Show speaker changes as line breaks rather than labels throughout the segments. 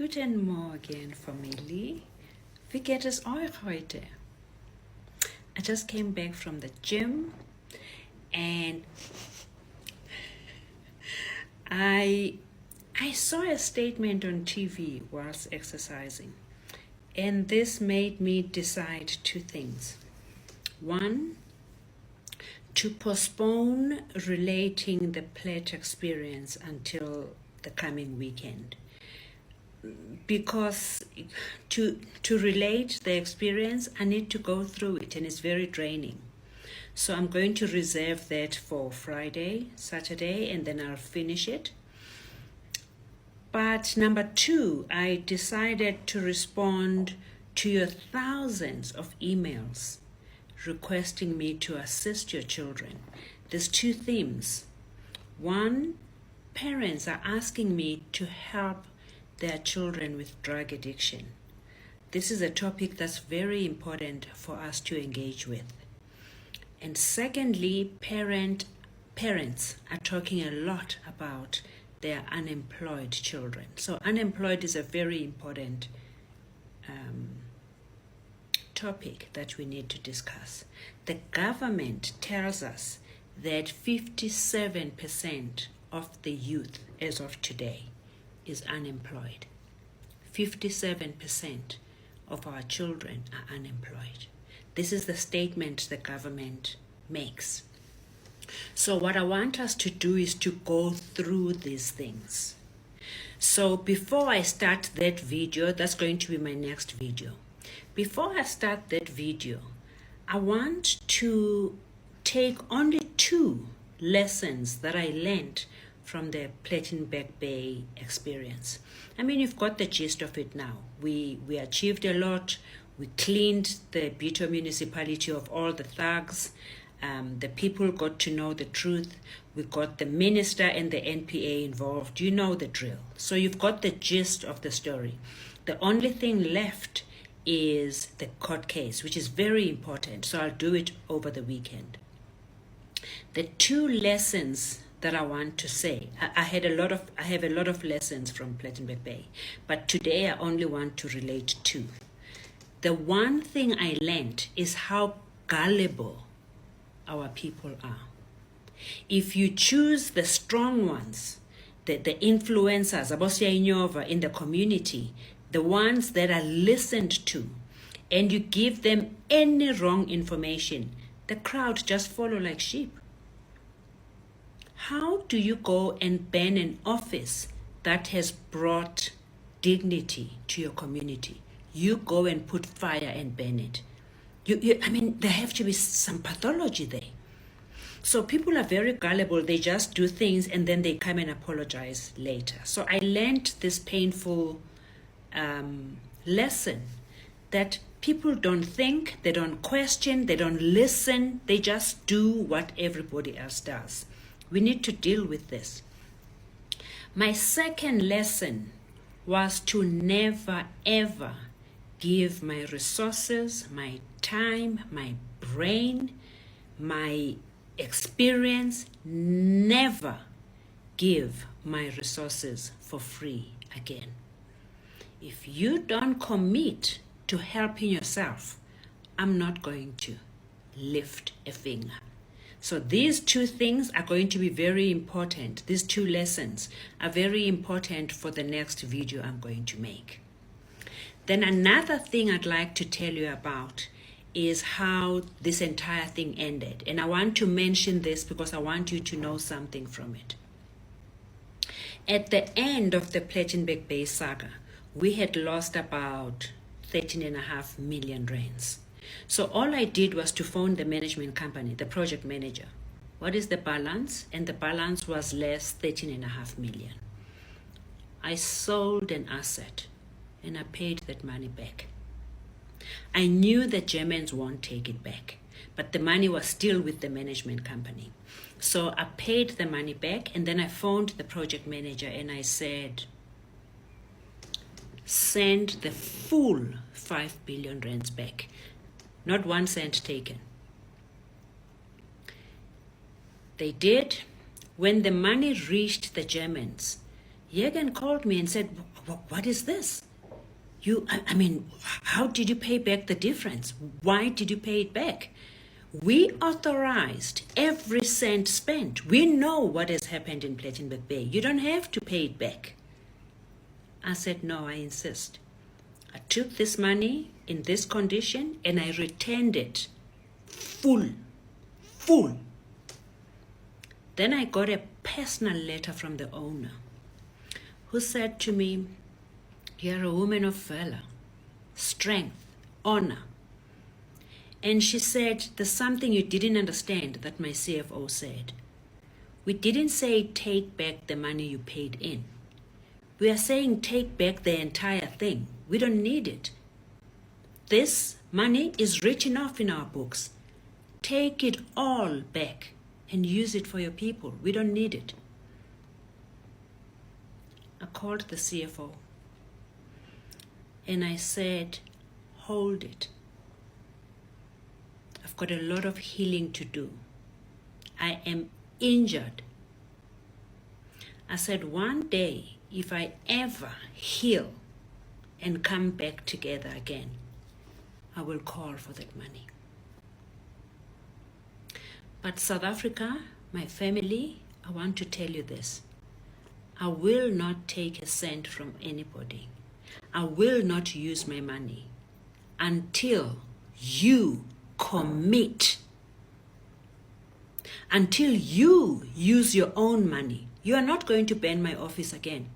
Guten Morgen, Familie. Wie geht es euch heute? I just came back from the gym and I saw a statement on TV whilst exercising, and this made me decide two things. One, to postpone relating the Plet experience until the coming weekend. Because to relate the experience, I need to go through it, and it's very draining. So I'm going to reserve that for Friday, Saturday, and then I'll finish it. But number two, I decided to respond to your thousands of emails requesting me to assist your children. There's two themes. One, parents are asking me to help their children with drug addiction. This is a topic that's very important for us to engage with. And secondly, parents are talking a lot about their unemployed children. So unemployed is a very important topic that we need to discuss. The government tells us that 57% of the youth as of today is unemployed. 57% of our children are unemployed. This is the statement the government makes. So what I want us to do is to go through these things. So before I start that video, that's going to be my next video. Before I start that video, I want to take only two lessons that I learned from the Plettenberg Bay experience. I mean, you've got the gist of it now. We achieved a lot. We cleaned the Bito municipality of all the thugs. The people got to know the truth. We got the minister and the NPA involved. You know the drill. So you've got the gist of the story. The only thing left is the court case, which is very important. So I'll do it over the weekend. The two lessons that I want to say, I have a lot of lessons from Plettenberg Bay, but today I only want to relate two. The one thing I learned is how gullible our people are. If you choose the strong ones, the influencers, Abosia Inyova in the community, the ones that are listened to, and you give them any wrong information, the crowd just follow like sheep. How do you go and ban an office that has brought dignity to your community? You go and put fire and ban it. I mean, there have to be some pathology there. So people are very gullible. They just do things and then they come and apologize later. So I learned this painful lesson that people don't think, they don't question, they don't listen. They just do what everybody else does. We need to deal with this. My second lesson was to never, ever give my resources, my time, my brain, my experience, never give my resources for free again. If you don't commit to helping yourself, I'm not going to lift a finger. So these two things are going to be very important. These two lessons are very important for the next video I'm going to make. Then another thing I'd like to tell you about is how this entire thing ended. And I want to mention this because I want you to know something from it. At the end of the Plettenberg Bay saga, we had lost about 13.5 million rands. So all I did was to phone the management company, the project manager. What is the balance? And the balance was less 13.5 million. I sold an asset and I paid that money back. I knew the Germans won't take it back, but the money was still with the management company. So I paid the money back, and then I phoned the project manager and I said, send the full 5 billion rands back. Not 1 cent taken. They did. When the money reached the Germans, Jürgen called me and said, What is this? I mean, how did you pay back the difference? Why did you pay it back? We authorized every cent spent. We know what has happened in Plettenberg Bay. You don't have to pay it back. I said, no, I insist. I took this money in this condition and I returned it full. Then I got a personal letter from the owner who said to me, you're a woman of valor, strength, honor. And she said, there's something you didn't understand that my CFO said. We didn't say take back the money you paid in. We are saying take back the entire thing. We don't need it. This money is written off in our books. Take it all back and use it for your people. We don't need it. I called the CFO and I said, hold it. I've got a lot of healing to do. I am injured. I said, one day, if I ever heal and come back together again, I will call for that money. But South Africa, my family, I want to tell you this. I will not take a cent from anybody. I will not use my money until you commit. Until you use your own money. You are not going to ban my office again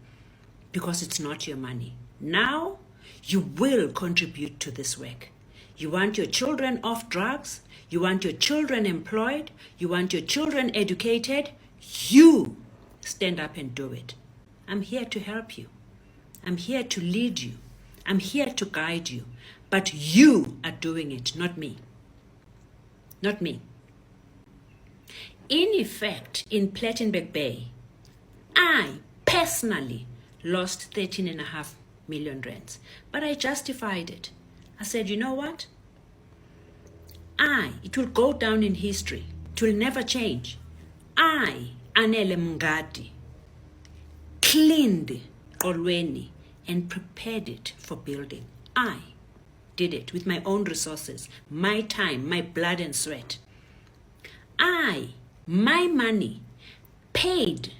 because it's not your money. Now, you will contribute to this work. You want your children off drugs. You want your children employed. You want your children educated. You stand up and do it. I'm here to help you. I'm here to lead you. I'm here to guide you. But you are doing it, not me. Not me. In effect, in Plettenberg Bay, I personally lost 13.5 million rands. But I justified it. I said, you know what? It will go down in history. It will never change. Anele Mngadi, cleaned Olweni and prepared it for building. I did it with my own resources, my time, my blood and sweat. My money, paid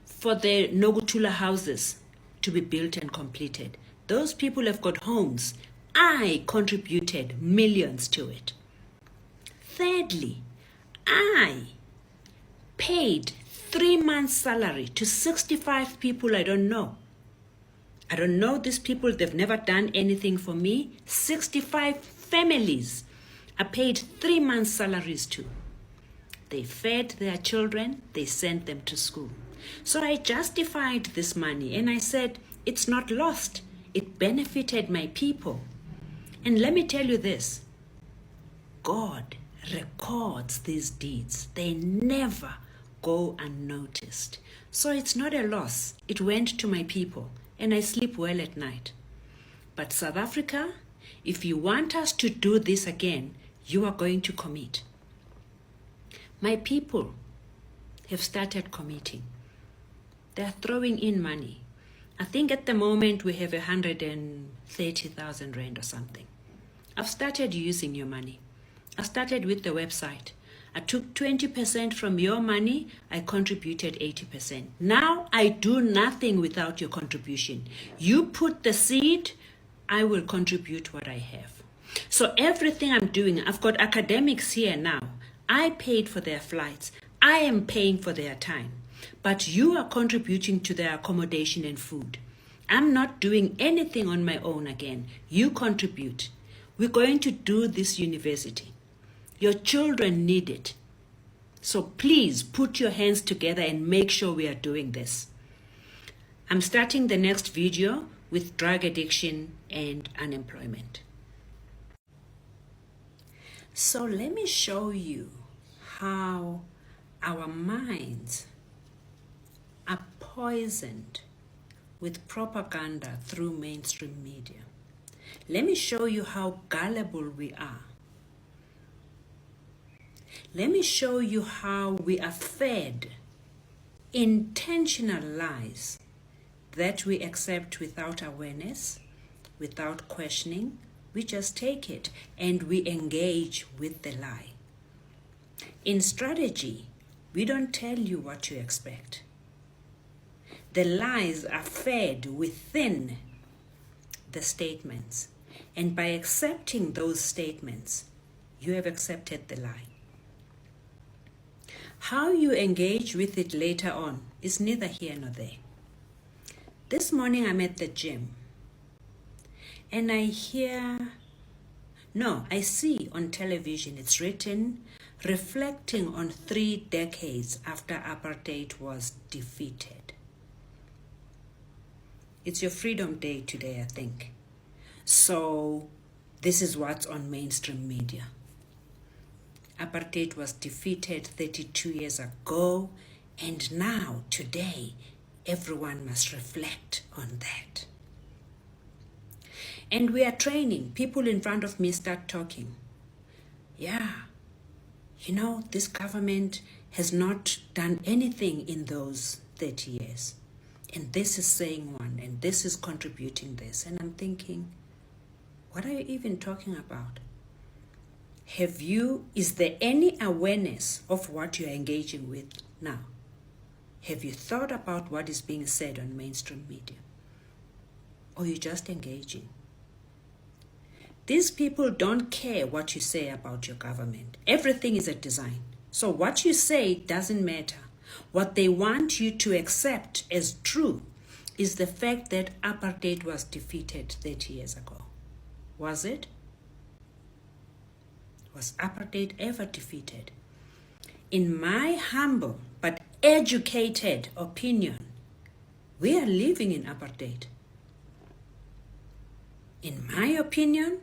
for the Nogutula houses to be built and completed. Those people have got homes. I contributed millions to it. Thirdly, I paid 3 months' salary to 65 people I don't know. I don't know these people. They've never done anything for me. 65 families I paid 3 months' salaries to. They fed their children. They sent them to school. So I justified this money and I said, it's not lost. It benefited my people. And let me tell you this. God records these deeds. They never go unnoticed. So it's not a loss. It went to my people and I sleep well at night. But South Africa, if you want us to do this again, you are going to commit. My people have started committing. They're throwing in money. I think at the moment we have 130,000 rand or something. I've started using your money. I started with the website. I took 20% from your money. I contributed 80%. Now I do nothing without your contribution. You put the seed, I will contribute what I have. So everything I'm doing, I've got academics here now. I paid for their flights. I am paying for their time. But you are contributing to their accommodation and food. I'm not doing anything on my own again. You contribute. We're going to do this university. Your children need it. So please put your hands together and make sure we are doing this. I'm starting the next video with drug addiction and unemployment. So let me show you how our minds are poisoned with propaganda through mainstream media. Let me show you how gullible we are. Let me show you how we are fed intentional lies that we accept without awareness, without questioning. We just take it and we engage with the lie. In strategy, we don't tell you what to expect. The lies are fed within the statements. And by accepting those statements, you have accepted the lie. How you engage with it later on is neither here nor there. This morning I'm at the gym and I see on television, it's written, reflecting on 3 decades after apartheid was defeated. It's your Freedom Day today, I think. So this is what's on mainstream media. Apartheid was defeated 32 years ago, and now, today, everyone must reflect on that. And we are training. People in front of me start talking. Yeah, this government has not done anything in those 30 years. And this is saying one, and this is contributing this. And I'm thinking, what are you even talking about? Is there any awareness of what you're engaging with now? Have you thought about what is being said on mainstream media? Or you're just engaging? These people don't care what you say about your government. Everything is a design. So what you say doesn't matter. What they want you to accept as true is the fact that apartheid was defeated 30 years ago. Was it? Was apartheid ever defeated? In my humble but educated opinion, we are living in apartheid. In my opinion,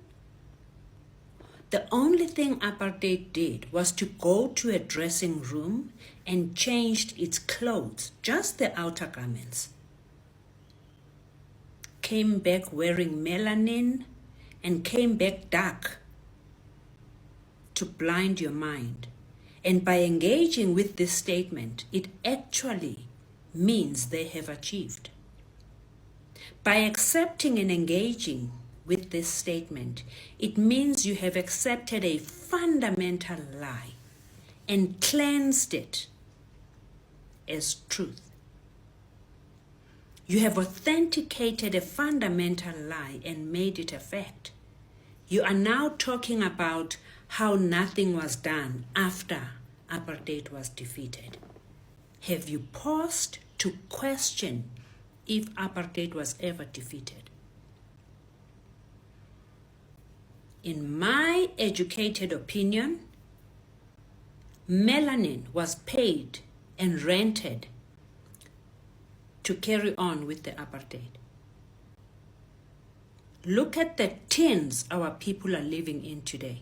the only thing apartheid did was to go to a dressing room and changed its clothes, just the outer garments. Came back wearing melanin and came back dark to blind your mind. And by engaging with this statement, it actually means they have achieved. By accepting and engaging with this statement, it means you have accepted a fundamental lie and cleansed it as truth. You have authenticated a fundamental lie and made it a fact. You are now talking about how nothing was done after apartheid was defeated. Have you paused to question if apartheid was ever defeated? In my educated opinion, melanin was paid and rented to carry on with the apartheid. Look at the tins our people are living in today.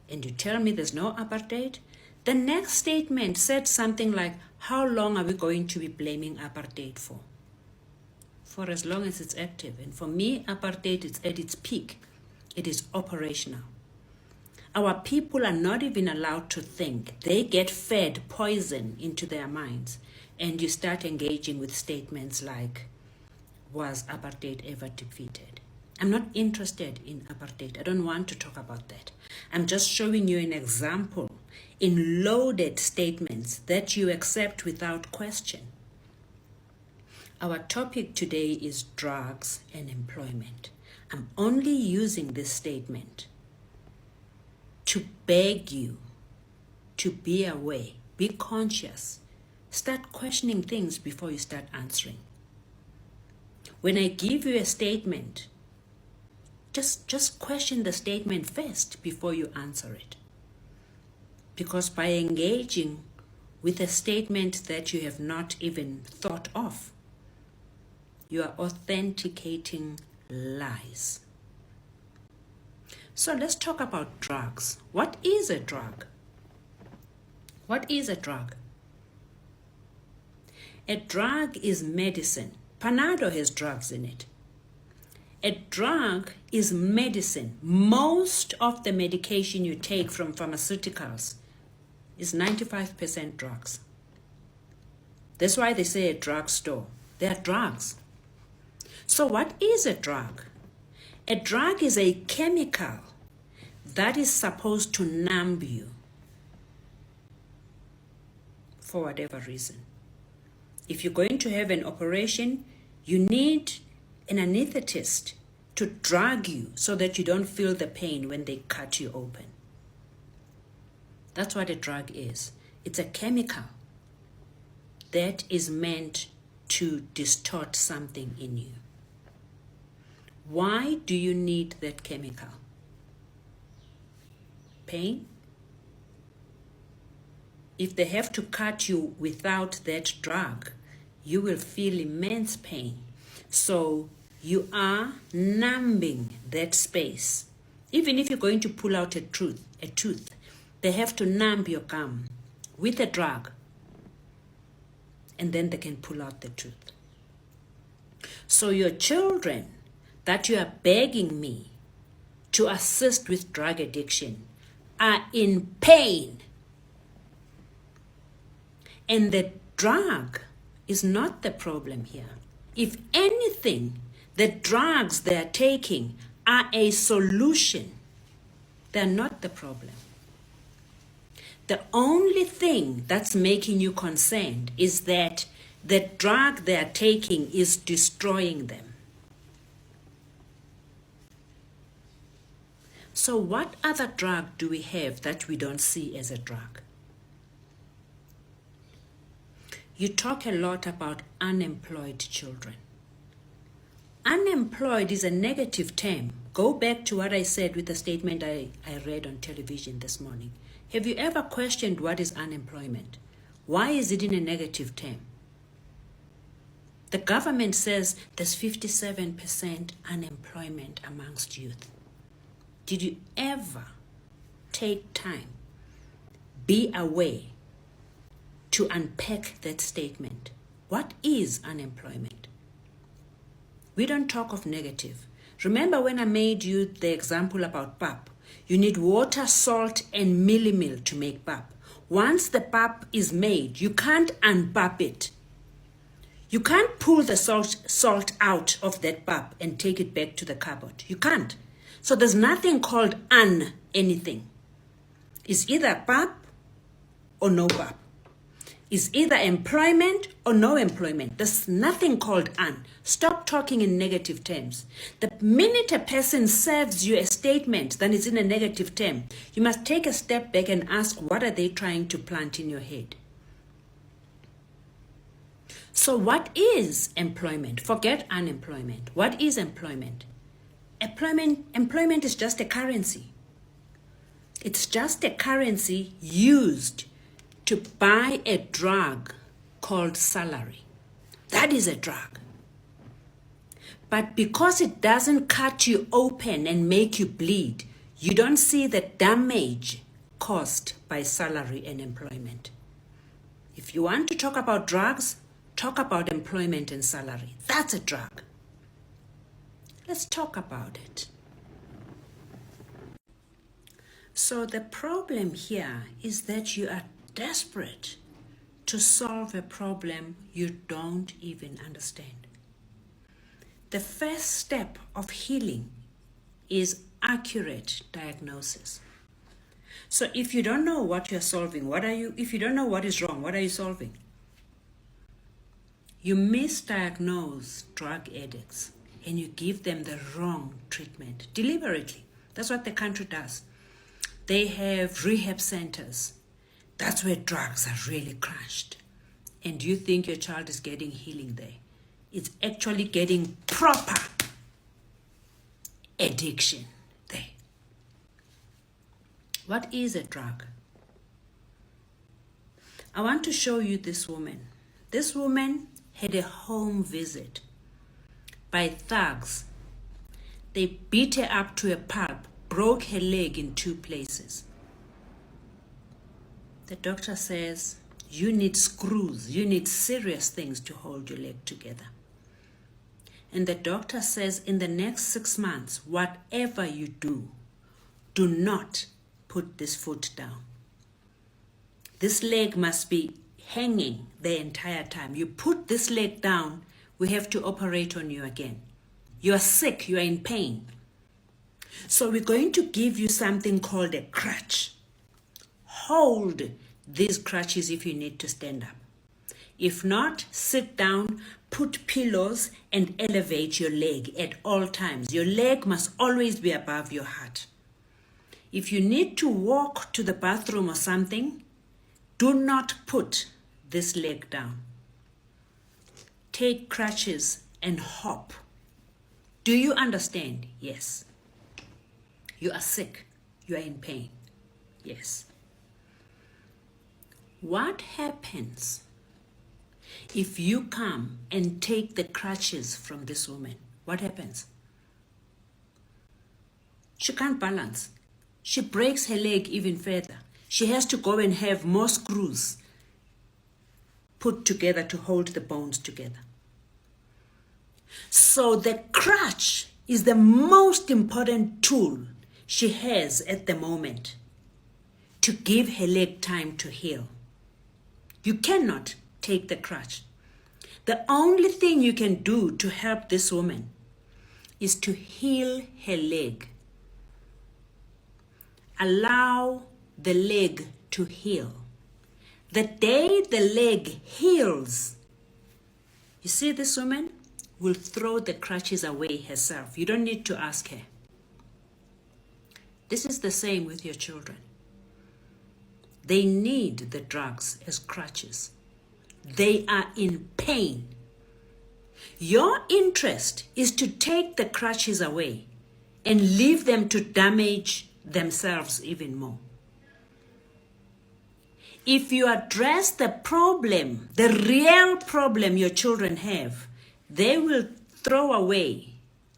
And you tell me there's no apartheid? The next statement said something like, how long are we going to be blaming apartheid for? For as long as it's active. And for me, apartheid is at its peak. It is operational. Our people are not even allowed to think. They get fed poison into their minds. And you start engaging with statements like, was apartheid ever defeated? I'm not interested in apartheid. I don't want to talk about that. I'm just showing you an example in loaded statements that you accept without question. Our topic today is drugs and employment. I'm only using this statement to beg you to be aware, be conscious, start questioning things before you start answering. When I give you a statement, just question the statement first before you answer it. Because by engaging with a statement that you have not even thought of, you are authenticating lies. So let's talk about drugs. What is a drug? What is a drug? A drug is medicine. Panado has drugs in it. A drug is medicine. Most of the medication you take from pharmaceuticals is 95% drugs. That's why they say a drugstore. They are drugs. So what is a drug? A drug is a chemical that is supposed to numb you for whatever reason. If you're going to have an operation, you need an anesthetist to drug you so that you don't feel the pain when they cut you open. That's what a drug is. It's a chemical that is meant to distort something in you. Why do you need that chemical? Pain? If they have to cut you without that drug, you will feel immense pain. So you are numbing that space. Even if you're going to pull out a tooth, they have to numb your gum with a drug, and then they can pull out the tooth. So your children that you are begging me to assist with drug addiction are in pain. And the drug is not the problem here. If anything, the drugs they are taking are a solution. They're not the problem. The only thing that's making you concerned is that the drug they are taking is destroying them. So what other drug do we have that we don't see as a drug? You talk a lot about unemployed children. Unemployed is a negative term. Go back to what I said with the statement I read on television this morning. Have you ever questioned what is unemployment? Why is it in a negative term? The government says there's 57% unemployment amongst youth. Did you ever take time, be aware, to unpack that statement? What is unemployment? We don't talk of negative. Remember when I made you the example about pap? You need water, salt, and meal to make pap. Once the pap is made, you can't unpap it. You can't pull the salt out of that pap and take it back to the cupboard. You can't. So there's nothing called anything. It's either pap or no pap. It's either employment or no employment. There's nothing called Stop talking in negative terms. The minute a person serves you a statement that is in a negative term, you must take a step back and ask, what are they trying to plant in your head? So what is employment? Forget unemployment. What is employment? Employment is just a currency. It's just a currency used to buy a drug called salary. That is a drug. But because it doesn't cut you open and make you bleed, you don't see the damage caused by salary and employment. If you want to talk about drugs, talk about employment and salary. That's a drug. Let's talk about it. So the problem here is that you are desperate to solve a problem you don't even understand. The first step of healing is accurate diagnosis. So if you don't know what you're solving, if you don't know what is wrong, what are you solving? You misdiagnose drug addicts and you give them the wrong treatment deliberately. That's what the country does. They have rehab centers. That's where drugs are really crushed. And you think your child is getting healing there. It's actually getting proper addiction there. What is a drug? I want to show you this woman. This woman had a home visit by thugs. They beat her up to a pulp, broke her leg in 2 places. The doctor says, you need screws, you need serious things to hold your leg together. And the doctor says, in the next 6 months, whatever you do, do not put this foot down. This leg must be hanging the entire time. You put this leg down we have to operate on you again. You are sick, you are in pain. So we're going to give you something called a crutch. Hold these crutches if you need to stand up. If not, sit down, put pillows, and elevate your leg at all times. Your leg must always be above your heart. If you need to walk to the bathroom or something, do not put this leg down. Take crutches and hop. Do you understand? Yes. You are sick. You are in pain. Yes. What happens if you come and take the crutches from this woman? What happens? She can't balance. She breaks her leg even further. She has to go and have more screws put together to hold the bones together. So the crutch is the most important tool she has at the moment to give her leg time to heal. You cannot take the crutch. The only thing you can do to help this woman is to heal her leg. Allow the leg to heal. The day the leg heals, you see, this woman will throw the crutches away herself. You don't need to ask her. This is the same with your children. They need the drugs as crutches. They are in pain. Your interest is to take the crutches away and leave them to damage themselves even more. If you address the problem, the real problem your children have, they will throw away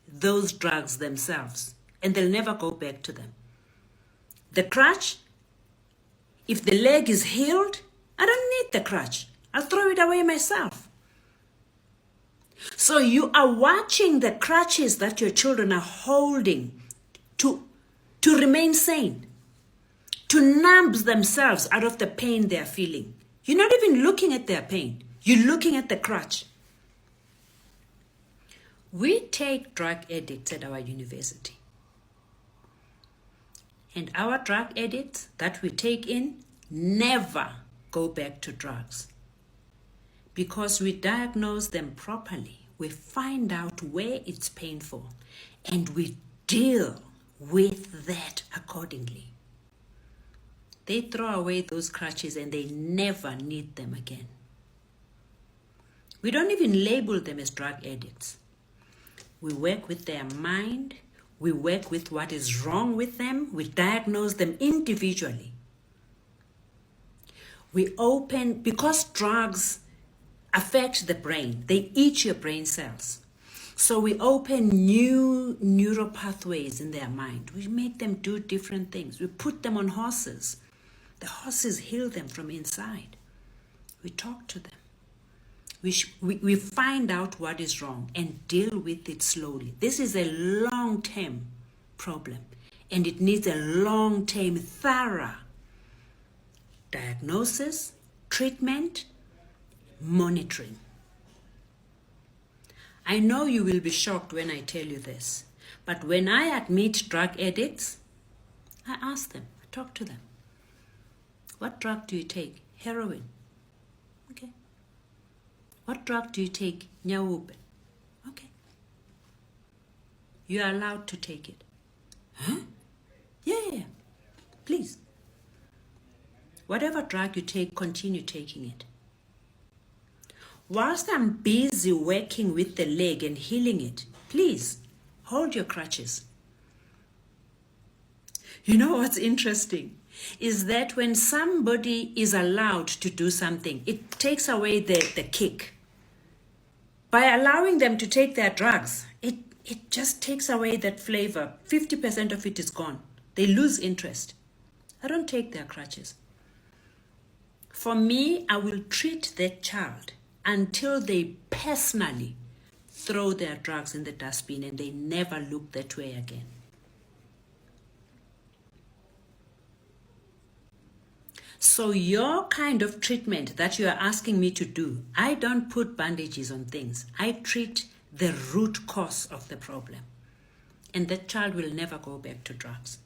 those drugs themselves and they'll never go back to them. The crutch, if the leg is healed, I don't need the crutch. I'll throw it away myself. So you are watching the crutches that your children are holding to remain sane, to numb themselves out of the pain they are feeling. You're not even looking at their pain. You're looking at the crutch. We take drug addicts at our university. And our drug addicts that we take in never go back to drugs. Because we diagnose them properly. We find out where it's painful and we deal with that accordingly. They throw away those crutches and they never need them again. We don't even label them as drug addicts. We work with their mind. We work with what is wrong with them. We diagnose them individually. We open, because drugs affect the brain. They eat your brain cells. So we open new neural pathways in their mind. We make them do different things. We put them on horses. The horses heal them from inside. We talk to them. We find out what is wrong and deal with it slowly. This is a long-term problem, and it needs a long-term, thorough diagnosis, treatment, monitoring. I know you will be shocked when I tell you this, but when I admit drug addicts, I ask them, I talk to them. What drug do you take? Heroin. Okay. What drug do you take? Nyawupe. Okay. You are allowed to take it. Huh? Yeah. Please. Whatever drug you take, continue taking it. Whilst I'm busy working with the leg and healing it, please hold your crutches. You know what's interesting? Is that when somebody is allowed to do something, it takes away the kick. By allowing them to take their drugs, it just takes away that flavor. 50% of it is gone. They lose interest. I don't take their crutches. For me, I will treat that child until they personally throw their drugs in the dustbin and they never look that way again. So your kind of treatment that you are asking me to do, I don't put bandages on things. I treat the root cause of the problem. And that child will never go back to drugs.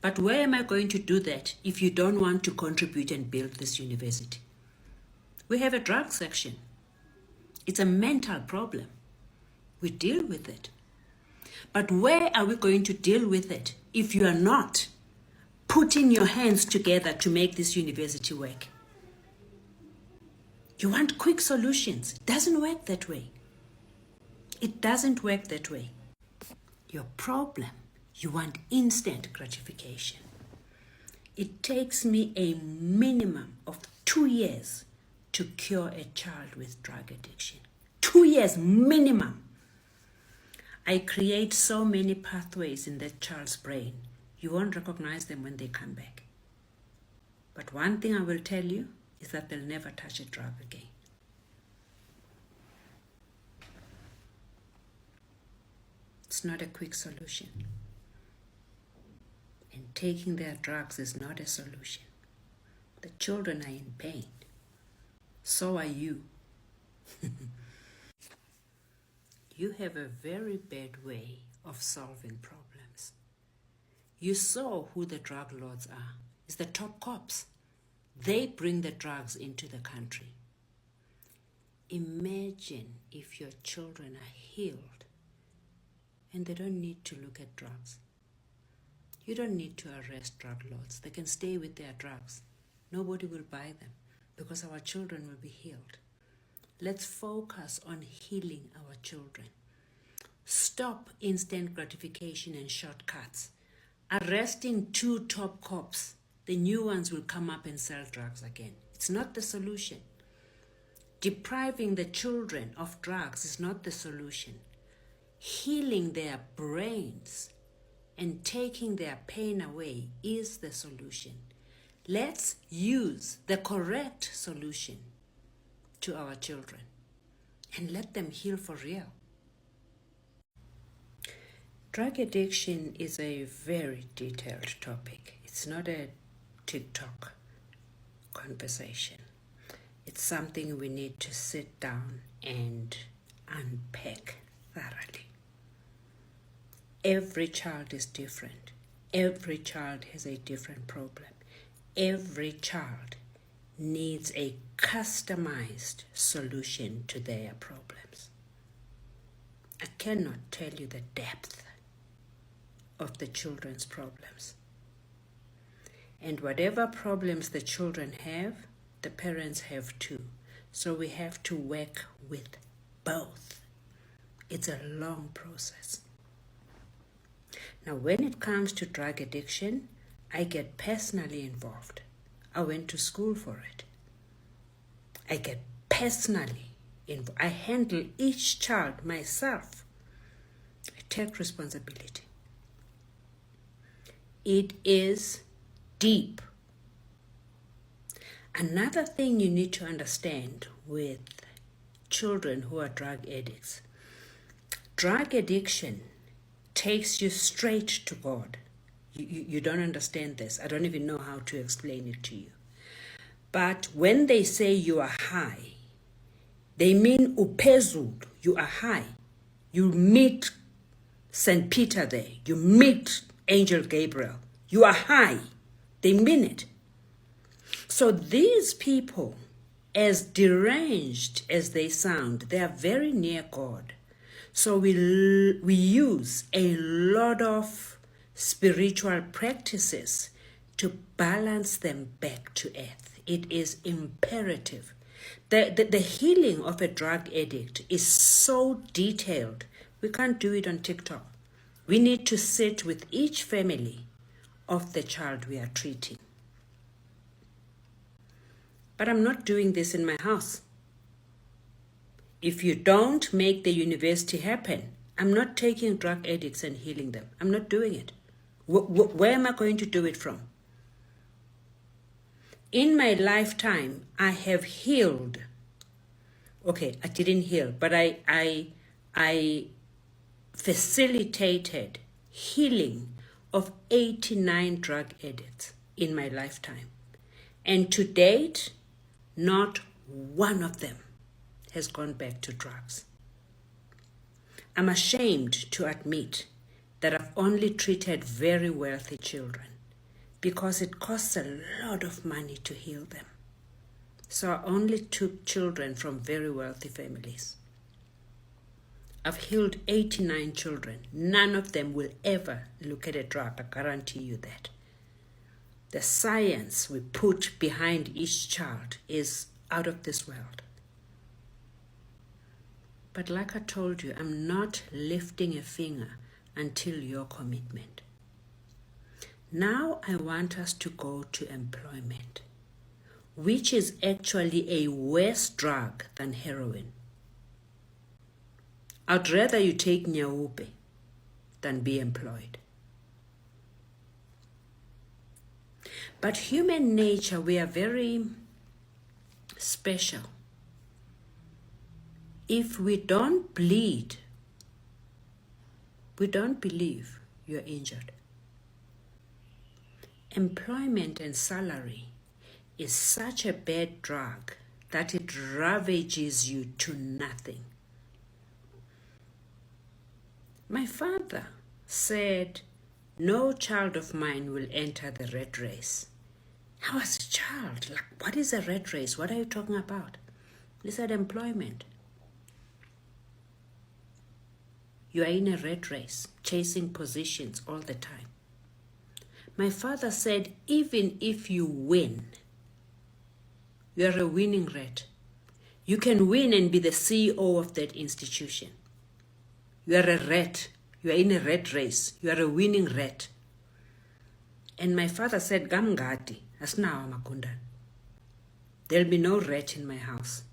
But where am I going to do that if you don't want to contribute and build this university? We have a drug section. It's a mental problem. We deal with it. But where are we going to deal with it if you are not putting your hands together to make this university work? You want quick solutions. It doesn't work that way. It doesn't work that way. Your problem, you want instant gratification. It takes me a minimum of 2 years to cure a child with drug addiction. 2 years minimum. I create so many pathways in that child's brain, you won't recognize them when they come back. But one thing I will tell you is that they'll never touch a drug again. It's not a quick solution. And taking their drugs is not a solution. The children are in pain. So are you. You have a very bad way of solving problems. You saw who the drug lords are. It's the top cops. They bring the drugs into the country. Imagine if your children are healed and they don't need to look at drugs. You don't need to arrest drug lords. They can stay with their drugs. Nobody will buy them because our children will be healed. Let's focus on healing our children. Stop instant gratification and shortcuts. Arresting 2 top cops, the new ones will come up and sell drugs again. It's not the solution. Depriving the children of drugs is not the solution. Healing their brains and taking their pain away is the solution. Let's use the correct solution to our children and let them heal for real. Drug addiction is a very detailed topic. It's not a TikTok conversation. It's something we need to sit down and unpack thoroughly. Every child is different. Every child has a different problem. Every child needs a customized solution to their problems. I cannot tell you the depth of the children's problems. And whatever problems the children have, the parents have too. So we have to work with both. It's a long process. Now, when it comes to drug addiction, I get personally involved. I went to school for it. I get personally involved. I handle each child myself. I take responsibility. It is deep. Another thing you need to understand with children who are drug addicts, drug addiction takes you straight to God. You don't understand this. I don't even know how to explain it to you. But when they say you are high, they mean uphezulu, you are high. You meet St. Peter there. You meet Angel Gabriel. You are high. They mean it. So these people, as deranged as they sound, they are very near God. So we use a lot of spiritual practices to balance them back to earth. It is imperative. The healing of a drug addict is so detailed. We can't do it on TikTok. We need to sit with each family of the child we are treating. But I'm not doing this in my house. If you don't make the university happen, I'm not taking drug addicts and healing them. I'm not doing it. Where am I going to do it from? In my lifetime, I have healed. Okay, I didn't heal, but I facilitated healing of 89 drug addicts in my lifetime. And to date, not one of them has gone back to drugs. I'm ashamed to admit that I've only treated very wealthy children because it costs a lot of money to heal them. So I only took children from very wealthy families. I've healed 89 children. None of them will ever look at a drug, I guarantee you that. The science we put behind each child is out of this world. But like I told you, I'm not lifting a finger until your commitment. Now I want us to go to employment, which is actually a worse drug than heroin. I'd rather you take Nyaupe than be employed. But human nature, we are very special. If we don't bleed, we don't believe you're injured. Employment and salary is such a bad drug that it ravages you to nothing. My father said, no child of mine will enter the rat race. I was a child. Like, what is a rat race? What are you talking about? He said, employment. You are in a rat race, chasing positions all the time. My father said, even if you win, you are a winning rat. You can win and be the CEO of that institution. You are a rat. You are in a rat race. You are a winning rat. And my father said, Gamgadi, asnawa makunda. There'll be no rat in my house.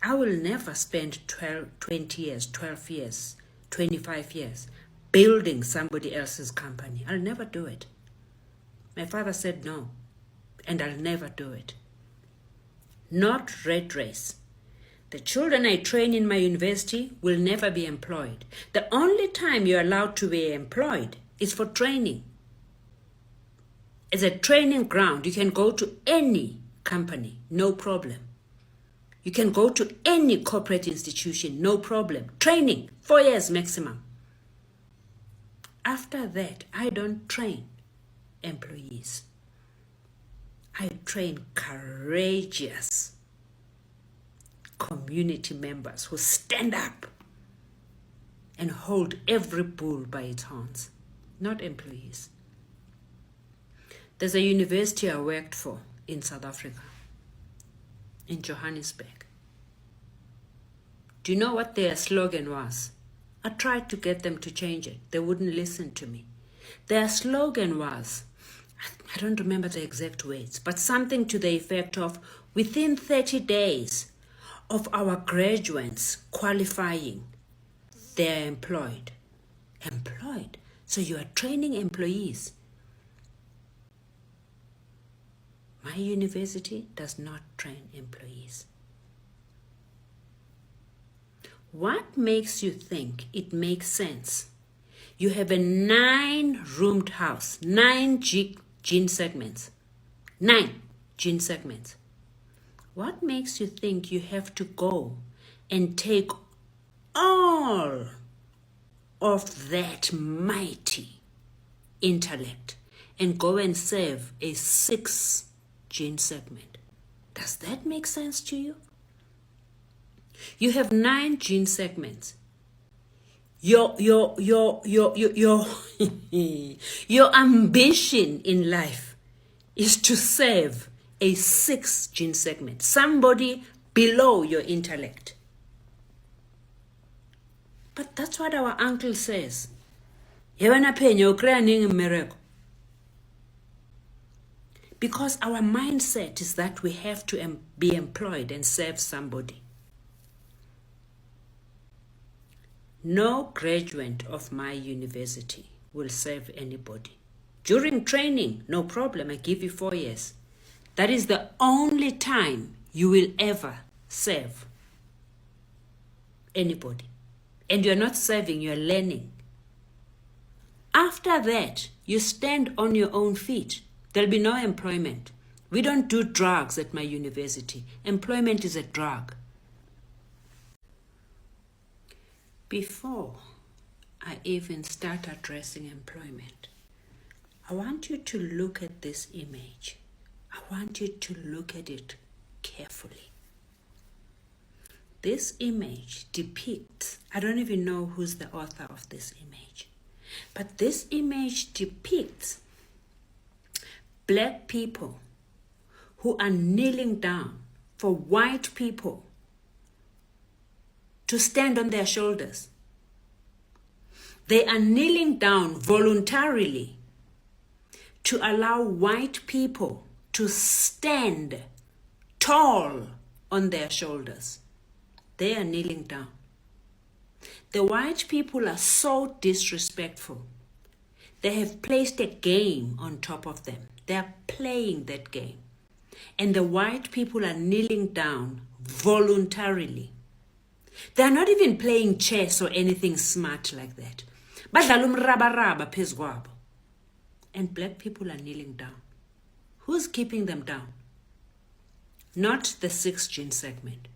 I will never spend 20 years, 12 years, 25 years building somebody else's company. I'll never do it. My father said no, and I'll never do it. Not rat race. The children I train in my university will never be employed. The only time you're allowed to be employed is for training. As a training ground, you can go to any company, no problem. You can go to any corporate institution, no problem. Training, 4 years maximum. After that, I don't train employees. I train courageous community members who stand up and hold every bull by its horns, not employees. There's a university I worked for in South Africa, in Johannesburg. Do you know what their slogan was? I tried to get them to change it. They wouldn't listen to me. Their slogan was, I don't remember the exact words, but something to the effect of, within 30 days of our graduates qualifying, they're employed. Employed? So you are training employees. My university does not train employees. What makes you think it makes sense? You have a 9-roomed house, 9 gene segments. 9 gene segments. What makes you think you have to go and take all of that mighty intellect and go and serve a 6 gene segment? Does that make sense to you? You have 9 gene segments. Your ambition in life is to serve a 6 gene segment, somebody below your intellect. But that's what our uncle says. Because our mindset is that we have to be employed and serve somebody. No graduate of my university will serve anybody. During training, no problem, I give you 4 years. That is the only time you will ever serve anybody. And you're not serving, you're learning. After that, you stand on your own feet. There'll be no employment. We don't do drugs at my university. Employment is a drug. Before I even start addressing employment, I want you to look at this image. I want you to look at it carefully. This image depicts, I don't even know who's the author of this image, but this image depicts black people who are kneeling down for white people to stand on their shoulders. They are kneeling down voluntarily to allow white people to stand tall on their shoulders. They are kneeling down. The white people are so disrespectful. They have placed a game on top of them. They are playing that game. And the white people are kneeling down voluntarily. They are not even playing chess or anything smart like that. And black people are kneeling down. Who's keeping them down? Not the 6 gene segment.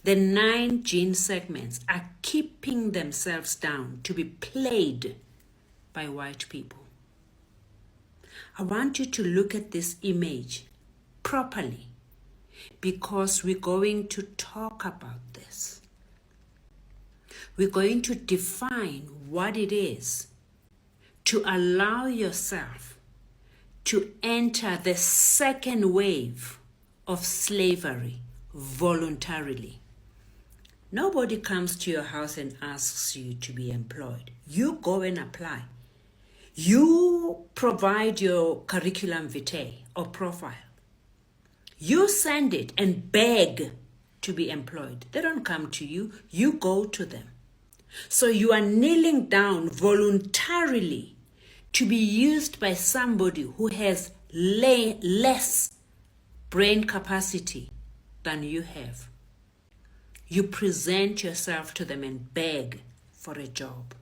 The 9 gene segments are keeping themselves down to be played by white people. I want you to look at this image properly because we're going to talk about this. We're going to define what it is to allow yourself to enter the second wave of slavery voluntarily. Nobody comes to your house and asks you to be employed. You go and apply. You provide your curriculum vitae or profile. You send it and beg to be employed. They don't come to you. You go to them. So you are kneeling down voluntarily to be used by somebody who has less brain capacity than you have. You present yourself to them and beg for a job.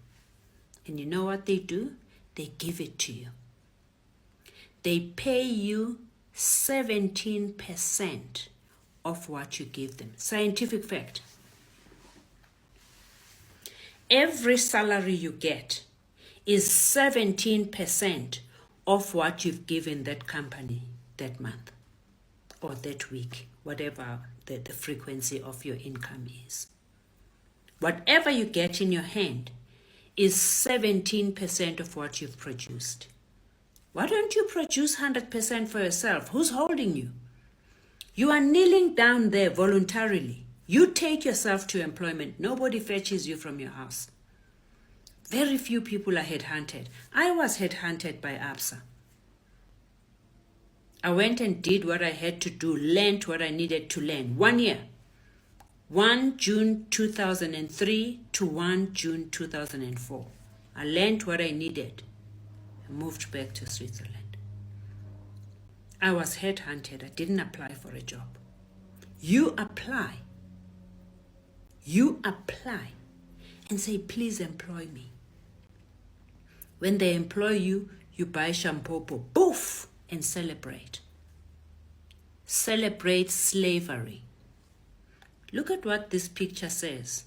And you know what they do? They give it to you. They pay you 17% of what you give them. Scientific fact. Every salary you get is 17% of what you've given that company that month or that week, whatever the frequency of your income is. Whatever you get in your hand is 17% of what you've produced. Why don't you produce 100% for yourself? Who's holding you? You are kneeling down there voluntarily. You take yourself to employment. Nobody fetches you from your house. Very few people are headhunted. I was headhunted by ABSA. I went and did what I had to do, learned what I needed to learn. 1 year. 1 June 2003 to 1 June 2004. I learned what I needed and moved back to Switzerland. I was headhunted. I didn't apply for a job. You apply. You apply and say, please employ me. When they employ you, you buy shampoo, poof, and celebrate. Celebrate slavery. Look at what this picture says.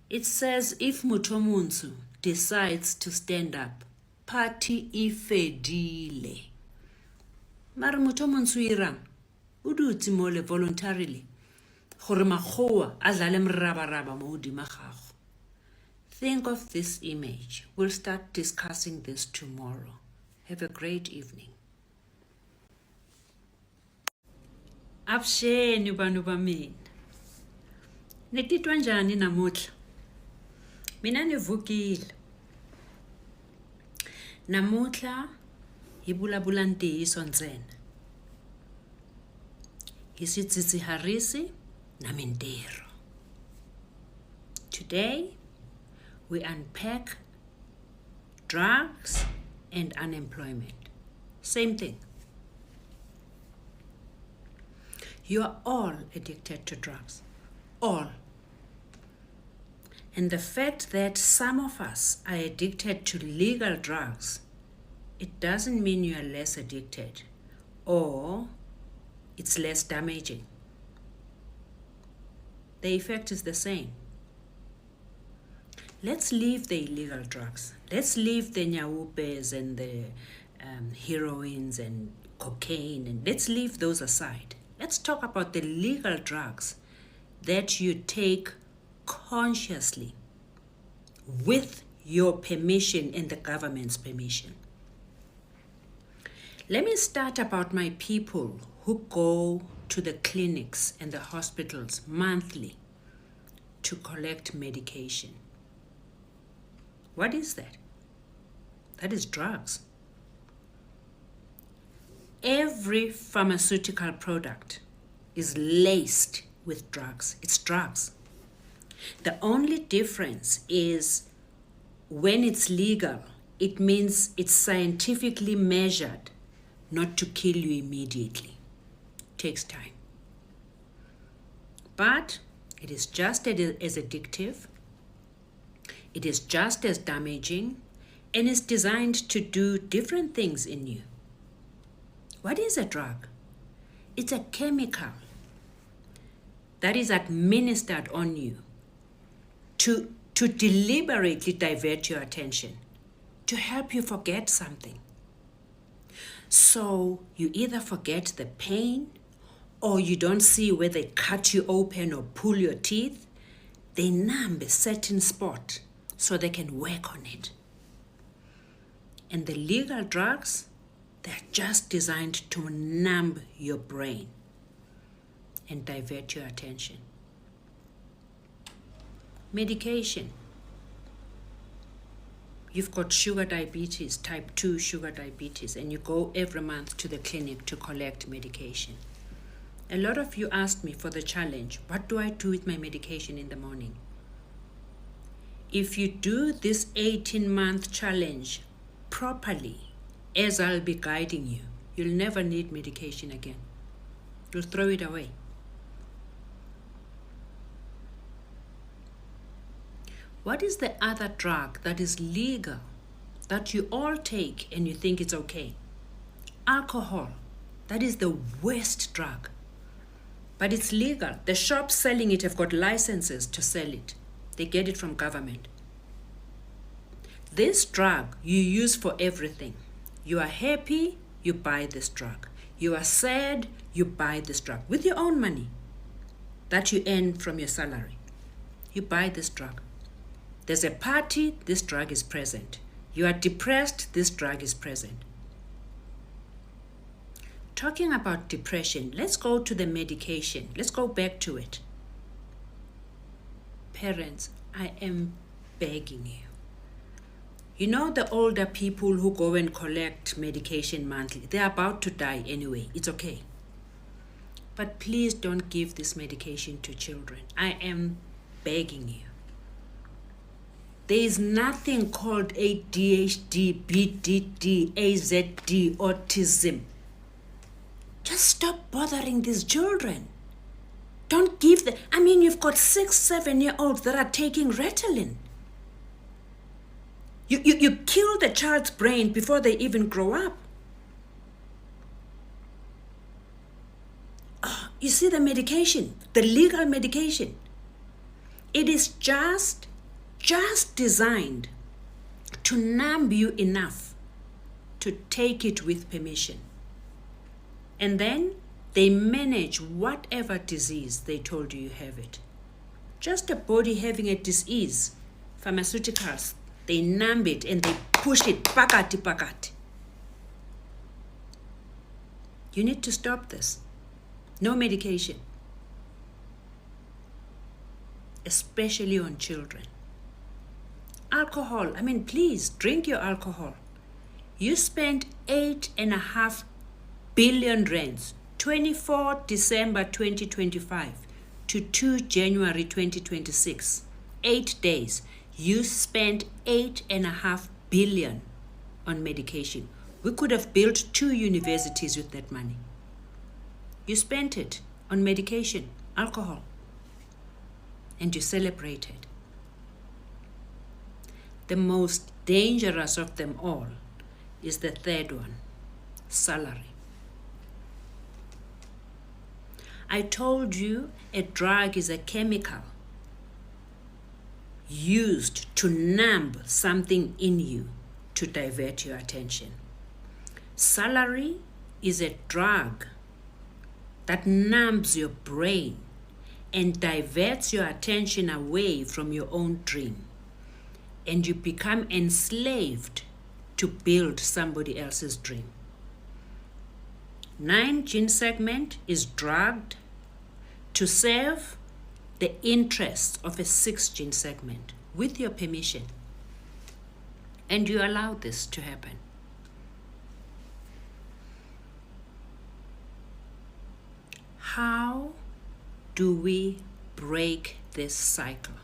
It says, if Mutomunsu decides to stand up, party ifedile. Mara Mutomunsu irang, uduti mole voluntarily. Gore makgowa a dlale mrabaraba mo hodima gago. Think of this image. We'll start discussing this tomorrow. Have a great evening. Avuxeni vanhu va mina. Ni titwa njhani namuntlha? Mina ni vukile. Namuntlha hi vulavula ntiyiso ntsena. Hi swidzidziharisi na mintirho. Today, we unpack drugs and unemployment. Same thing. You are all addicted to drugs. All. And the fact that some of us are addicted to legal drugs, it doesn't mean you are less addicted or it's less damaging. The effect is the same. Let's leave the illegal drugs. Let's leave the nyaupes and the heroines and cocaine, and let's leave those aside. Let's talk about the legal drugs that you take consciously with your permission and the government's permission. Let me start about my people who go to the clinics and the hospitals monthly to collect medication. What is that? That is drugs. Every pharmaceutical product is laced with drugs. It's drugs. The only difference is when it's legal, it means it's scientifically measured not to kill you immediately. It takes time. But it is just as addictive. It is just as damaging, and is designed to do different things in you. What is a drug? It's a chemical that is administered on you to deliberately divert your attention, to help you forget something. So you either forget the pain, or you don't see where they cut you open or pull your teeth. They numb a certain spot so they can work on it. And the legal drugs, they're just designed to numb your brain and divert your attention. Medication. You've got sugar diabetes, type 2 sugar diabetes, and you go every month to the clinic to collect medication. A lot of you asked me for the challenge, what do I do with my medication in the morning? If you do this 18-month challenge properly, as I'll be guiding you, you'll never need medication again. You'll throw it away. What is the other drug that is legal, that you all take and you think it's okay? Alcohol. That is the worst drug. But it's legal. The shops selling it have got licenses to sell it. They get it from government. This drug you use for everything. You are happy, you buy this drug. You are sad, you buy this drug with your own money that you earn from your salary. You buy this drug. There's a party, this drug is present. You are depressed, this drug is present. Talking about depression, let's go to the medication. Let's go back to it. Parents, I am begging you. You know the older people who go and collect medication monthly, they're about to die anyway. It's okay. But please don't give this medication to children. I am begging you. There is nothing called ADHD, BDD, AZD, autism. Just stop bothering these children. Don't give them. I mean, you've got 6, 7-year-olds that are taking Ritalin. You kill the child's brain before they even grow up. Oh, you see the medication, the legal medication. It is just designed to numb you enough to take it with permission. And then they manage whatever disease they told you have it. Just a body having a disease, pharmaceuticals, they numb it and they push it pakati. You need to stop this. No medication. Especially on children. Alcohol, I mean, please drink your alcohol. You spent 8.5 billion rands, 24 December 2025 to 2 January 2026, 8 days. You spent 8.5 billion on medication. We could have built 2 universities with that money. You spent it on medication, alcohol, and you celebrated. The most dangerous of them all is the third one, salary. I told you a drug is a chemical used to numb something in you to divert your attention. Salary is a drug that numbs your brain and diverts your attention away from your own dream, and you become enslaved to build somebody else's dream. 9 gene segment is drugged to serve the interests of a 6 gene segment with your permission, and you allow this to happen. How do we break this cycle?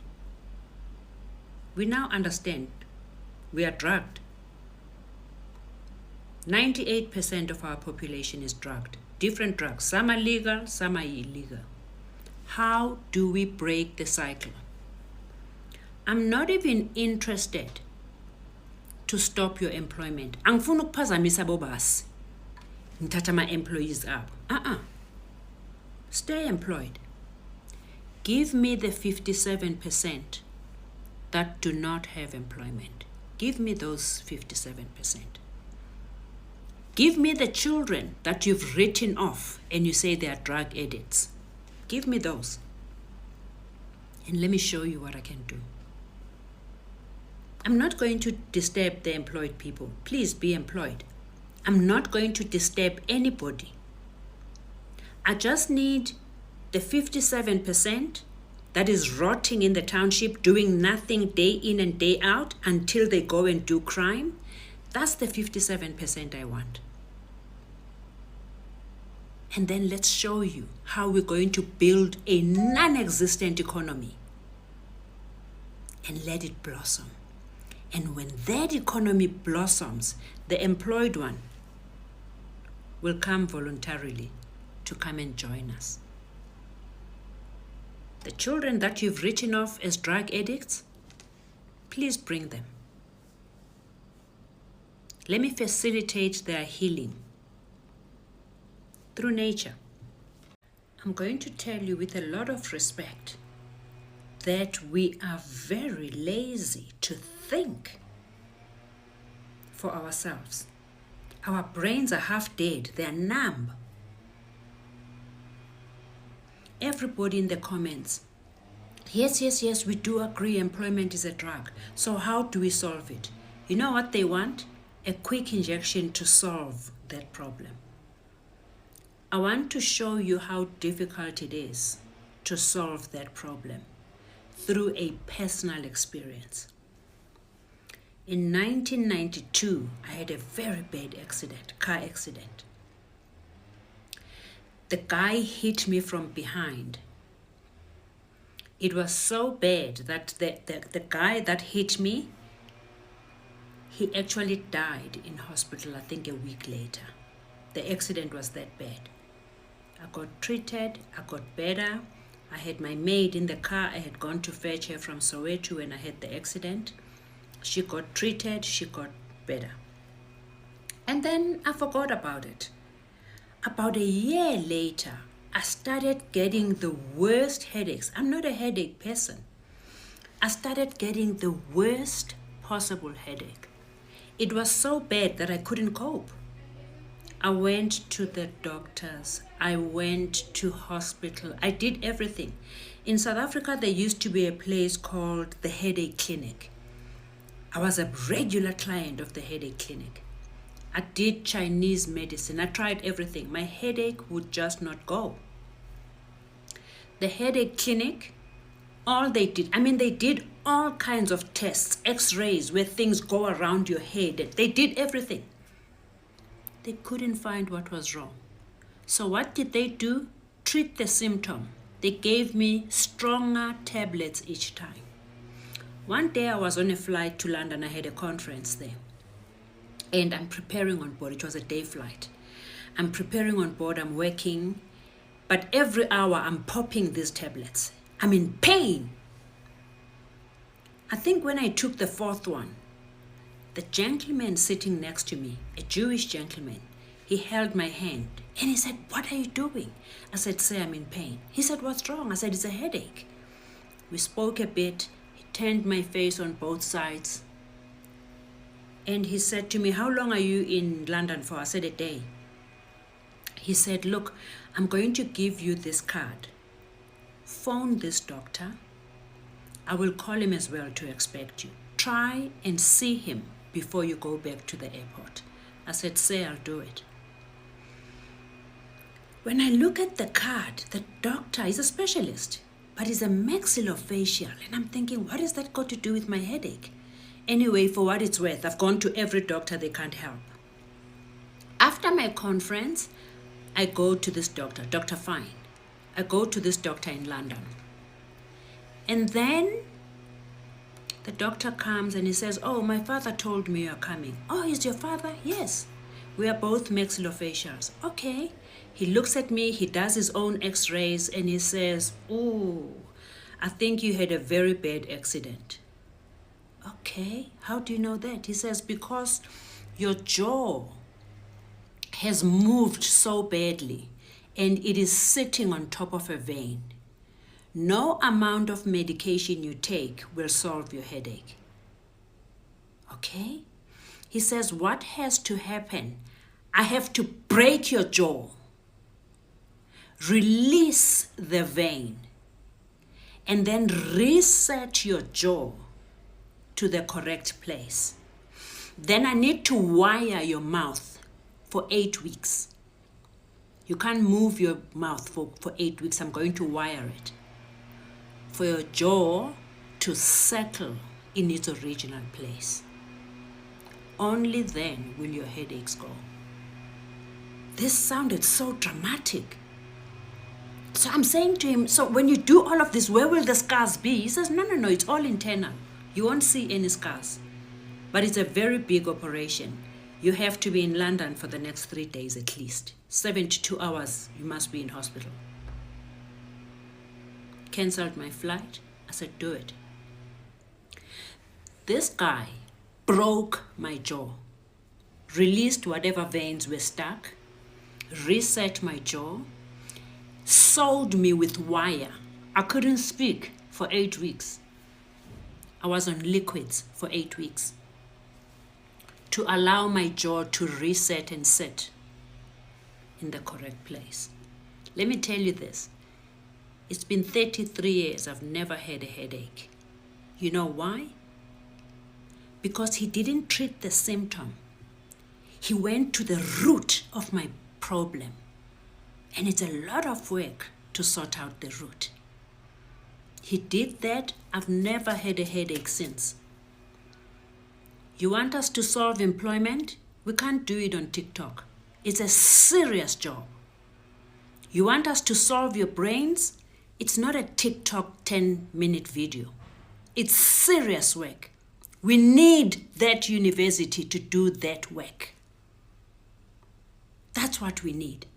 We now understand we are drugged. 98% of our population is drugged. Different drugs. Some are legal, some are illegal. How do we break the cycle? I'm not even interested to stop your employment. Angifuni ukuphazamisa bobasi. Ngithatha ama-employees abo. Stay employed. Give me the 57% that do not have employment. Give me those 57%. Give me the children that you've written off and you say they are drug addicts. Give me those. And let me show you what I can do. I'm not going to disturb the employed people. Please be employed. I'm not going to disturb anybody. I just need the 57% that is rotting in the township, doing nothing day in and day out until they go and do crime. That's the 57% I want. And then let's show you how we're going to build a non-existent economy and let it blossom. And when that economy blossoms, the employed one will come voluntarily to come and join us. The children that you've written off as drug addicts, please bring them. Let me facilitate their healing through nature. I'm going to tell you with a lot of respect that we are very lazy to think for ourselves. Our brains are half dead, they're numb. Everybody in the comments, yes, we do agree employment is a drug. So how do we solve it? You know what they want? A quick injection to solve that problem. I want to show you how difficult it is to solve that problem through a personal experience. In 1992, I had a very bad car accident. The guy hit me from behind. It was so bad that the guy that hit me, he actually died in hospital, I think a week later. The accident was that bad. I got treated, I got better. I had my maid in the car. I had gone to fetch her from Soweto when I had the accident. She got treated, she got better. And then I forgot about it. About a year later, I started getting the worst headaches. I'm not a headache person. I started getting the worst possible headache. It was so bad that I couldn't cope. I went to the doctors. I went to hospital. I did everything. In South Africa, there used to be a place called the Headache Clinic. I was a regular client of the Headache Clinic. I did Chinese medicine. I tried everything. My headache would just not go. The Headache Clinic, they did all kinds of tests, x-rays, where things go around your head. They did everything. They couldn't find what was wrong. So what did they do? Treat the symptom. They gave me stronger tablets each time. One day I was on a flight to London. I had a conference there. And I'm preparing on board. It was a day flight. I'm preparing on board. I'm working. But every hour I'm popping these tablets. I'm in pain. I think when I took the fourth one, the gentleman sitting next to me, a Jewish gentleman, he held my hand and he said, "What are you doing?" I said, "Sir, I'm in pain." He said, "What's wrong?" I said, "It's a headache." We spoke a bit. He turned my face on both sides. And he said to me, "How long are you in London for?" I said, "A day." He said, "Look, I'm going to give you this card. Phone this doctor. I will call him as well to expect you. Try and see him before you go back to the airport." I said, "Say, I'll do it." When I look at the card, the doctor is a specialist, but he's a maxillofacial. And I'm thinking, what has that got to do with my headache? Anyway, for what it's worth, I've gone to every doctor, they can't help. After my conference, I go to this doctor, Dr. Fine. I go to this doctor in London. And then the doctor comes and he says, "Oh, my father told me you're coming." "Oh, is your father?" "Yes. We are both maxillofacials." "Okay." He looks at me, he does his own x-rays and he says, "Oh, I think you had a very bad accident." "Okay, how do you know that?" He says, "Because your jaw has moved so badly and it is sitting on top of a vein. No amount of medication you take will solve your headache." Okay? He says, "What has to happen? I have to break your jaw, release the vein, and then reset your jaw to the correct place. Then I need to wire your mouth for 8 weeks. You can't move your mouth for 8 weeks. I'm going to wire it for your jaw to settle in its original place. Only then will your headaches go." This sounded so dramatic. So I'm saying to him, "So when you do all of this, where will the scars be?" He says, No, it's all internal. You won't see any scars. But it's a very big operation. You have to be in London for the next 3 days at least. 72 hours, you must be in hospital. Cancelled my flight. I said, "Do it." This guy broke my jaw, released whatever veins were stuck, reset my jaw, sewed me with wire. I couldn't speak for 8 weeks. I was on liquids for 8 weeks to allow my jaw to reset and sit in the correct place. Let me tell you this. It's been 33 years. I've never had a headache. You know why? Because he didn't treat the symptom. He went to the root of my problem. And it's a lot of work to sort out the root. He did that. I've never had a headache since. You want us to solve employment? We can't do it on TikTok. It's a serious job. You want us to solve your brains? It's not a TikTok 10-minute video. It's serious work. We need that university to do that work. That's what we need.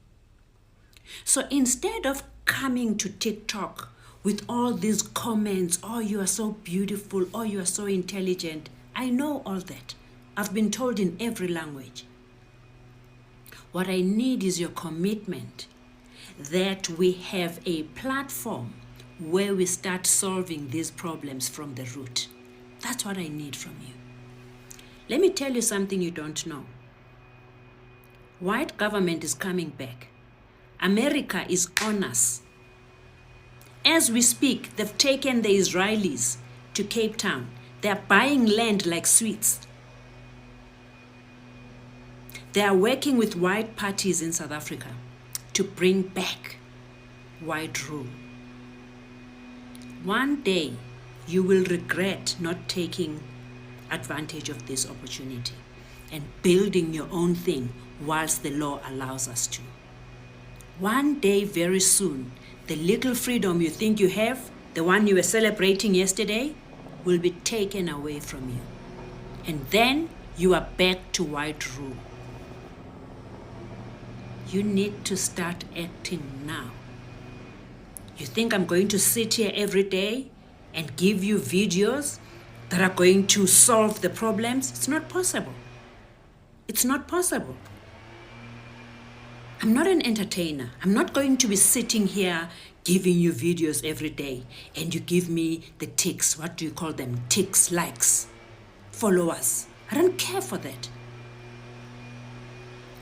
So instead of coming to TikTok with all these comments, "Oh, you are so beautiful," "Oh, you are so intelligent," I know all that. I've been told in every language. What I need is your commitment that we have a platform where we start solving these problems from the root. That's what I need from you. Let me tell you something you don't know. White government is coming back. America is on us. As we speak, they've taken the Israelis to Cape Town. They're buying land like sweets. They are working with white parties in South Africa to bring back white rule. One day, you will regret not taking advantage of this opportunity and building your own thing whilst the law allows us to. One day, very soon, the little freedom you think you have, the one you were celebrating yesterday, will be taken away from you. And then you are back to white rule. You need to start acting now. You think I'm going to sit here every day and give you videos that are going to solve the problems. It's not possible. It's not possible. I'm not an entertainer. I'm not going to be sitting here giving you videos every day and you give me the ticks. What do you call them? Ticks, likes, followers. I don't care for that.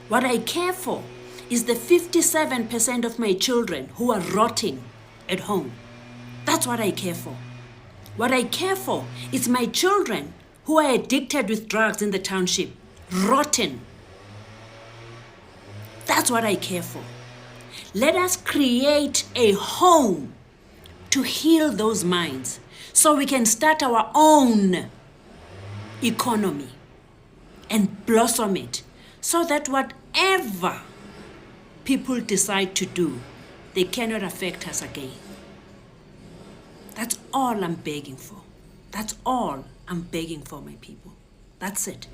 What I care for is the 57% of my children who are rotting at home. That's what I care for. What I care for is my children who are addicted with drugs in the township, rotten. That's what I care for. Let us create a home to heal those minds so we can start our own economy and blossom it so that whatever people decide to do, they cannot affect us again. That's all I'm begging for. That's all I'm begging for, my people. That's it.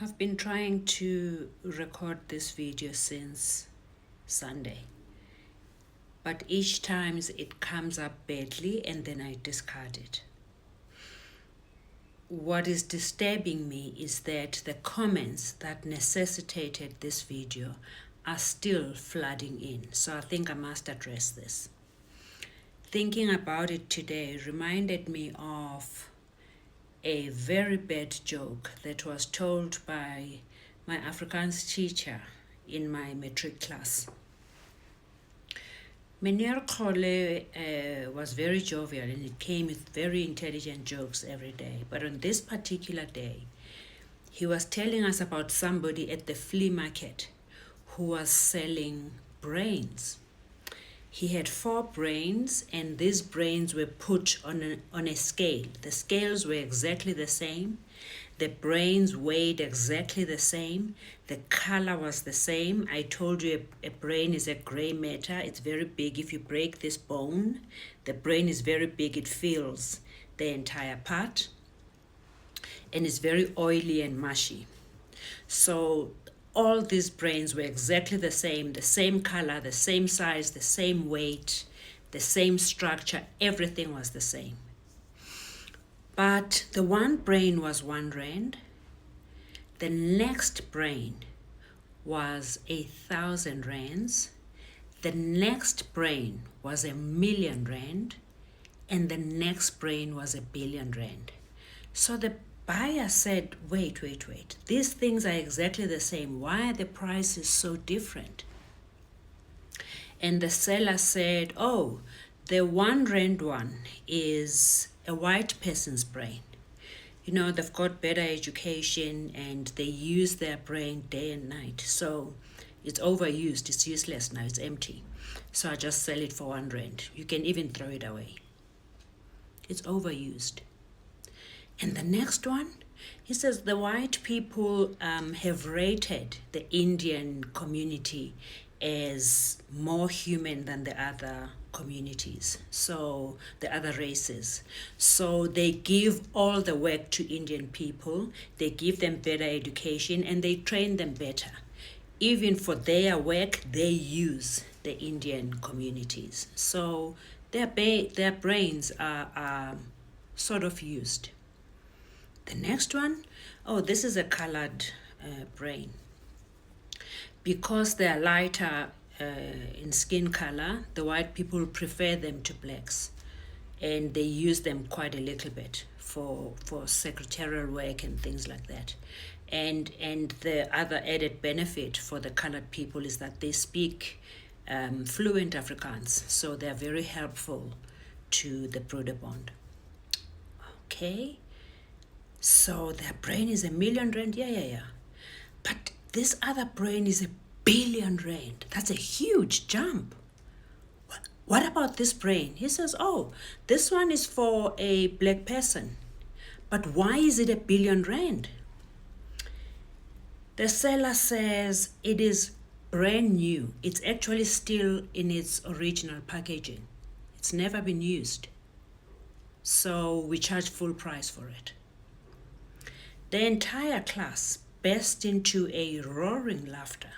I've been trying to record this video since Sunday, but each time it comes up badly and then I discard it. What is disturbing me is that the comments that necessitated this video are still flooding in, so I think I must address this. Thinking about it today reminded me of a very bad joke that was told by my Afrikaans teacher in my matric class. Meneer Khole was very jovial and it came with very intelligent jokes every day. But on this particular day, he was telling us about somebody at the flea market who was selling brains. He had 4 brains and these brains were put on a scale. The scales were exactly the same. The brains weighed exactly the same. The color was the same. I told you a brain is a gray matter. It's very big. If you break this bone, the brain is very big. It fills the entire part. And it's very oily and mushy. So all these brains were exactly the same color, the same size, the same weight, the same structure. Everything was the same. But the one brain was 1 rand. The next brain was 1,000 rands. The next brain was 1,000,000 rand. And the next brain was 1,000,000,000 rand. So the buyer said, wait. These things are exactly the same. Why are the prices so different? And the seller said, oh, the 1 rand one is a white person's brain. You know, they've got better education and they use their brain day and night. So it's overused, it's useless now, it's empty. So I just sell it for 1 rand. You can even throw it away. It's overused. And the next one, he says the white people have rated the Indian community as more human than the other communities, so the other races. So they give all the work to Indian people, they give them better education and they train them better. Even for their work, they use the Indian communities. So their brains are sort of used. The next one, oh, this is a colored brain. Because they're lighter in skin color, the white people prefer them to blacks. And they use them quite a little bit for secretarial work and things like that. And the other added benefit for the colored people is that they speak fluent Afrikaans. So they're very helpful to the Broederbond. Okay. So their brain is 1,000,000 rand, yeah. But this other brain is 1,000,000,000 rand. That's a huge jump. What about this brain? He says, oh, this one is for a black person. But why is it 1,000,000,000 rand? The seller says it is brand new. It's actually still in its original packaging. It's never been used. So we charge full price for it. The entire class burst into a roaring laughter,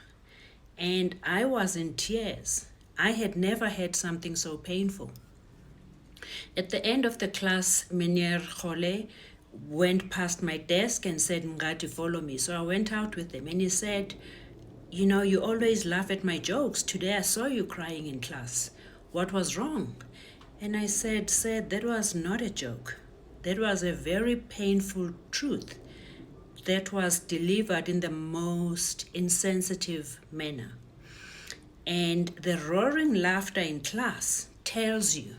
and I was in tears. I had never had something so painful. At the end of the class, Meneer Khole went past my desk and said, Ngati, follow me. So I went out with him and he said, you know, you always laugh at my jokes. Today I saw you crying in class. What was wrong? And I said, that was not a joke. That was a very painful truth that was delivered in the most insensitive manner. And the roaring laughter in class tells you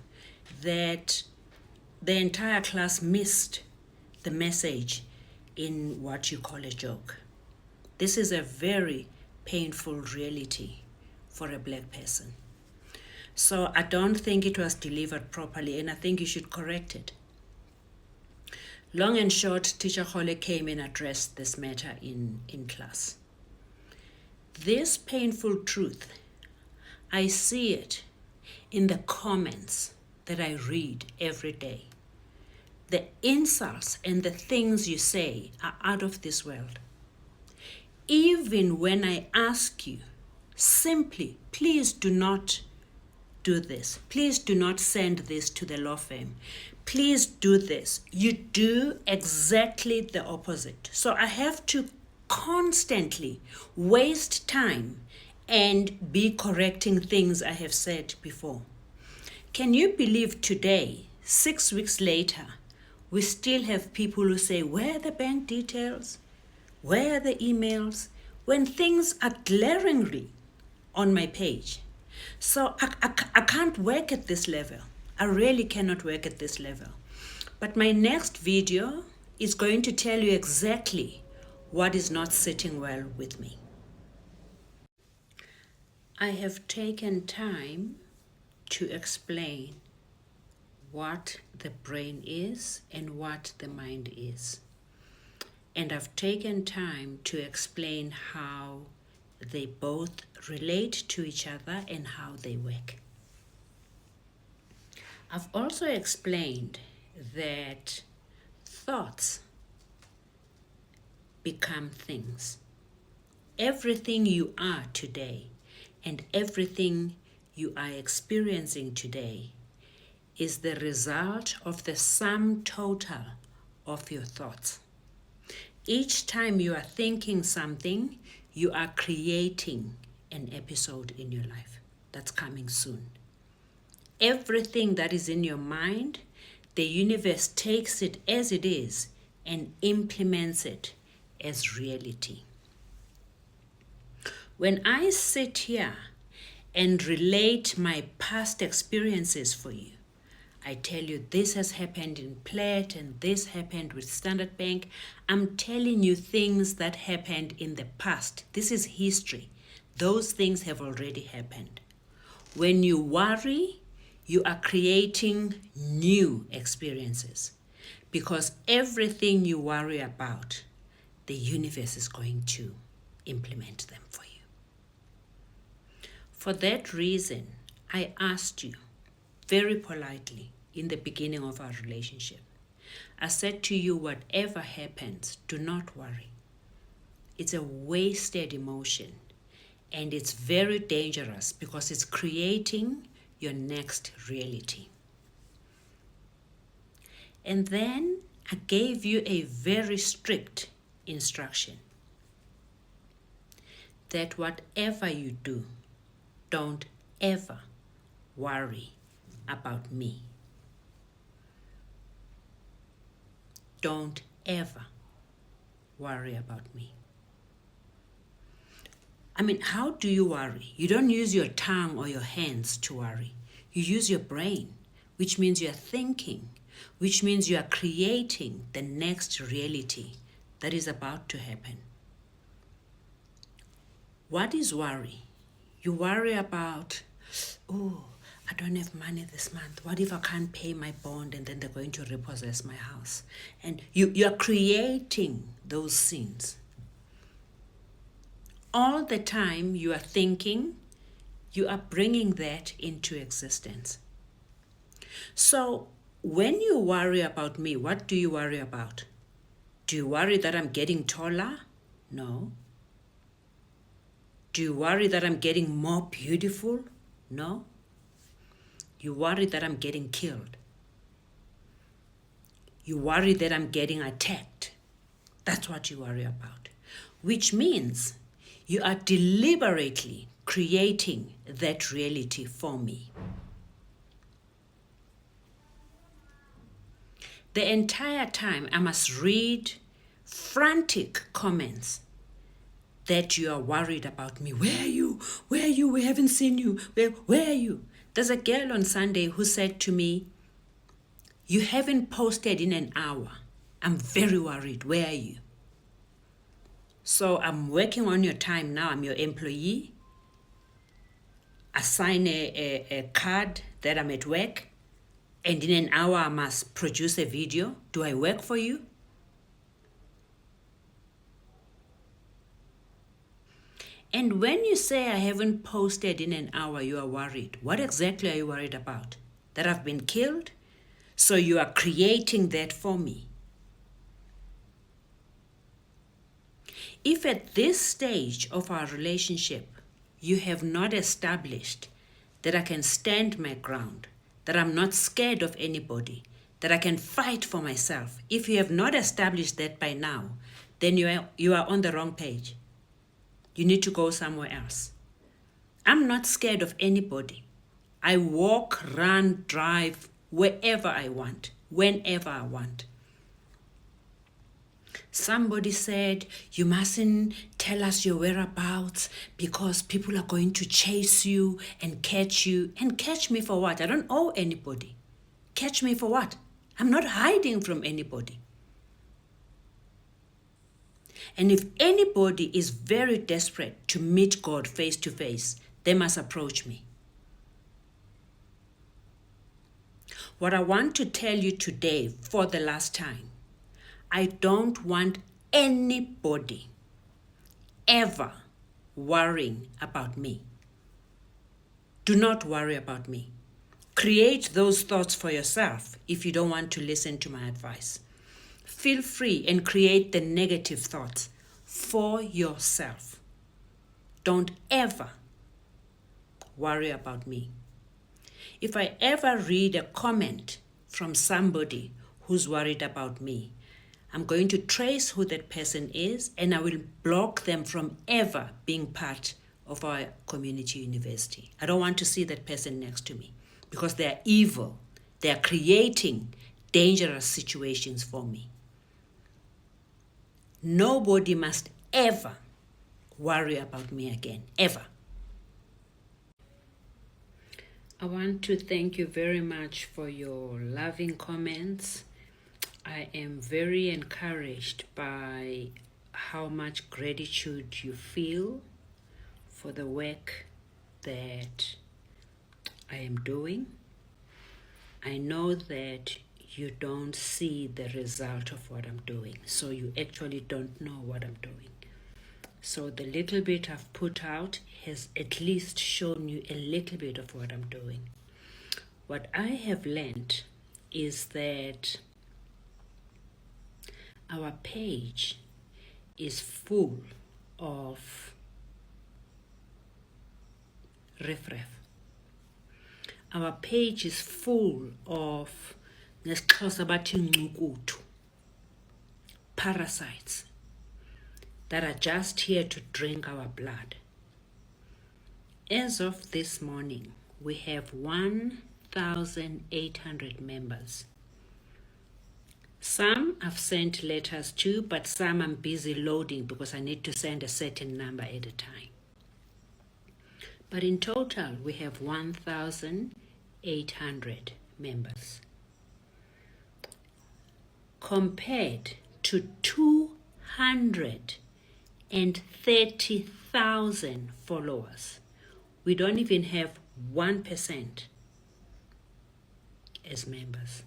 that the entire class missed the message in what you call a joke. This is a very painful reality for a black person. So I don't think it was delivered properly, and I think you should correct it. Long and short, Teacher Khole came and addressed this matter in class. This painful truth, I see it in the comments that I read every day. The insults and the things you say are out of this world. Even when I ask you, simply, please do not do this. Please do not send this to the law firm. Please do this. You do exactly the opposite. So I have to constantly waste time and be correcting things I have said before. Can you believe today, 6 weeks later, we still have people who say, where are the bank details? Where are the emails? When things are glaringly on my page. So I can't work at this level. I really cannot work at this level. But my next video is going to tell you exactly what is not sitting well with me. I have taken time to explain what the brain is and what the mind is. And I've taken time to explain how they both relate to each other and how they work. I've also explained that thoughts become things. Everything you are today and everything you are experiencing today is the result of the sum total of your thoughts. Each time you are thinking something, you are creating an episode in your life that's coming soon. Everything that is in your mind, the universe takes it as it is and implements it as reality. When I sit here and relate my past experiences for you, I tell you this has happened in Plaid and this happened with Standard Bank. I'm telling you things that happened in the past. This is history. Those things have already happened. When you worry, you are creating new experiences because everything you worry about, the universe is going to implement them for you. For that reason, I asked you very politely in the beginning of our relationship. I said to you, whatever happens, do not worry. It's a wasted emotion and it's very dangerous because it's creating your next reality. And then I gave you a very strict instruction that whatever you do, don't ever worry about me. Don't ever worry about me. I mean, how do you worry? You don't use your tongue or your hands to worry. You use your brain, which means you are thinking, which means you are creating the next reality that is about to happen. What is worry? You worry about, oh, I don't have money this month. What if I can't pay my bond and then they're going to repossess my house? And you're creating those scenes. All the time you are thinking, you are bringing that into existence. So when you worry about me, what do you worry about? Do you worry that I'm getting taller? No. Do you worry that I'm getting more beautiful? No. You worry that I'm getting killed. You worry that I'm getting attacked. That's what you worry about. Which means you are deliberately creating that reality for me. The entire time I must read frantic comments that you are worried about me. Where are you? Where are you? We haven't seen you. Where are you? There's a girl on Sunday who said to me, you haven't posted in an hour. I'm very worried. Where are you? So I'm working on your time now. I'm your employee. I sign a card that I'm at work, and in an hour I must produce a video. Do I work for you? And when you say I haven't posted in an hour, you are worried. What exactly are you worried about? That I've been killed? So you are creating that for me. If at this stage of our relationship, you have not established that I can stand my ground, that I'm not scared of anybody, that I can fight for myself, if you have not established that by now, then you are on the wrong page. You need to go somewhere else. I'm not scared of anybody. I walk, run, drive, wherever I want, whenever I want. Somebody said, you mustn't tell us your whereabouts because people are going to chase you and catch you. And catch me for what? I don't owe anybody. Catch me for what? I'm not hiding from anybody. And if anybody is very desperate to meet God face to face, they must approach me. What I want to tell you today for the last time, I don't want anybody ever worrying about me. Do not worry about me. Create those thoughts for yourself if you don't want to listen to my advice. Feel free and create the negative thoughts for yourself. Don't ever worry about me. If I ever read a comment from somebody who's worried about me, I'm going to trace who that person is, and I will block them from ever being part of our community university. I don't want to see that person next to me because they are evil. They are creating dangerous situations for me. Nobody must ever worry about me again, ever. I want to thank you very much for your loving comments. I am very encouraged by how much gratitude you feel for the work that I am doing. I know that you don't see the result of what I'm doing, so you actually don't know what I'm doing. So the little bit I've put out has at least shown you a little bit of what I'm doing. What I have learned is that our page is full of riffraff. Our page is full of parasites that are just here to drink our blood. As of this morning, we have 1,800 members. Some I've sent letters to, but some I'm busy loading because I need to send a certain number at a time. But in total, we have 1,800 members. Compared to 230,000 followers, we don't even have 1% as members.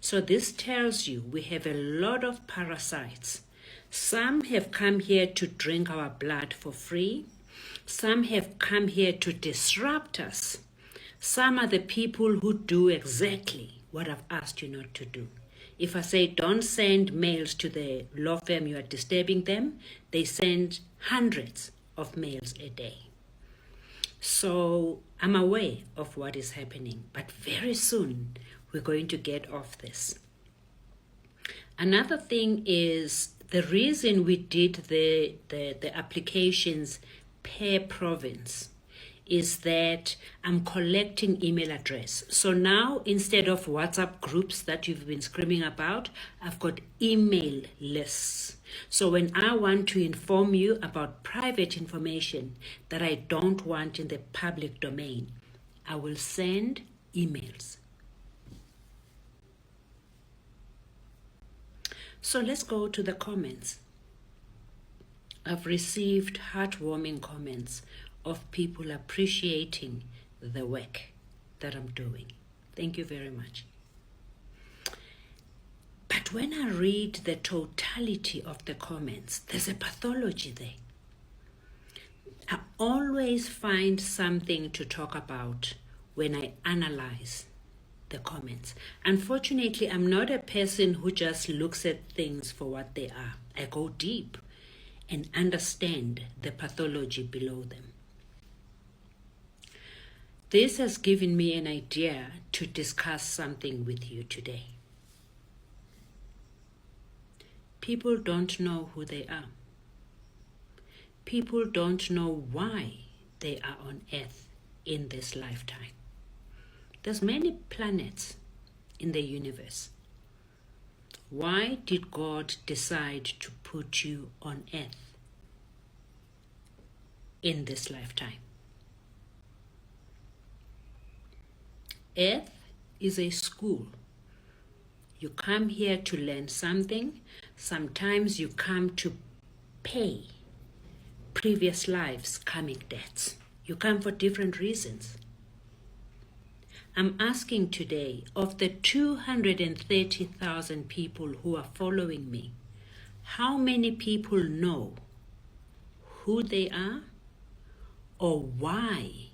So this tells you we have a lot of parasites. Some have come here to drink our blood for free. Some have come here to disrupt us. Some are the people who do exactly what I've asked you not to do. If I say don't send mails to the law firm, you are disturbing them, they send hundreds of mails a day. So I'm aware of what is happening, but very soon we're going to get off this. Another thing is the reason we did the applications per province is that I'm collecting email address. So now instead of WhatsApp groups that you've been screaming about, I've got email lists. So when I want to inform you about private information that I don't want in the public domain, I will send emails. So let's go to the comments. I've received heartwarming comments of people appreciating the work that I'm doing. Thank you very much. But when I read the totality of the comments, there's a pathology there. I always find something to talk about when I analyze the comments. Unfortunately, I'm not a person who just looks at things for what they are. I go deep and understand the pathology below them. This has given me an idea to discuss something with you today. People don't know who they are. People don't know why they are on earth in this lifetime. There's many planets in the universe. Why did God decide to put you on earth in this lifetime? Earth is a school. You come here to learn something. Sometimes you come to pay previous lives' karmic debts. You come for different reasons. I'm asking today, of the 230,000 people who are following me, how many people know who they are or why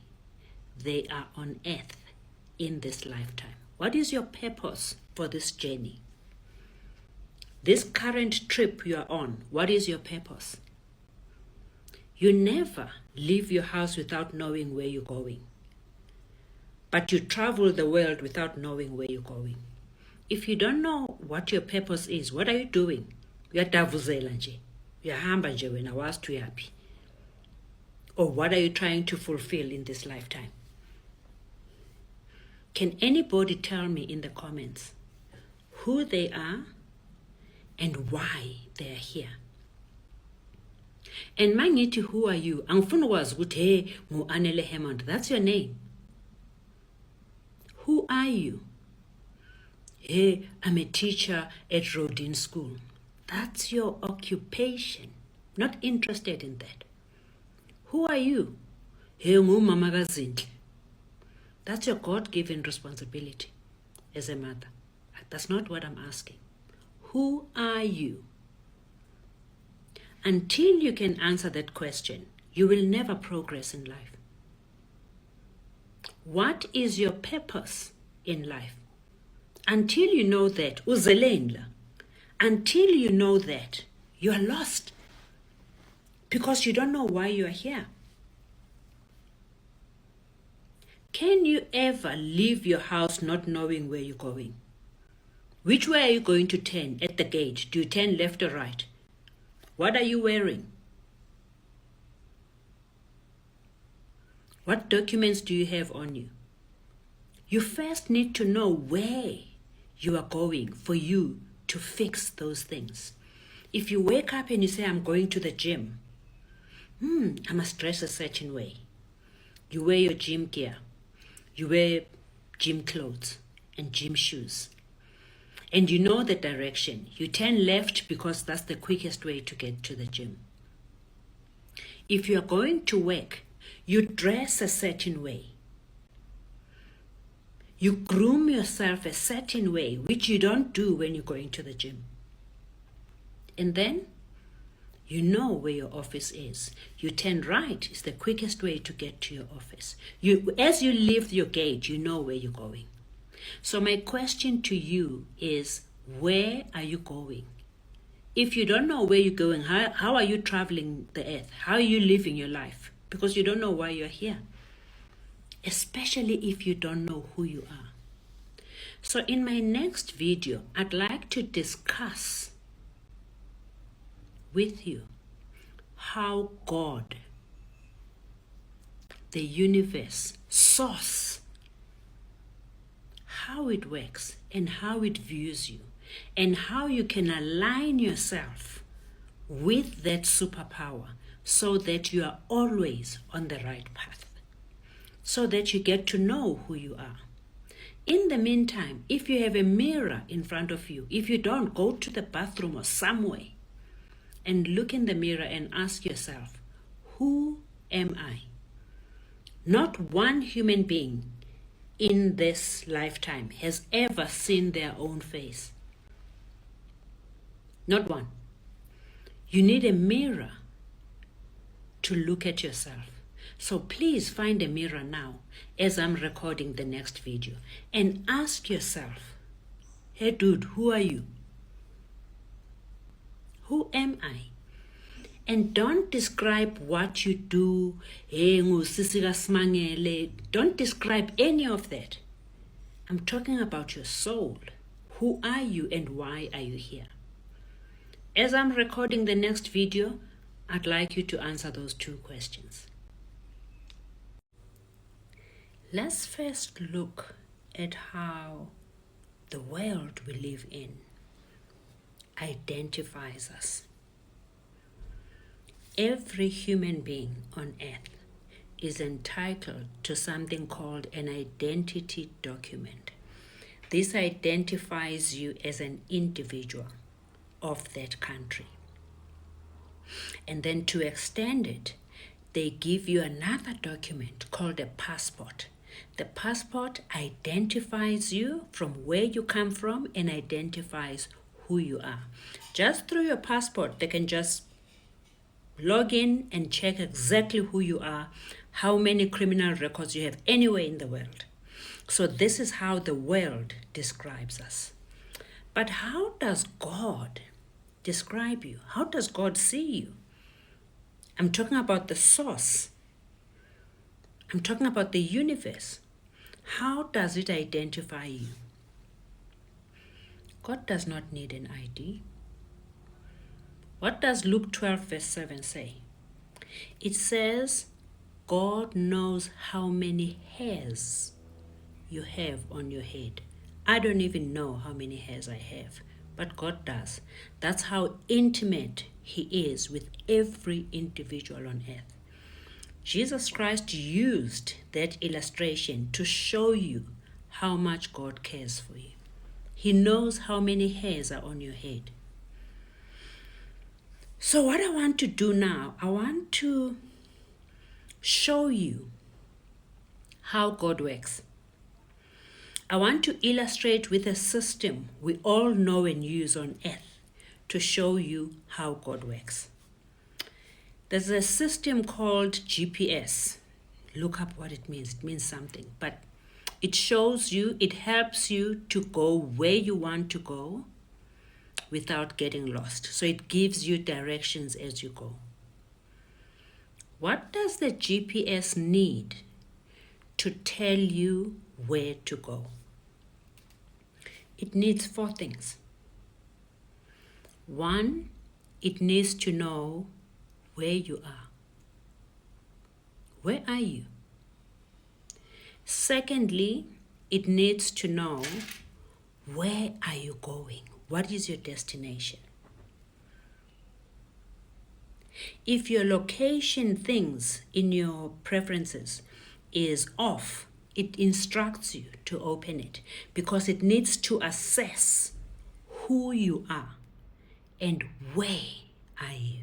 they are on earth in this lifetime? What is your purpose for this journey? This current trip you are on, what is your purpose? You never leave your house without knowing where you're going. But you travel the world without knowing where you're going. If you don't know what your purpose is, what are you doing? Uyadavuzela nje. Uyahamba nje wena wazi uyaphi. Or what are you trying to fulfill in this lifetime? Can anybody tell me in the comments who they are and why they are here? And mangithi, who are you? Angifuni ukwazi ukuthi hey ngu-Anele Hammond. That's your name. Who are you? Hey, I'm a teacher at Rodin School. That's your occupation. Not interested in that. Who are you? Hey, ngu-Mama kaZinhle. That's your God-given responsibility as a mother. That's not what I'm asking. Who are you? Until you can answer that question, you will never progress in life. What is your purpose in life? Until you know that, until you know that, you are lost because you don't know why you are here. Can you ever leave your house not knowing where you're going? Which way are you going to turn at the gate? Do you turn left or right? What are you wearing? What documents do you have on you? You first need to know where you are going for you to fix those things. If you wake up and you say, I'm going to the gym, I must dress a certain way. You wear your gym gear. You wear gym clothes and gym shoes. And you know the direction. You turn left because that's the quickest way to get to the gym. If you're going to work, you dress a certain way. You groom yourself a certain way, which you don't do when you're going to the gym. And then you know where your office is. You turn right. It's the quickest way to get to your office. As you leave your gate, you know where you're going. So my question to you is, where are you going? If you don't know where you're going, how are you traveling the earth? How are you living your life? Because you don't know why you're here. Especially if you don't know who you are. So in my next video, I'd like to discuss with you how God, the universe, source, how it works and how it views you, and how you can align yourself with that superpower so that you are always on the right path, so that you get to know who you are. In the meantime, if you have a mirror in front of you, if you don't, go to the bathroom or somewhere and look in the mirror and ask yourself, who am I? Not one human being in this lifetime has ever seen their own face. Not one. You need a mirror to look at yourself. So please find a mirror now as I'm recording the next video and ask yourself, hey dude, who are you? Who am I? And don't describe what you do. Don't describe any of that. I'm talking about your soul. Who are you and why are you here? As I'm recording the next video, I'd like you to answer those two questions. Let's first look at how the world we live in identifies us. Every human being on earth is entitled to something called an identity document. This identifies you as an individual of that country. And then to extend it, they give you another document called a passport. The passport identifies you from where you come from and identifies who you are. Just through your passport, they can just log in and check exactly who you are, how many criminal records you have anywhere in the world. So this is how the world describes us. But how does God describe you? How does God see you? I'm talking about the source. I'm talking about the universe. How does it identify you? God does not need an ID. What does Luke 12 verse 7 say? It says, God knows how many hairs you have on your head. I don't even know how many hairs I have, but God does. That's how intimate He is with every individual on earth. Jesus Christ used that illustration to show you how much God cares for you. He knows how many hairs are on your head. So what I want to do now, I want to show you how God works. I want to illustrate with a system we all know and use on earth to show you how God works. There's a system called GPS. Look up what it means. It means something. But it shows you, it helps you to go where you want to go without getting lost. So it gives you directions as you go. What does the GPS need to tell you where to go? It needs 4 things. 1, it needs to know where you are. Where are you? Secondly, it needs to know where are you going? What is your destination? If your location things in your preferences is off, it instructs you to open it because it needs to assess who you are and where are you.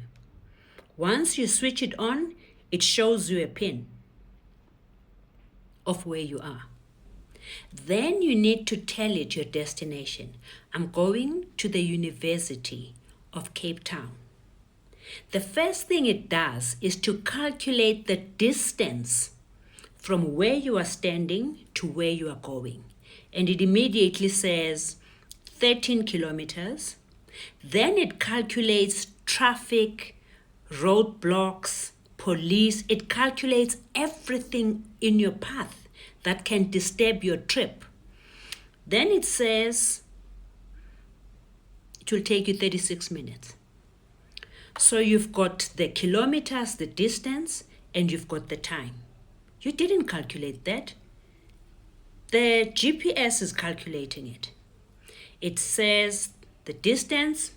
Once you switch it on, it shows you a pin of where you are. Then you need to tell it your destination. I'm going to the University of Cape Town. The first thing it does is to calculate the distance from where you are standing to where you are going. And it immediately says 13 kilometers. Then it calculates traffic, roadblocks, police. It calculates everything in your path that can disturb your trip. Then it says it will take you 36 minutes. So you've got the kilometers, the distance, and you've got the time. You didn't calculate that. The GPS is calculating it. It says the distance,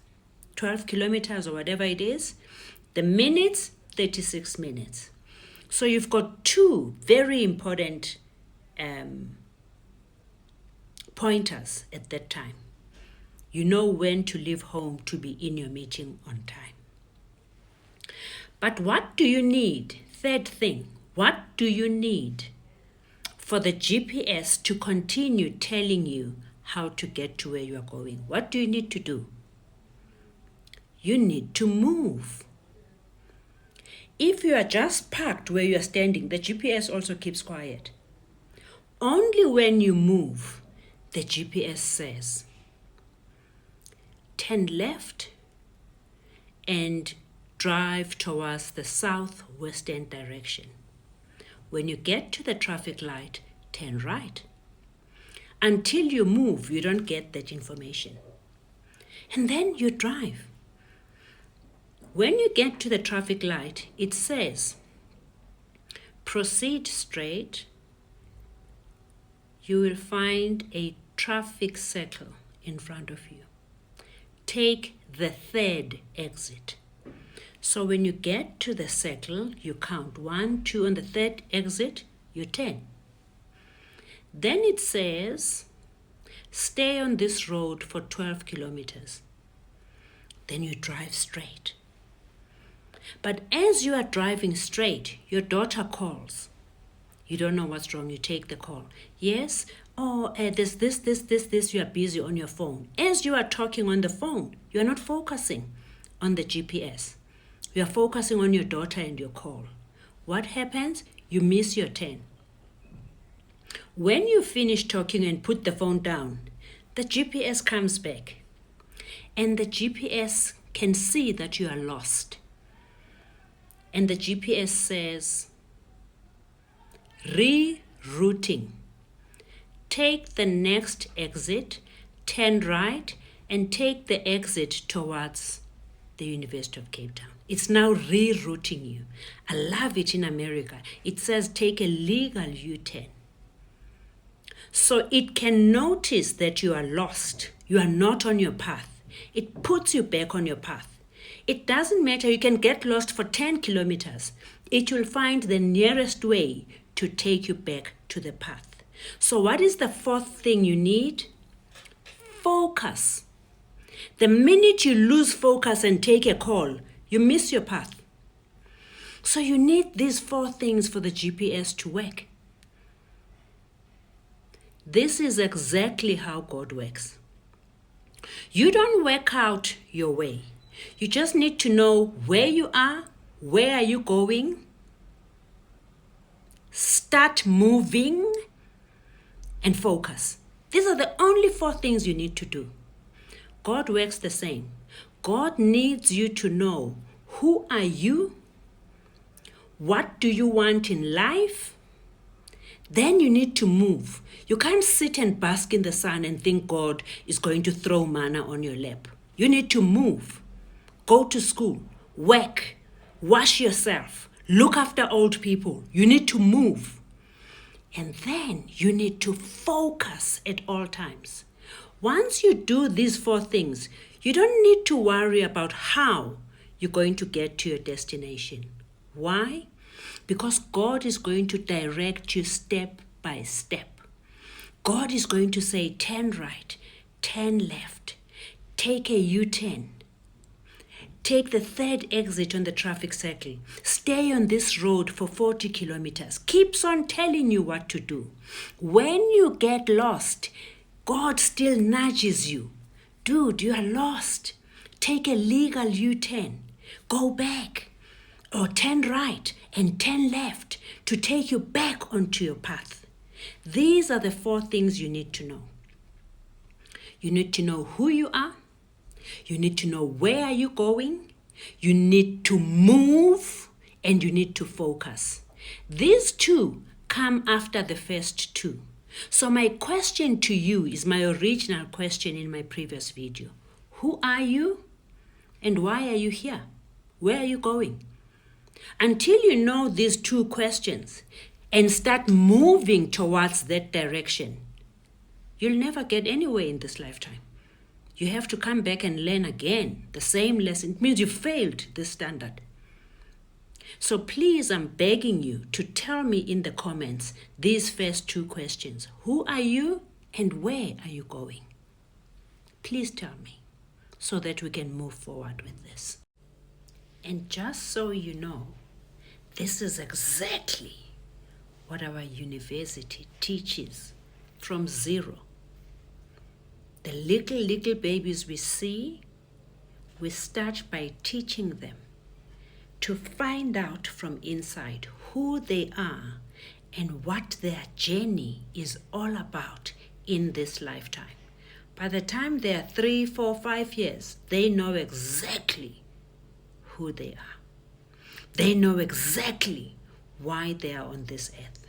12 kilometers or whatever it is, the minutes, 36 minutes. So you've got two very important pointers at that time. You know when to leave home to be in your meeting on time. But what do you need? Third thing, what do you need for the GPS to continue telling you how to get to where you are going? What do you need to do? You need to move. If you are just parked where you are standing, the GPS also keeps quiet. Only when you move, the GPS says, turn left and drive towards the southwestern direction. When you get to the traffic light, turn right. Until you move, you don't get that information. And then you drive. When you get to the traffic light, it says, proceed straight. You will find a traffic circle in front of you. Take the third exit. So when you get to the circle, you count 1, 2, on the third exit, you turn. Then it says, stay on this road for 12 kilometers. Then you drive straight. But as you are driving straight, your daughter calls. You don't know what's wrong, you take the call. Yes, there's this, you are busy on your phone. As you are talking on the phone, you are not focusing on the GPS. You are focusing on your daughter and your call. What happens? You miss your turn. When you finish talking and put the phone down, the GPS comes back. And the GPS can see that you are lost. And the GPS says, rerouting. Take the next exit, turn right, and take the exit towards the University of Cape Town. It's now rerouting you. I love it in America. It says take a legal U-turn. So it can notice that you are lost. You are not on your path. It puts you back on your path. It doesn't matter. You can get lost for 10 kilometers. It will find the nearest way to take you back to the path. So what is the fourth thing you need? Focus. The minute you lose focus and take a call, you miss your path. So you need these 4 things for the GPS to work. This is exactly how God works. You don't work out your way. You just need to know where you are, where are you going, start moving, and focus. These are the only 4 things you need to do. God works the same. God needs you to know, who are you? What do you want in life? Then you need to move. You can't sit and bask in the sun and think God is going to throw manna on your lap. You need to move. Go to school, work, wash yourself, look after old people. You need to move. And then you need to focus at all times. Once you do these 4 things, you don't need to worry about how you're going to get to your destination. Why? Because God is going to direct you step by step. God is going to say, turn right, turn left, take a U-turn. Take the 3rd exit on the traffic circle. Stay on this road for 40 kilometers. Keeps on telling you what to do. When you get lost, God still nudges you. Dude, you are lost. Take a legal U-turn. Go back. Or turn right and turn left to take you back onto your path. These are the 4 things you need to know. You need to know who you are. You need to know where are you going. You need to move and you need to focus. These 2 come after the first 2. So my question to you is my original question in my previous video. Who are you and why are you here? Where are you going? Until you know these two questions and start moving towards that direction, you'll never get anywhere in this lifetime. You have to come back and learn again the same lesson. It means you failed this standard. So please, I'm begging you to tell me in the comments these first two questions. Who are you and where are you going? Please tell me so that we can move forward with this. And just so you know, this is exactly what our university teaches from zero. The little babies we see, we start by teaching them to find out from inside who they are and what their journey is all about in this lifetime. By the time they are 3, 4, 5 years, they know exactly who they are. They know exactly why they are on this earth.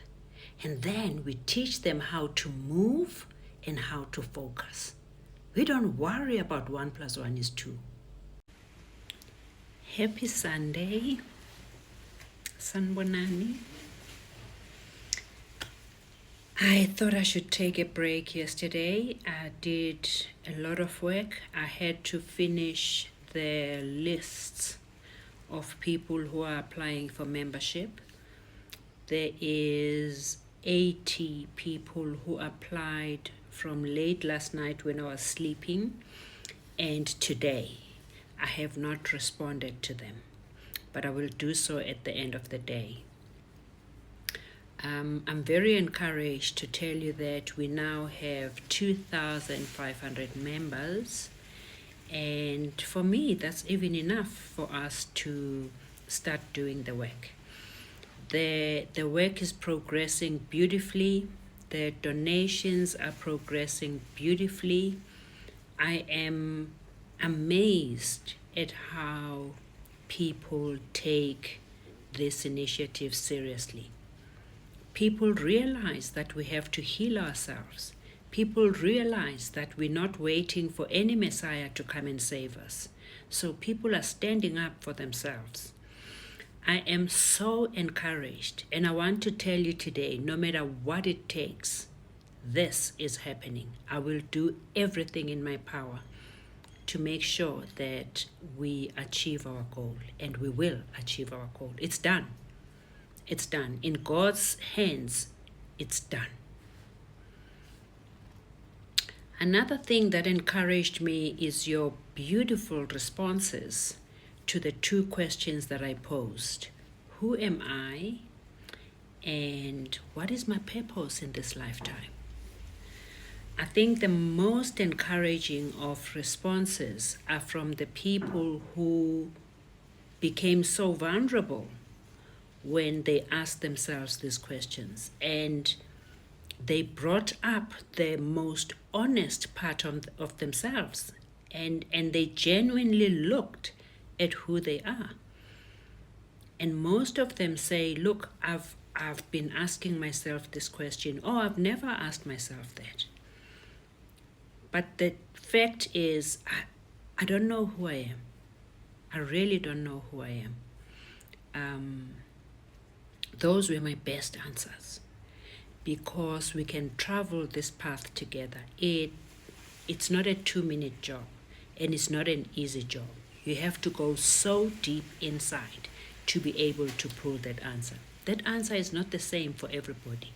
And then we teach them how to move and how to focus. We don't worry about 1 + 1 is 2. Happy Sunday, Sanbonani. I thought I should take a break yesterday. I did a lot of work. I had to finish the lists of people who are applying for membership. There is 80 people who applied from late last night when I was sleeping, and today I have not responded to them, but I will do so at the end of the day. I'm very encouraged to tell you that we now have 2,500 members, and for me that's even enough for us to start doing the work. The work is progressing beautifully. The donations are progressing beautifully. I am amazed at how people take this initiative seriously. People realize that we have to heal ourselves. People realize that we're not waiting for any Messiah to come and save us. So people are standing up for themselves. I am so encouraged, and I want to tell you today, no matter what it takes, this is happening. I will do everything in my power to make sure that we achieve our goal, and we will achieve our goal. It's done. It's done. In God's hands, it's done. Another thing that encouraged me is your beautiful responses to the two questions that I posed. Who am I? And what is my purpose in this lifetime? I think the most encouraging of responses are from the people who became so vulnerable when they asked themselves these questions, and they brought up the most honest part of themselves, and they genuinely looked at who they are. And most of them say, look, I've been asking myself this question, or I've never asked myself that. But the fact is, I don't know who I am. I really don't know who I am. Those were my best answers, because we can travel this path together. It's not a 2-minute job, and it's not an easy job. You have to go so deep inside to be able to pull that answer. That answer is not the same for everybody.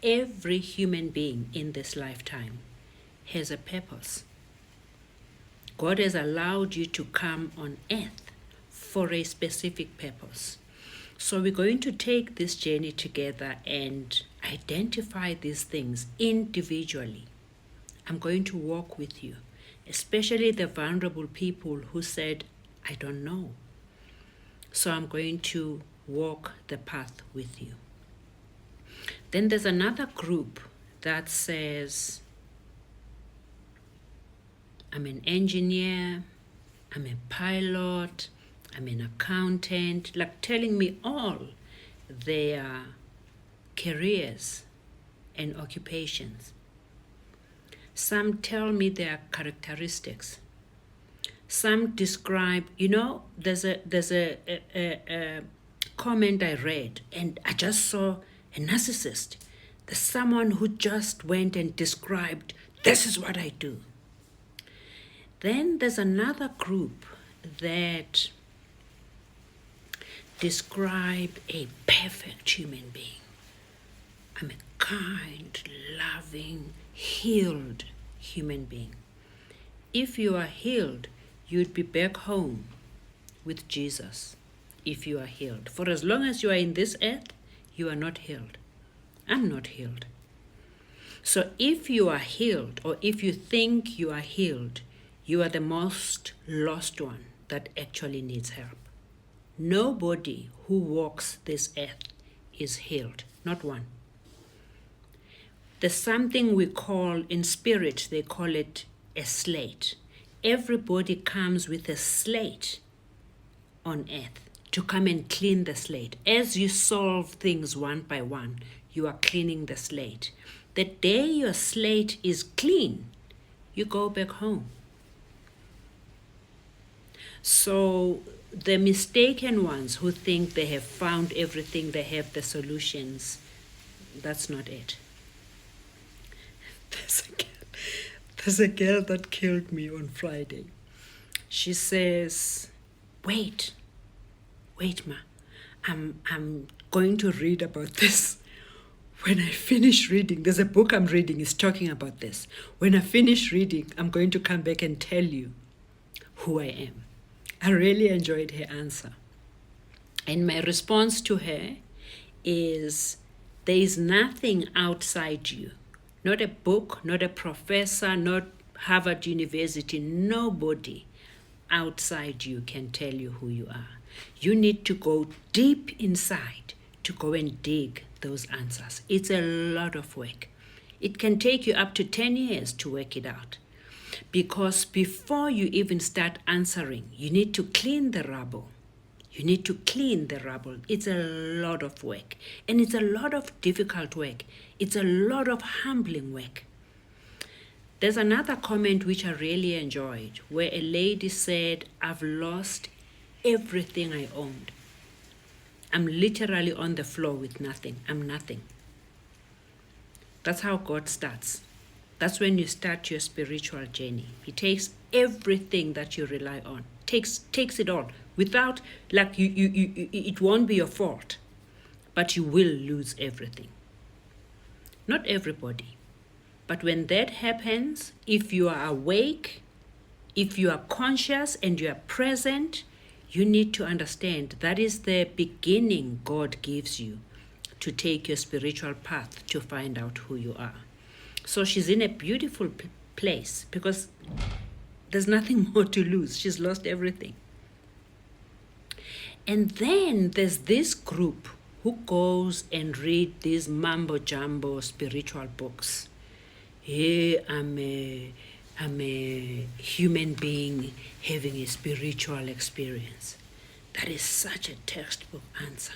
Every human being in this lifetime has a purpose. God has allowed you to come on earth for a specific purpose. So we're going to take this journey together and identify these things individually. I'm going to walk with you, especially the vulnerable people who said, I don't know. So I'm going to walk the path with you. Then there's another group that says, I'm an engineer, I'm a pilot, I'm an accountant, like telling me all their careers and occupations. Some tell me their characteristics. Some describe, there's a comment I read, and I just saw a narcissist. There's someone who just went and described, this is what I do. Then there's another group that describe a perfect human being. I'm a kind, loving, healed human being. If you are healed, you'd be back home with Jesus. If you are healed. For as long as you are in this earth, you are not healed. I'm not healed. So if you are healed, or if you think you are healed, you are the most lost one that actually needs help. Nobody who walks this earth is healed, not one. There's something we call, in spirit, they call it a slate. Everybody comes with a slate on earth to come and clean the slate. As you solve things one by one, you are cleaning the slate. The day your slate is clean, you go back home. So the mistaken ones who think they have found everything, they have the solutions, that's not it. There's a girl that killed me on Friday. She says, wait, ma, I'm going to read about this. When I finish reading, there's a book I'm reading, is talking about this. When I finish reading, I'm going to come back and tell you who I am. I really enjoyed her answer. And my response to her is, there is nothing outside you. Not a book, not a professor, not Harvard University. Nobody outside you can tell you who you are. You need to go deep inside to go and dig those answers. It's a lot of work. It can take you up to 10 years to work it out. Because before you even start answering, you need to clean the rubble. You need to clean the rubble. It's a lot of work. And it's a lot of difficult work. It's a lot of humbling work. There's another comment which I really enjoyed, where a lady said, I've lost everything I owned. I'm literally on the floor with nothing. I'm nothing. That's how God starts. That's when you start your spiritual journey. He takes everything that you rely on, takes it all. Without, it won't be your fault, but you will lose everything. Not everybody. But when that happens, if you are awake, if you are conscious and you are present, you need to understand that is the beginning God gives you to take your spiritual path to find out who you are. So she's in a beautiful place because there's nothing more to lose. She's lost everything. And then there's this group who goes and read these mambo-jumbo spiritual books. Hey, I'm a human being having a spiritual experience. That is such a textbook answer.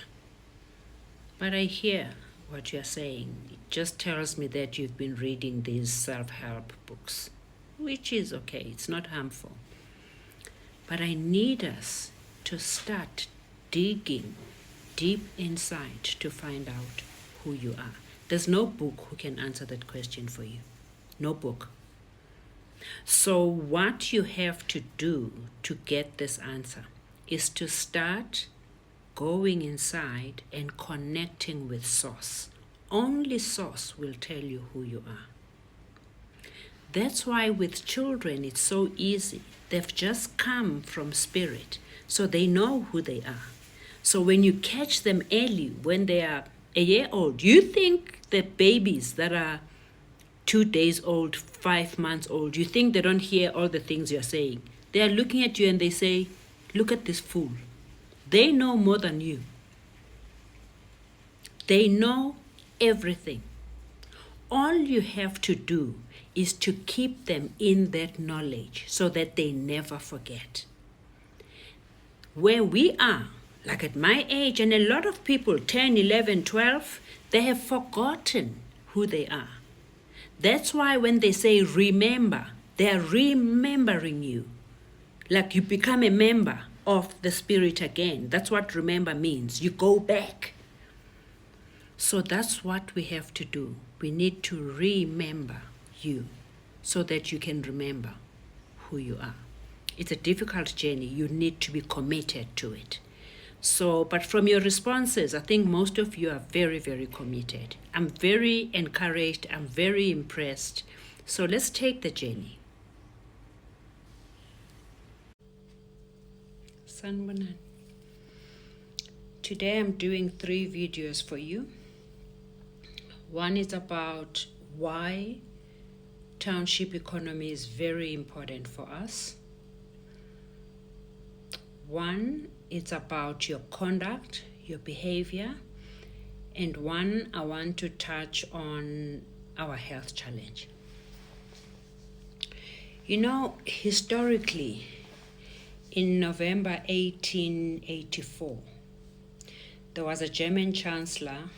But I hear what you're saying. It just tells me that you've been reading these self-help books, which is okay. It's not harmful. But I need us to start digging deep inside to find out who you are. There's no book who can answer that question for you. No book. So what you have to do to get this answer is to start going inside and connecting with Source. Only Source will tell you who you are. That's why with children it's so easy. They've just come from spirit, so they know who they are. So when you catch them early, when they are a year old, you think the babies that are 2 days old, 5 months old, you think they don't hear all the things you're saying. They are looking at you and they say, look at this fool. They know more than you. They know everything. All you have to do is to keep them in that knowledge so that they never forget. Where we are, like at my age, and a lot of people, 10, 11, 12, they have forgotten who they are. That's why when they say remember, they're remembering you. Like you become a member of the Spirit again. That's what remember means. You go back. So that's what we have to do. We need to remember you so that you can remember who you are. It's a difficult journey. You need to be committed to it. So, but from your responses, I think most of you are very, very committed. I'm very encouraged. I'm very impressed. So let's take the journey. Sanbonan. Today I'm doing 3 videos for you. One is about why township economy is very important for us. One, it's about your conduct, your behavior. And one, I want to touch on our health challenge. You know, historically, in November 1884, there was a German chancellor,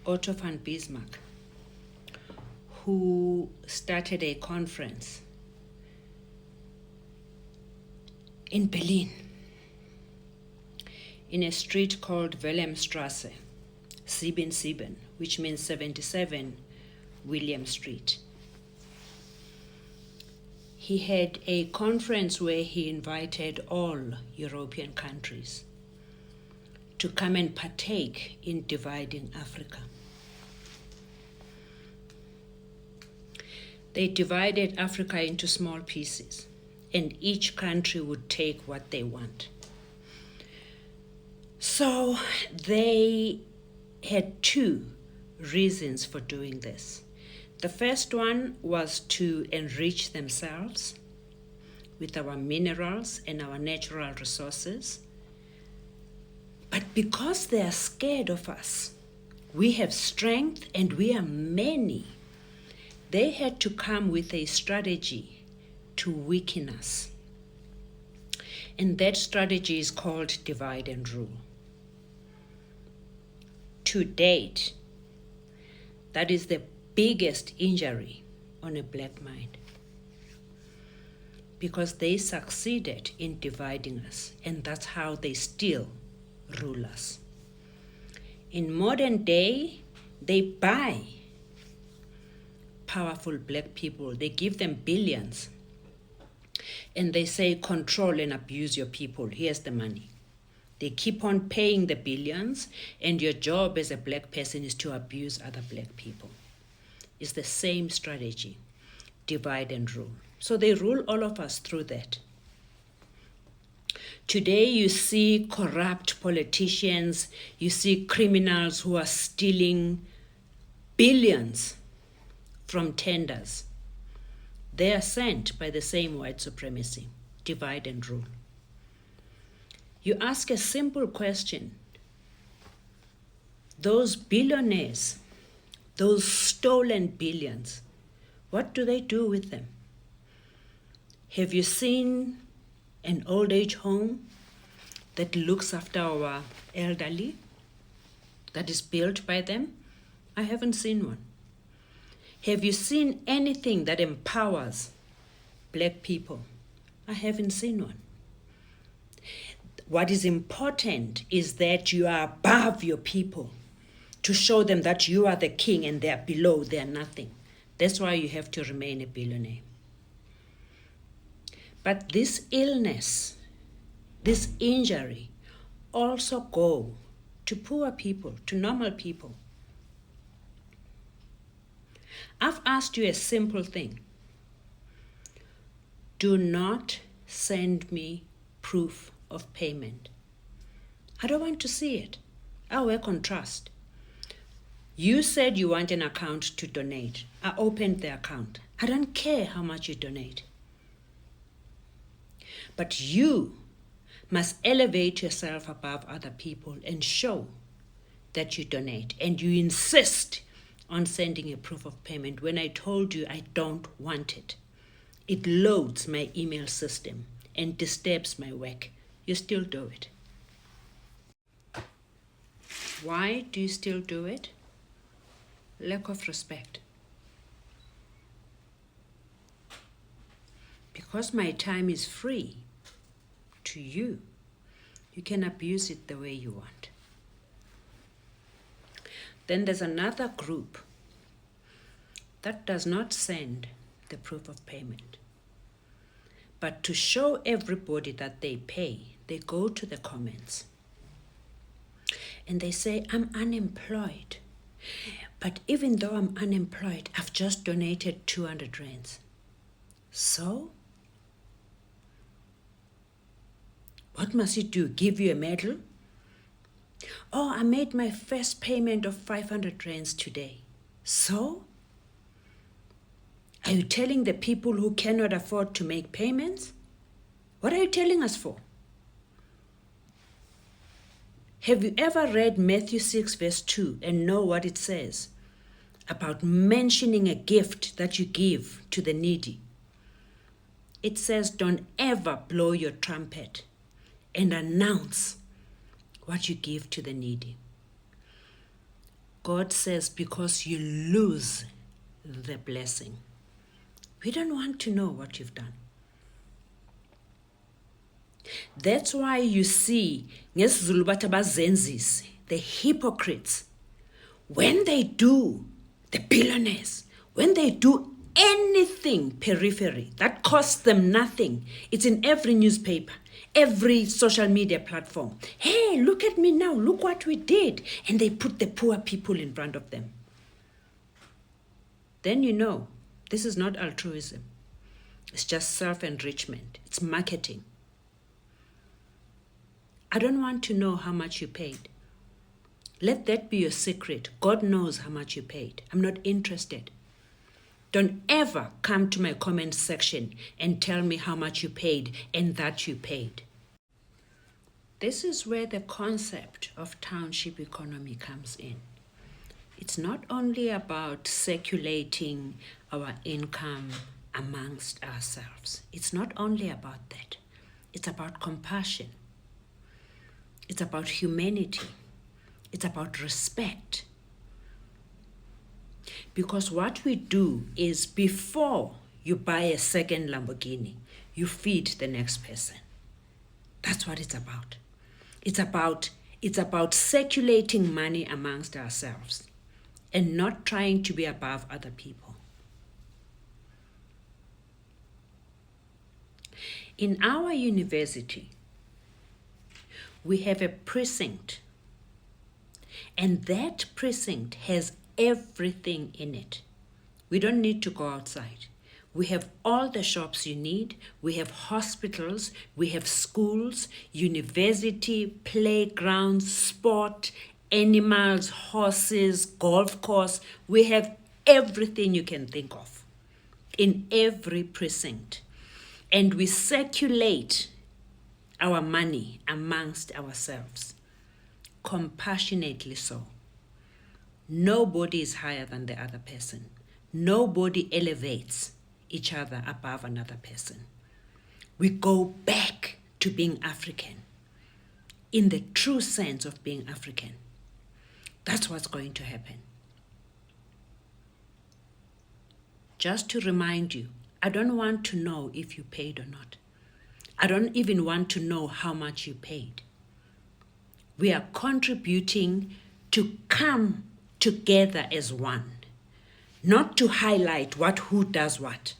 Otto von Bismarck, who started a conference in Berlin, in a street called Wilhelmstrasse, 77, which means 77 William Street. He had a conference where he invited all European countries to come and partake in dividing Africa. They divided Africa into small pieces, and each country would take what they want. So they had 2 reasons for doing this. The first one was to enrich themselves with our minerals and our natural resources. But because they are scared of us, we have strength and we are many, they had to come with a strategy to weaken us. And that strategy is called divide and rule. To date, that is the biggest injury on a black mind, because they succeeded in dividing us, and that's how they still rule us. In modern day, they buy powerful black people. They give them billions, and they say, control and abuse your people. Here's the money. They keep on paying the billions, and your job as a black person is to abuse other black people. It's the same strategy, divide and rule. So they rule all of us through that. Today you see corrupt politicians, you see criminals who are stealing billions from tenders. They are sent by the same white supremacy, divide and rule. You ask a simple question. Those billionaires, those stolen billions, what do they do with them? Have you seen an old age home that looks after our elderly, that is built by them? I haven't seen one. Have you seen anything that empowers black people? I haven't seen one. What is important is that you are above your people, to show them that you are the king and they are below, they are nothing. That's why you have to remain a billionaire. But this illness, this injury, also go to poor people, to normal people. I've asked you a simple thing. Do not send me proof of payment. I don't want to see it. I work on trust. You said you want an account to donate. I opened the account. I don't care how much you donate. But you must elevate yourself above other people and show that you donate. And you insist on sending a proof of payment when I told you I don't want it. It loads my email system and disturbs my work. You still do it. Why do you still do it? lack of respect. Because my time is free to you, you can abuse it the way you want. Then there's another group that does not send the proof of payment. But to show everybody that they pay, they go to the comments and they say, I'm unemployed. But even though I'm unemployed, I've just donated 200 rands. So? What must it do? Give you a medal? Oh, I made my first payment of 500 rands today. So? Are you telling the people who cannot afford to make payments? What are you telling us for? Have you ever read Matthew 6 verse 2 and know what it says about mentioning a gift that you give to the needy? It says, don't ever blow your trumpet and announce what you give to the needy. God says, because you lose the blessing. We don't want to know what you've done. That's why you see ngesiZulu bathi abazenzisi, the hypocrites, when they do, the billionaires, when they do anything periphery that costs them nothing, it's in every newspaper, every social media platform. Hey, look at me now, look what we did. And they put the poor people in front of them. Then you know, this is not altruism. It's just self-enrichment. It's marketing. I don't want to know how much you paid. Let that be your secret. God knows how much you paid. I'm not interested. Don't ever come to my comment section and tell me how much you paid and that you paid. This is where the concept of township economy comes in. It's not only about circulating our income amongst ourselves. It's not only about that. It's about compassion. It's about humanity. It's about respect. Because what we do is before you buy a second Lamborghini, you feed the next person. That's what it's about. It's about circulating money amongst ourselves and not trying to be above other people. In our university, we have a precinct, and that precinct has everything in it. We don't need to go outside. We have all the shops you need. We have hospitals, we have schools, university, playgrounds, sport, animals, horses, golf course. We have everything you can think of in every precinct. And we circulate our money amongst ourselves, compassionately so. Nobody is higher than the other person. Nobody elevates each other above another person. We go back to being African, in the true sense of being African. That's what's going to happen. Just to remind you, I don't want to know if you paid or not. I don't even want to know how much you paid. We are contributing to come together as one, not to highlight who does what.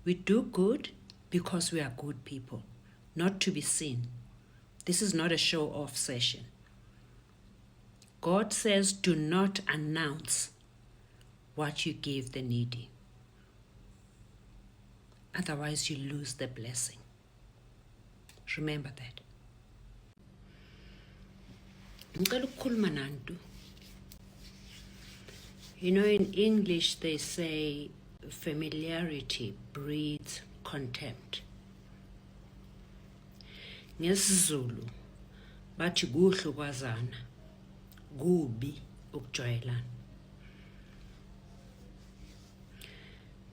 We do good because we are good people, not to be seen. This is not a show-off session. God says, do not announce what you give the needy. Otherwise, you lose the blessing. Remember that. You know, in English they say familiarity breeds contempt. NgesiZulu bathi kuhle ukwazana, kubi ukujwayelana.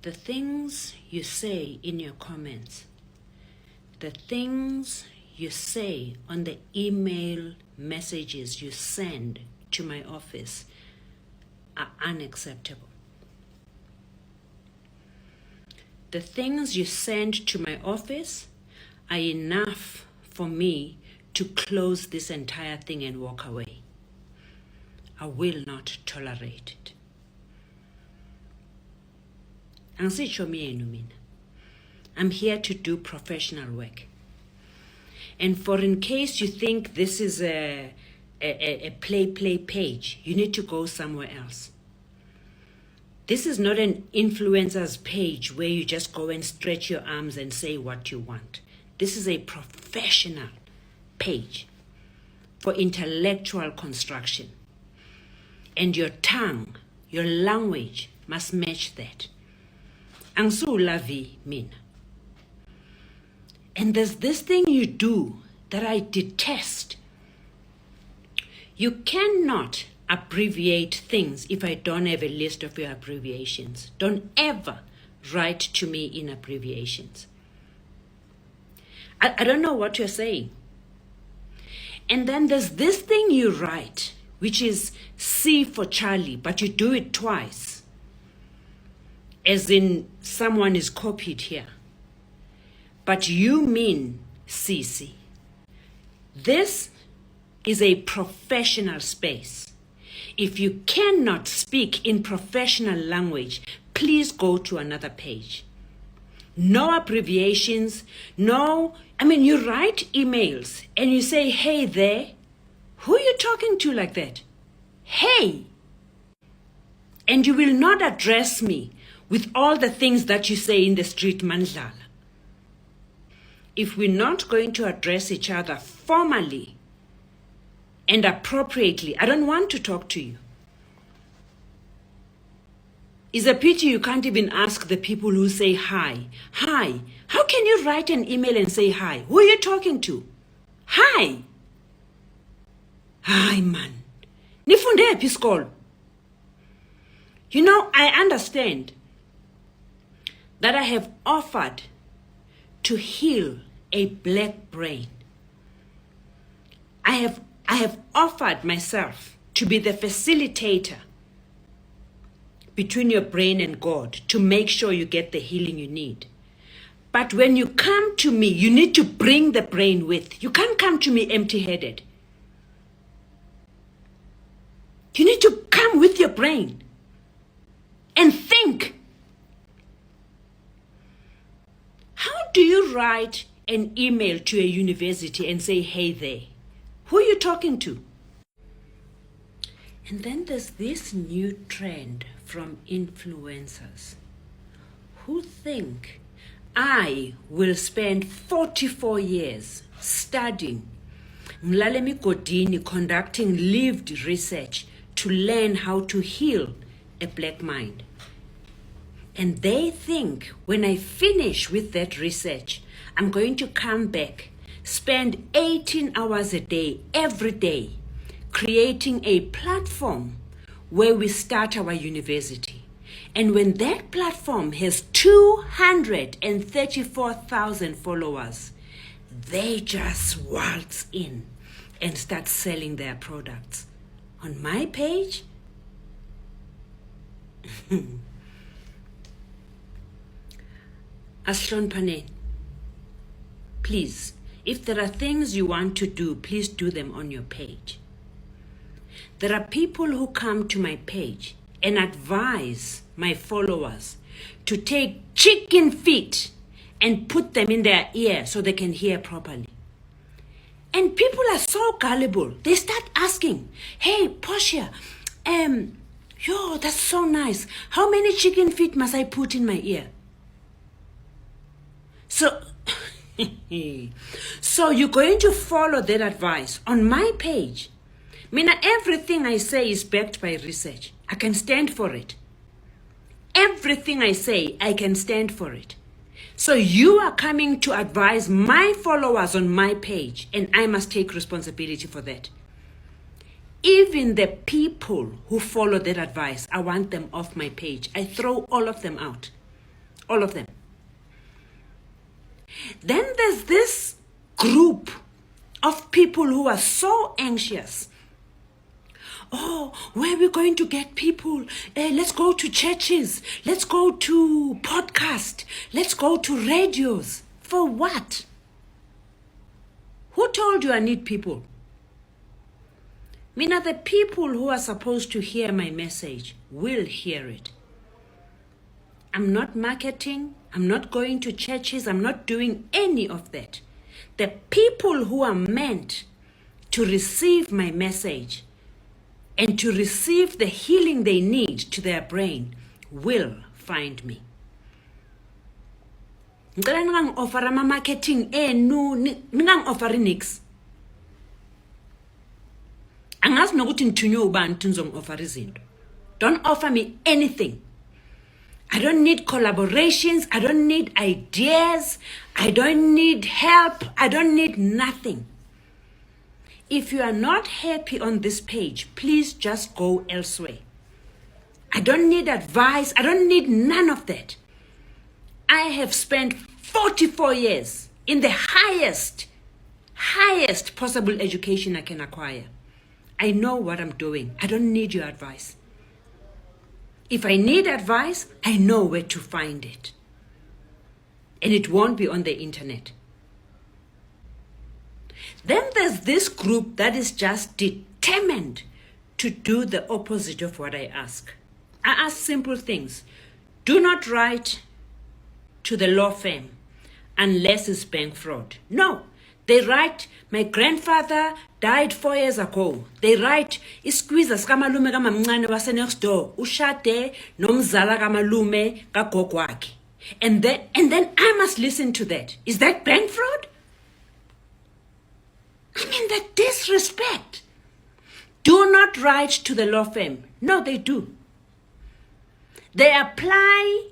The things you say in your comments, the things you say on the email messages you send to my office are unacceptable. The things you send to my office are enough for me to close this entire thing and walk away. I will not tolerate it. Angisitsho myenu mina. I'm here to do professional work. And for in case you think this is a play page, you need to go somewhere else. This is not an influencer's page where you just go and stretch your arms and say what you want. This is a professional page for intellectual construction. And your tongue, your language must match that. Angsu mina. And there's this thing you do that I detest. You cannot abbreviate things if I don't have a list of your abbreviations. Don't ever write to me in abbreviations. I don't know what you're saying. And then there's this thing you write, which is C for Charlie, but you do it twice. As in someone is copied here. But you mean CC. This is a professional space. If you cannot speak in professional language, please go to another page. No abbreviations, you write emails and you say, hey there. Who are you talking to like that? Hey. And you will not address me with all the things that you say in the street, Mandlala. If we're not going to address each other formally and appropriately, I don't want to talk to you. It's a pity you can't even ask the people who say hi. Hi. How can you write an email and say hi? Who are you talking to? Hi. Hi, man. Nifunde yaphi isikolo? I understand that I have offered to heal a black brain. I have offered myself to be the facilitator between your brain and God to make sure you get the healing you need. But when you come to me, you need to bring the brain with. You can't come to me empty-headed. You need to come with your brain and think. How do you write an email to a university and say, hey there? Who are you talking to? And then there's this new trend from influencers who think I will spend 44 years studying, Mlalemi Godini conducting lived research to learn how to heal a black mind. And they think when I finish with that research, I'm going to come back, spend 18 hours a day, every day, creating a platform where we start our university. And when that platform has 234,000 followers, they just waltz in and start selling their products. On my page, Aslon, please, if there are things you want to do, please do them on your page. There are people who come to my page and advise my followers to take chicken feet and put them in their ear so they can hear properly. And people are so gullible. They start asking, hey, Portia, that's so nice. How many chicken feet must I put in my ear? So you're going to follow that advice on my page. Everything I say is backed by research. I can stand for it. Everything I say, I can stand for it. So you are coming to advise my followers on my page, and I must take responsibility for that. Even the people who follow that advice, I want them off my page. I throw all of them out. All of them. Then there's this group of people who are so anxious. Oh, where are we going to get people? Let's go to churches. Let's go to podcasts. Let's go to radios. For what? Who told you I need people? Mina, the people who are supposed to hear my message will hear it. I'm not marketing. I'm not going to churches. I'm not doing any of that. The people who are meant to receive my message and to receive the healing they need to their brain will find me. Ngicela ningangi-offer ama-marketing enu, ningangi-offeri nix. Angazi nokuthi ngithunywe ubani ukuthi ngizongi-offer izinto. Don't offer me anything. I don't need collaborations. I don't need ideas. I don't need help. I don't need nothing. If you are not happy on this page, please just go elsewhere. I don't need advice. I don't need none of that. I have spent 44 years in the highest possible education I can acquire. I know what I'm doing. I don't need your advice. If I need advice, I know where to find it. And it won't be on the internet. Then there's this group that is just determined to do the opposite of what I ask. I ask simple things. Do not write to the law firm unless it's bank fraud. No. They write, my grandfather died 4 years ago. They write, isqueeze skamalume kamamncane wase next door. Ushade nomzala kamalume kagogo wakhe. And then I must listen to that. Is that bank fraud? I mean, the disrespect. Do not write to the law firm. No, they do. They apply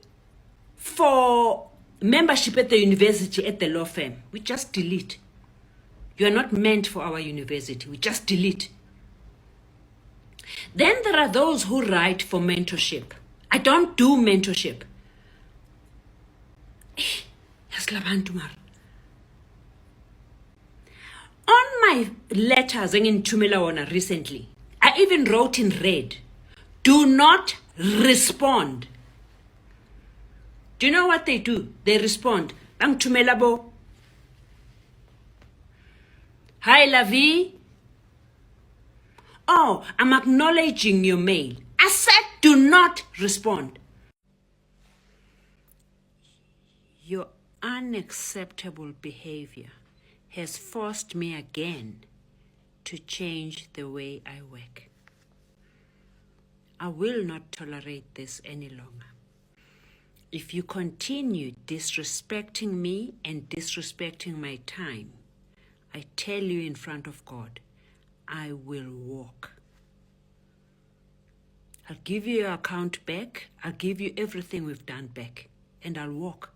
for membership at the university at the law firm. We just delete. You are not meant for our university. We just delete. Then there are those who write for mentorship. I don't do mentorship. On my letters in Tumelawana recently, I even wrote in red, do not respond. Do you know what they do? They respond, Ang Tumelabo. Hi, Lavi. Oh, I'm acknowledging your mail. I said do not respond. Your unacceptable behavior has forced me again to change the way I work. I will not tolerate this any longer. If you continue disrespecting me and disrespecting my time, I tell you in front of God, I will walk. I'll give you your account back. I'll give you everything we've done back. And I'll walk.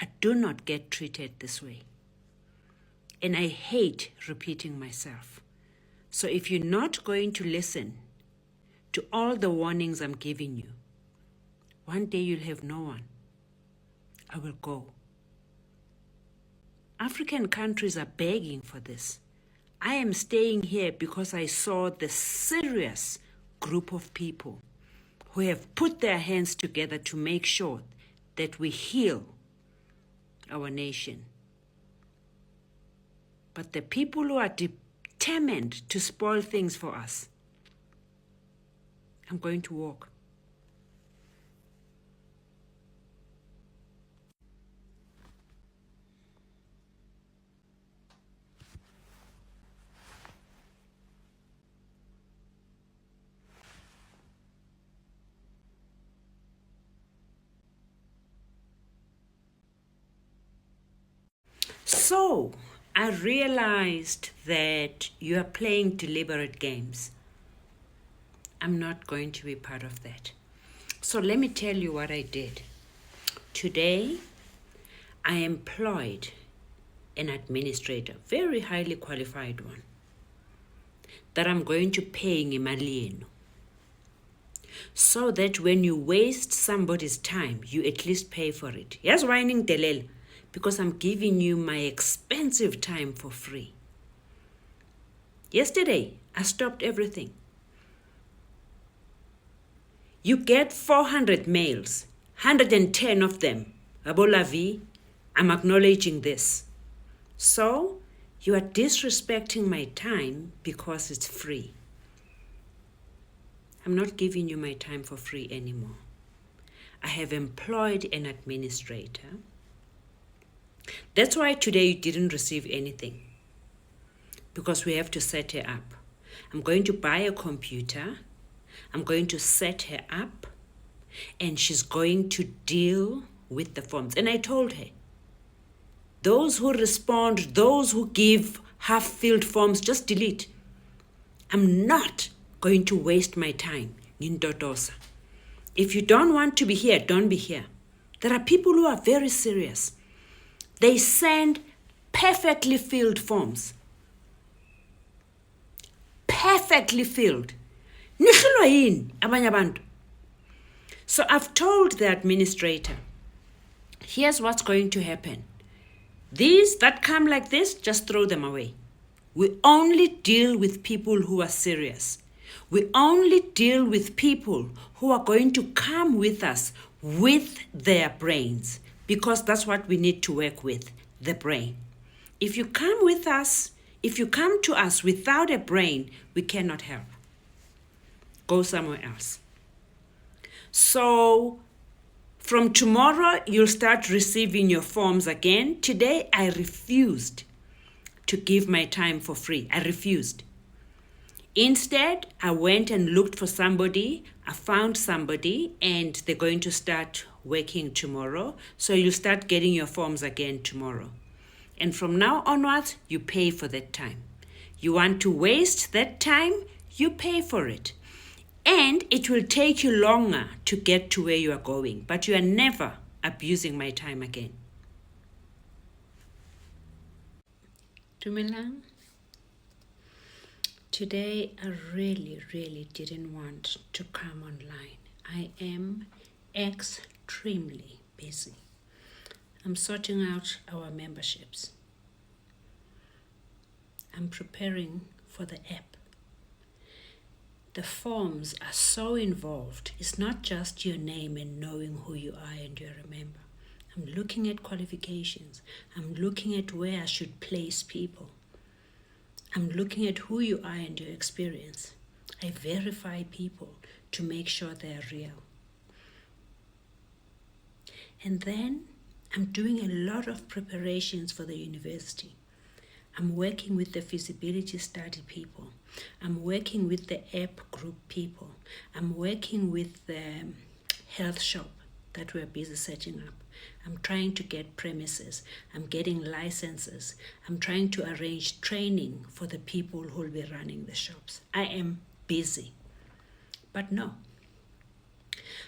I do not get treated this way. And I hate repeating myself. So if you're not going to listen to all the warnings I'm giving you, one day you'll have no one. I will go. African countries are begging for this. I am staying here because I saw the serious group of people who have put their hands together to make sure that we heal our nation. But the people who are determined to spoil things for us, I'm going to walk. So, I realized that you are playing deliberate games. I'm not going to be part of that. So let me tell you what I did. Today, I employed an administrator, very highly qualified one, that I'm going to pay ngemali yenu. So that when you waste somebody's time, you at least pay for it. Yes, why ningdelela? because I'm giving you my expensive time for free. Yesterday, I stopped everything. You get 400 mails, 110 of them. Abolavi, I'm acknowledging this. So, you are disrespecting my time because it's free. I'm not giving you my time for free anymore. I have employed an administrator. That's why today you didn't receive anything, because we have to set her up. I'm going to buy a computer. I'm going to set her up, and she's going to deal with the forms. And I told her, those who respond, those who give half-filled forms, just delete. I'm not going to waste my time in Dodosa. If you don't want to be here, don't be here. There are people who are very serious. They send perfectly filled forms. Perfectly filled. Nihilwa yini abanye abantu? So I've told the administrator, here's what's going to happen. These that come like this, just throw them away. We only deal with people who are serious. We only deal with people who are going to come with us with their brains, because that's what we need to work with, the brain. If you come with us, if you come to us without a brain, we cannot help. Go somewhere else. So from tomorrow, you'll start receiving your forms again. Today, I refused to give my time for free. I refused. Instead, I went and looked for somebody. I found somebody, and they're going to start working tomorrow. So you'll start getting your forms again tomorrow. And from now onwards, you pay for that time. You want to waste that time, you pay for it. And it will take you longer to get to where you are going, but you are never abusing my time again. Dumelang. Today, I really didn't want to come online. I am extremely busy. I'm sorting out our memberships. I'm preparing for the app. The forms are so involved. It's not just your name and knowing who you are and you're a member. I'm looking at qualifications. I'm looking at where I should place people. I'm looking at who you are and your experience. I verify people to make sure they're real. And then I'm doing a lot of preparations for the university. I'm working with the feasibility study people. I'm working with the app group people. I'm working with the health shop that we're busy setting up. I'm trying to get premises. I'm getting licenses. I'm trying to arrange training for the people who will be running the shops. I am busy. But no,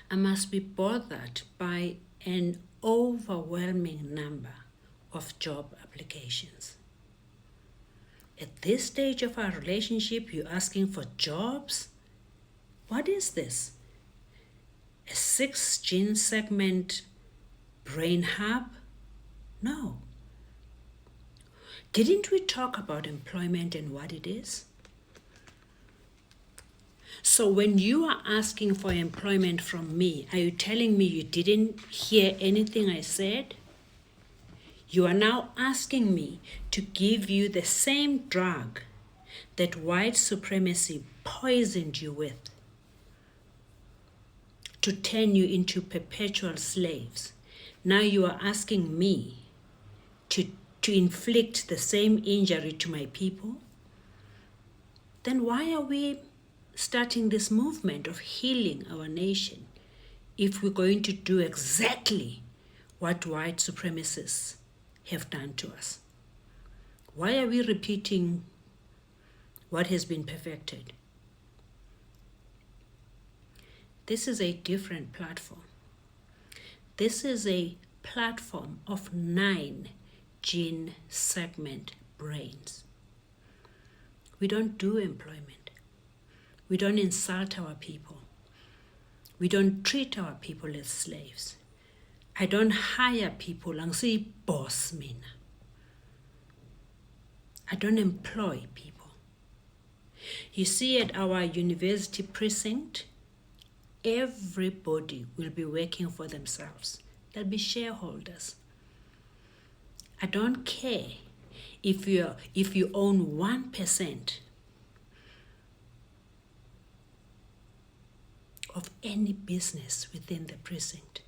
I must be bothered by an overwhelming number of job applications. At this stage of our relationship, you're asking for jobs? What is this? A 6-gene segment brain hub? No. Didn't we talk about employment and what it is? So when you are asking for employment from me, are you telling me you didn't hear anything I said? You are now asking me to give you the same drug that white supremacy poisoned you with, to turn you into perpetual slaves. Now you are asking me to inflict the same injury to my people? Then why are we starting this movement of healing our nation if we're going to do exactly what white supremacists have done to us? Why are we repeating what has been perfected? This is a different platform. This is a platform of 9 gene segment brains. We don't do employment. We don't insult our people. We don't treat our people as slaves. I don't hire people. Angisi boss mina. I don't employ people. You see, at our university precinct, everybody will be working for themselves. They'll be shareholders. I don't care if you own 1% of any business within the precinct.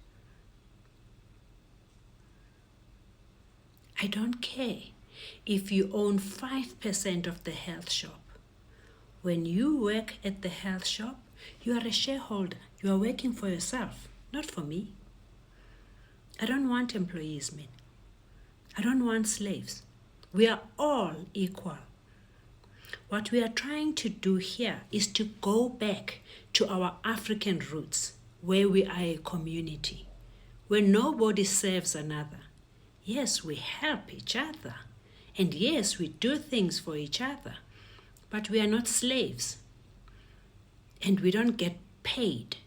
I don't care if you own 5% of the health shop. When you work at the health shop, you are a shareholder. You are working for yourself, not for me. I don't want employees, man. I don't want slaves. We are all equal. What we are trying to do here is to go back to our African roots, where we are a community, where nobody serves another. Yes, we help each other. And yes, we do things for each other. But we are not slaves. And we don't get paid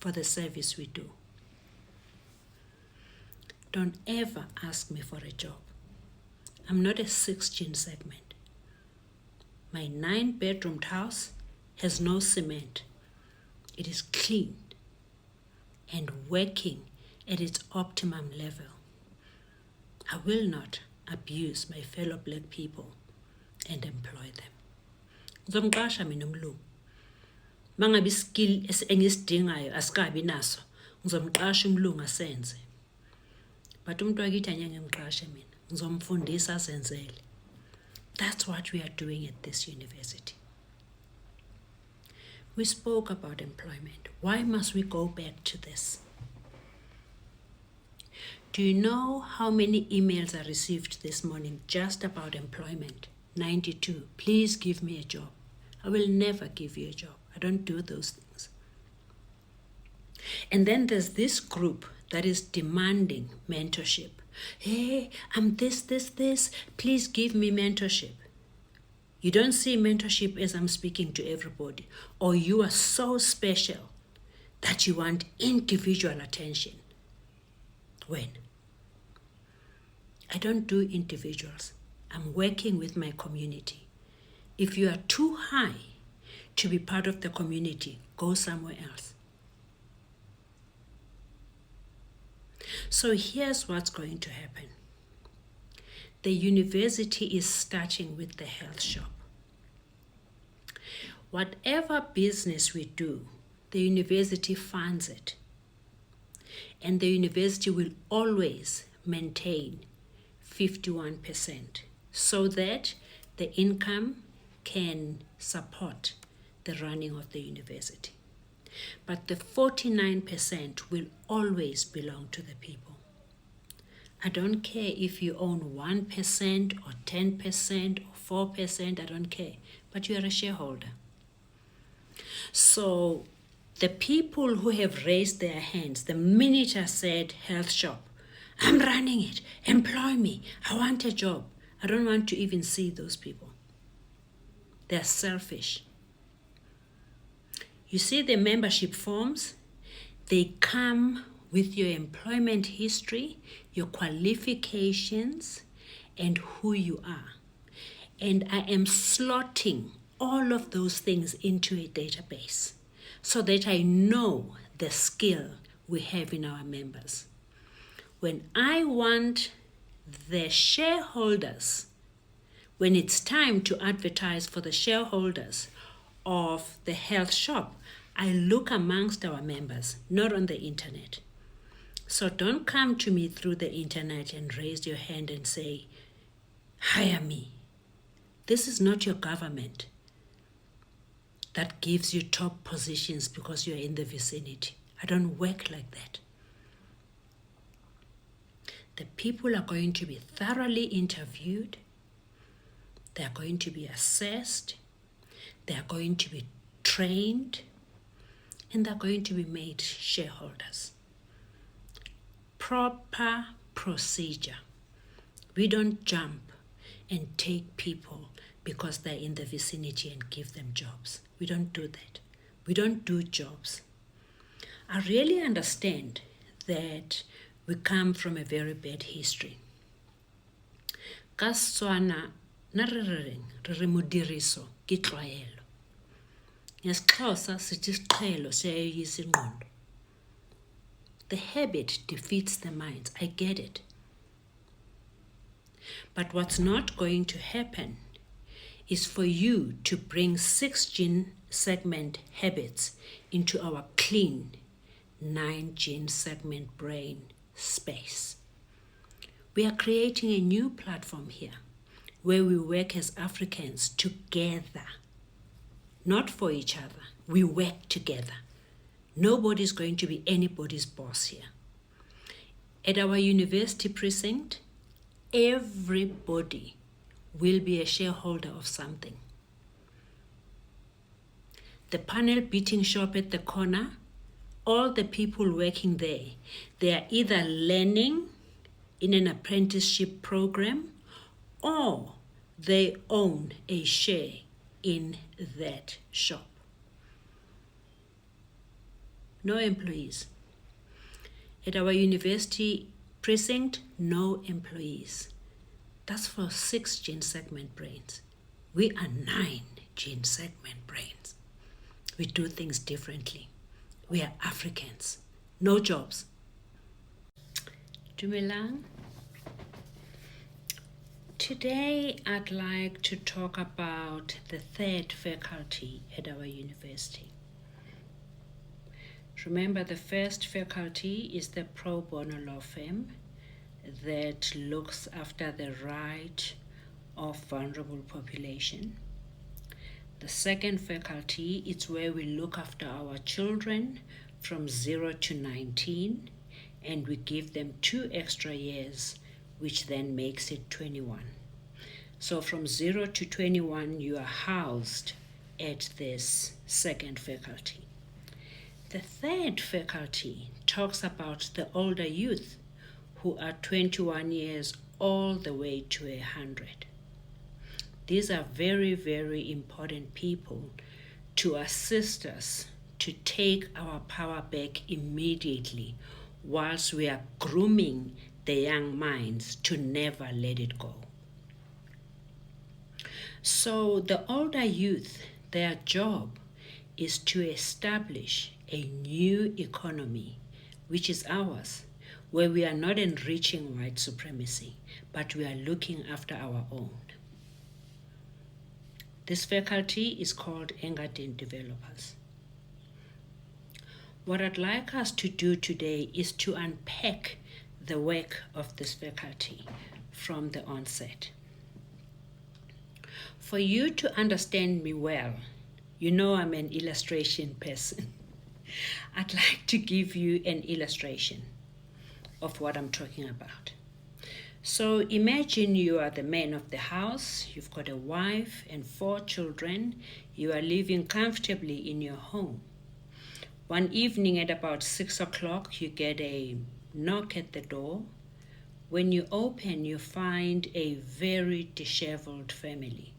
for the service we do. Don't ever ask me for a job. I'm not a 6-gene segment. My 9-bedroomed house has no cement. It is clean and working at its optimum level. I will not abuse my fellow black people and employ them. Ngizomqasha mina umlungu. Mangabe skill engisidingayo asikabi naso, ngizomqasha umlungu asenze. But umuntu wakithi anyenge ngimqashe mina, ngizomfundisa azenzele. That's what we are doing at this university. We spoke about employment. Why must we go back to this? Do you know how many emails I received this morning just about employment? 92. Please give me a job. I will never give you a job. I don't do those things. And then there's this group that is demanding mentorship. Hey, I'm this. Please give me mentorship. You don't see mentorship as I'm speaking to everybody, or you are so special that you want individual attention. When? I don't do individuals. I'm working with my community. If you are too high to be part of the community, go somewhere else. So here's what's going to happen. The university is starting with the health shop. Whatever business we do, the university funds it. And the university will always maintain 51% so that the income can support the running of the university. But the 49% will always belong to the people. I don't care if you own 1% or 10% or 4%, I don't care, but you are a shareholder. So the people who have raised their hands, the minute I said health shop, I'm running it, employ me, I want a job. I don't want to even see those people. They're selfish. You see the membership forms? They come with your employment history, your qualifications, and who you are. And I am slotting all of those things into a database so that I know the skill we have in our members. When I want the shareholders, when it's time to advertise for the shareholders of the health shop, I look amongst our members, not on the internet. So don't come to me through the internet and raise your hand and say, hire me. This is not your government that gives you top positions because you're in the vicinity. I don't work like that. The people are going to be thoroughly interviewed. They are going to be assessed. They are going to be trained. And they're going to be made shareholders. Proper procedure. We don't jump and take people because they're in the vicinity and give them jobs. We don't do that. We don't do jobs. I really understand that We come from a very bad history. Ka Setswana na re re modiriso ke tlwaelo. NgesiXhosa sithi isiqhelo siyayisa ingqondo. The habit defeats the mind. I get it. But what's not going to happen is for you to bring 6 gene segment habits into our clean 9 gene segment brain space. We are creating a new platform here where we work as Africans together, not for each other. We work together. Nobody's going to be anybody's boss here. At our university precinct, everybody will be a shareholder of something. The panel beating shop at the corner, all the people working there, they are either learning in an apprenticeship program or they own a share in that shop. No employees. At our university precinct, no employees. That's for 6 gene segment brains. We are 9 gene segment brains. We do things differently. We are Africans. No jobs. Dumelang. Today I'd like to talk about the 3rd faculty at our university. Remember, the first faculty is the pro bono law firm that looks after the right of vulnerable population. The second faculty is where we look after our children from 0 to 19, and we give them 2 extra years, which then makes it 21. So from 0 to 21, you are housed at this second faculty. The 3rd faculty talks about the older youth who are 21 years all the way to 100. These are very, very important people to assist us to take our power back immediately whilst we are grooming the young minds to never let it go. So the older youth, their job is to establish a new economy, which is ours, where we are not enriching white supremacy, but we are looking after our own. This faculty is called Engadin Developers. What I'd like us to do today is to unpack the work of this faculty from the onset. For you to understand me well, you know I'm an illustration person. I'd like to give you an illustration of what I'm talking about. So imagine you are the man of the house, you've got a wife and 4 children, you are living comfortably in your home. One evening at about 6 o'clock, you get a knock at the door. When you open, you find a very disheveled family.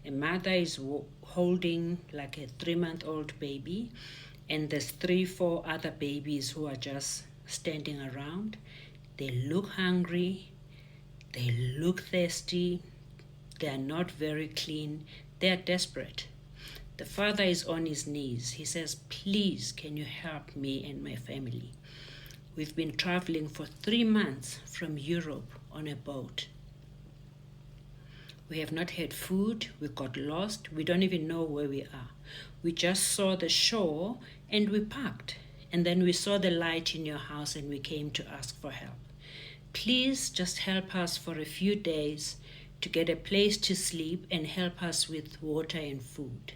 A mother is holding like a 3-month-old baby, and there's 3-4 other babies who are just standing around. They look hungry, they look thirsty, they are not very clean, they are desperate. The father is on his knees. He says, "Please, can you help me and my family? We've been traveling for 3 months from Europe on a boat. We have not had food, we got lost, we don't even know where we are. We just saw the shore and we parked. And then we saw the light in your house and we came to ask for help. Please just help us for a few days to get a place to sleep and help us with water and food."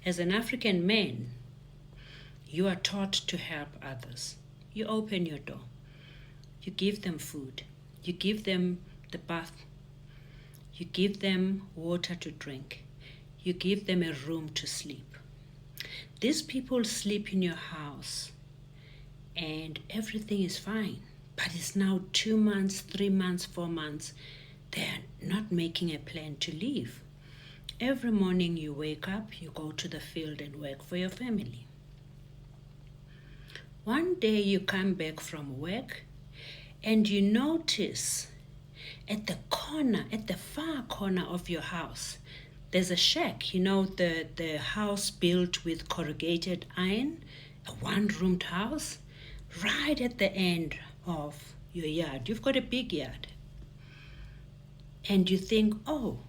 As an African man, you are taught to help others. You open your door. You give them food. You give them the bath. You give them water to drink. You give them a room to sleep. These people sleep in your house and everything is fine. But it's now 2 months, 3 months, 4 months. They're not making a plan to leave. Every morning you wake up, you go to the field and work for your family. One day you come back from work and you notice at the corner, at the far corner of your house, there's a shack, the house built with corrugated iron, a one-roomed house, right at the end of your yard. You've got a big yard. And you think, oh,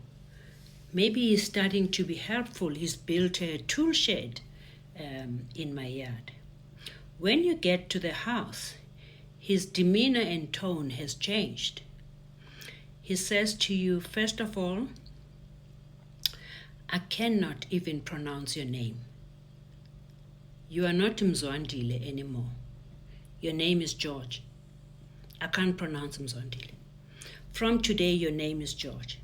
maybe he's starting to be helpful. He's built a tool shed in my yard. When you get to the house, his demeanor and tone has changed. He says to you, first of all, I cannot even pronounce your name. You are not Mzwandile anymore. Your name is George. I can't pronounce Mzwandile. From today, your name is George.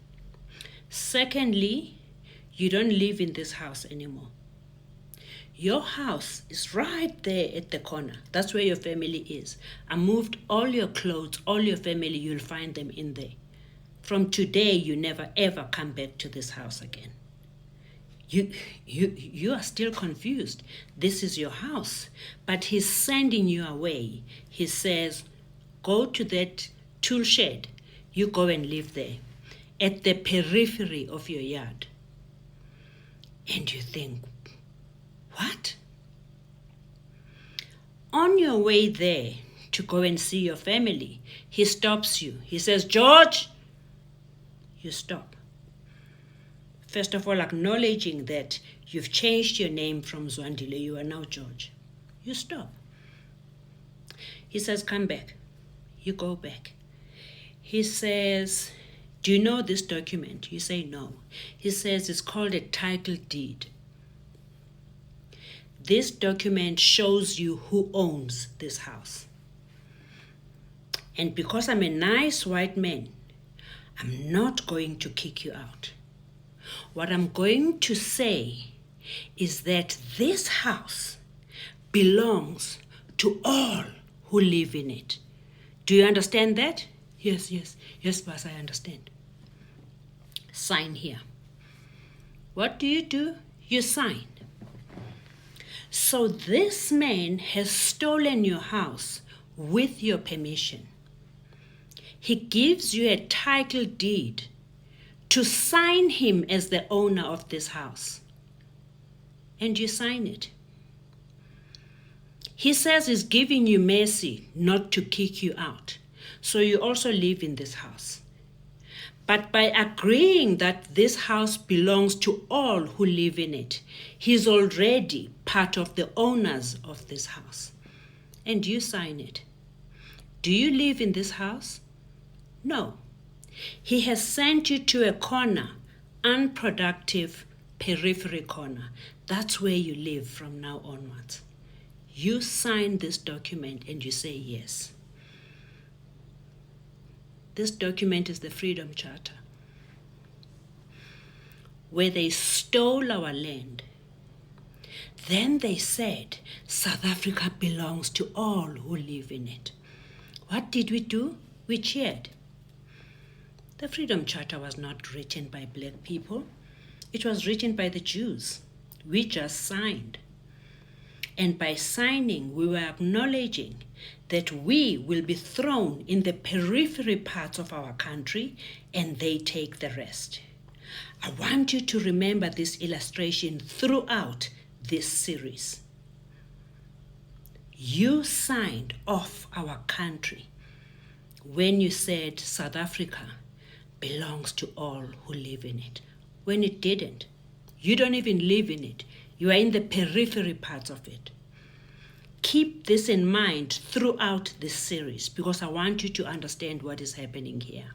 Secondly, you don't live in this house anymore. Your house is right there at the corner. That's where your family is. I moved all your clothes, all your family, you'll find them in there. From today, you never ever come back to this house again. You are still confused. This is your house, but he's sending you away. He says, go to that tool shed. You go and live there at the periphery of your yard. And you think, what? On your way there to go and see your family, he stops you. He says, George, you stop. First of all, acknowledging that you've changed your name from Zwandile, you are now George. You stop. He says, come back. You go back. He says, do you know this document? You say no. He says it's called a title deed. This document shows you who owns this house. And because I'm a nice white man, I'm not going to kick you out. What I'm going to say is that this house belongs to all who live in it. Do you understand that? Yes, boss, I understand. Sign here. What do? You sign. So this man has stolen your house with your permission. He gives you a title deed to sign him as the owner of this house. And you sign it. He says he's giving you mercy not to kick you out. So you also live in this house. But by agreeing that this house belongs to all who live in it, he's already part of the owners of this house. And you sign it. Do you live in this house? No. He has sent you to a corner, unproductive periphery corner. That's where you live from now onwards. You sign this document and you say yes. This document is the Freedom Charter, where they stole our land. Then they said, South Africa belongs to all who live in it. What did we do? We cheered. The Freedom Charter was not written by black people. It was written by the Jews. We just signed. And by signing, we were acknowledging that we will be thrown in the periphery parts of our country and they take the rest. I want you to remember this illustration throughout this series. You signed off our country when you said South Africa belongs to all who live in it. When it didn't. You don't even live in it. You are in the periphery parts of it. Keep this in mind throughout this series because I want you to understand what is happening here.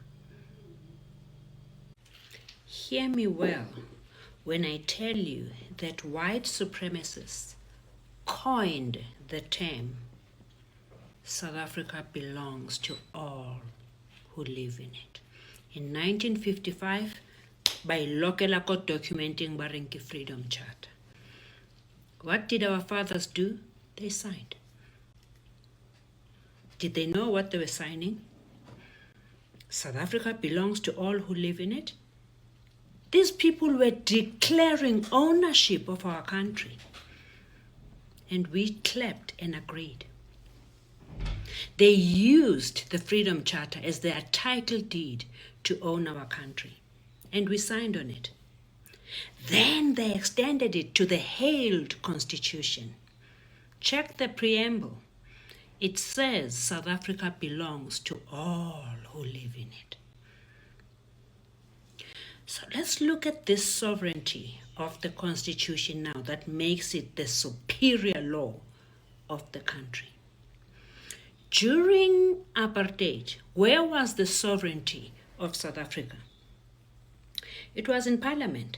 Hear me well when I tell you that white supremacists coined the term South Africa belongs to all who live in it. In 1955, by Lokelako documenting Barenki Freedom Charter. What did our fathers do? They signed. Did they know what they were signing? South Africa belongs to all who live in it. These people were declaring ownership of our country. And we clapped and agreed. They used the Freedom Charter as their title deed to own our country, and we signed on it. Then they extended it to the hailed Constitution. Check the preamble. It says South Africa belongs to all who live in it. So let's look at this sovereignty of the Constitution now that makes it the superior law of the country. During apartheid, where was the sovereignty of South Africa? It was in Parliament.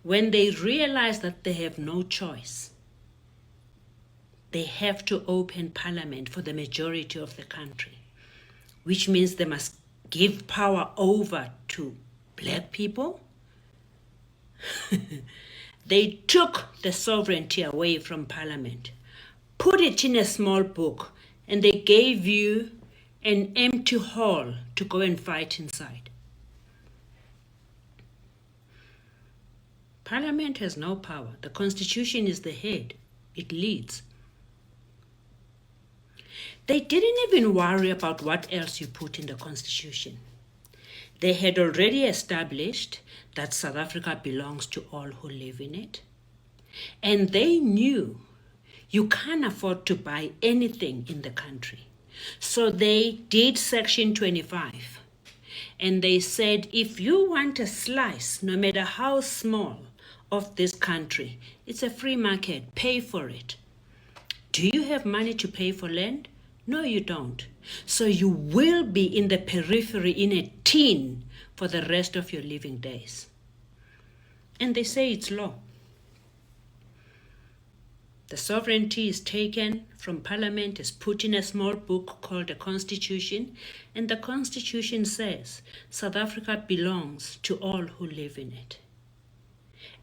When they realize that they have no choice, they have to open Parliament for the majority of the country, which means they must give power over to black people. They took the sovereignty away from Parliament, put it in a small book, and they gave you an empty hall to go and fight inside. Parliament has no power. The Constitution is the head. It leads. They didn't even worry about what else you put in the Constitution. They had already established that South Africa belongs to all who live in it. And they knew you can't afford to buy anything in the country. So they did Section 25. And they said, if you want a slice, no matter how small, of this country, it's a free market. Pay for it. Do you have money to pay for land? No, you don't. So you will be in the periphery in a tin for the rest of your living days. And they say it's law. The sovereignty is taken from Parliament, is put in a small book called the Constitution, and the Constitution says South Africa belongs to all who live in it.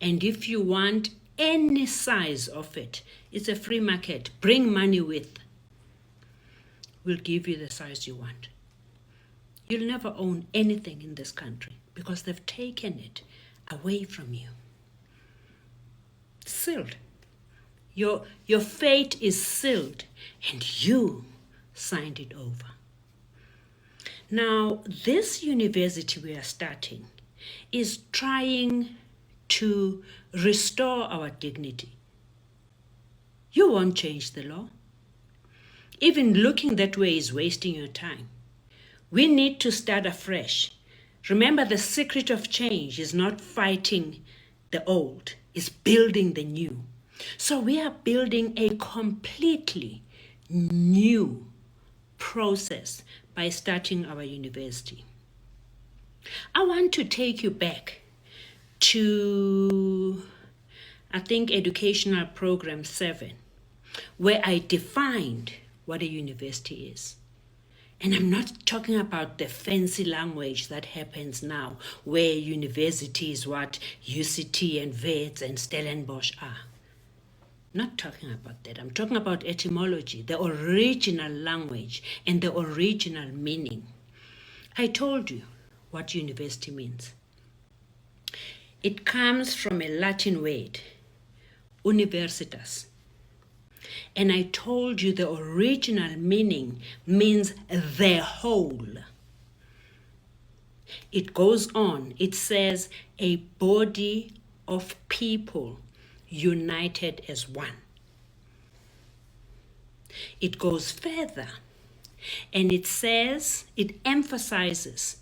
And if you want any size of it, it's a free market. Bring money with. We'll give you the size you want. You'll never own anything in this country because they've taken it away from you. Sealed. Your fate is sealed, and you signed it over. Now, this university we are starting is trying to restore our dignity. You won't change the law. Even looking that way is wasting your time. We need to start afresh. Remember, the secret of change is not fighting the old, it's building the new. So we are building a completely new process by starting our university. I want to take you back to, I think, Educational Program 7, where I defined what a university is. And I'm not talking about the fancy language that happens now, where university is what UCT and Wits and Stellenbosch are. Not talking about that. I'm talking about etymology, the original language and the original meaning. I told you what university means. It comes from a Latin word, universitas. And I told you the original meaning means the whole. It goes on. It says a body of people united as one. It goes further and it says, it emphasizes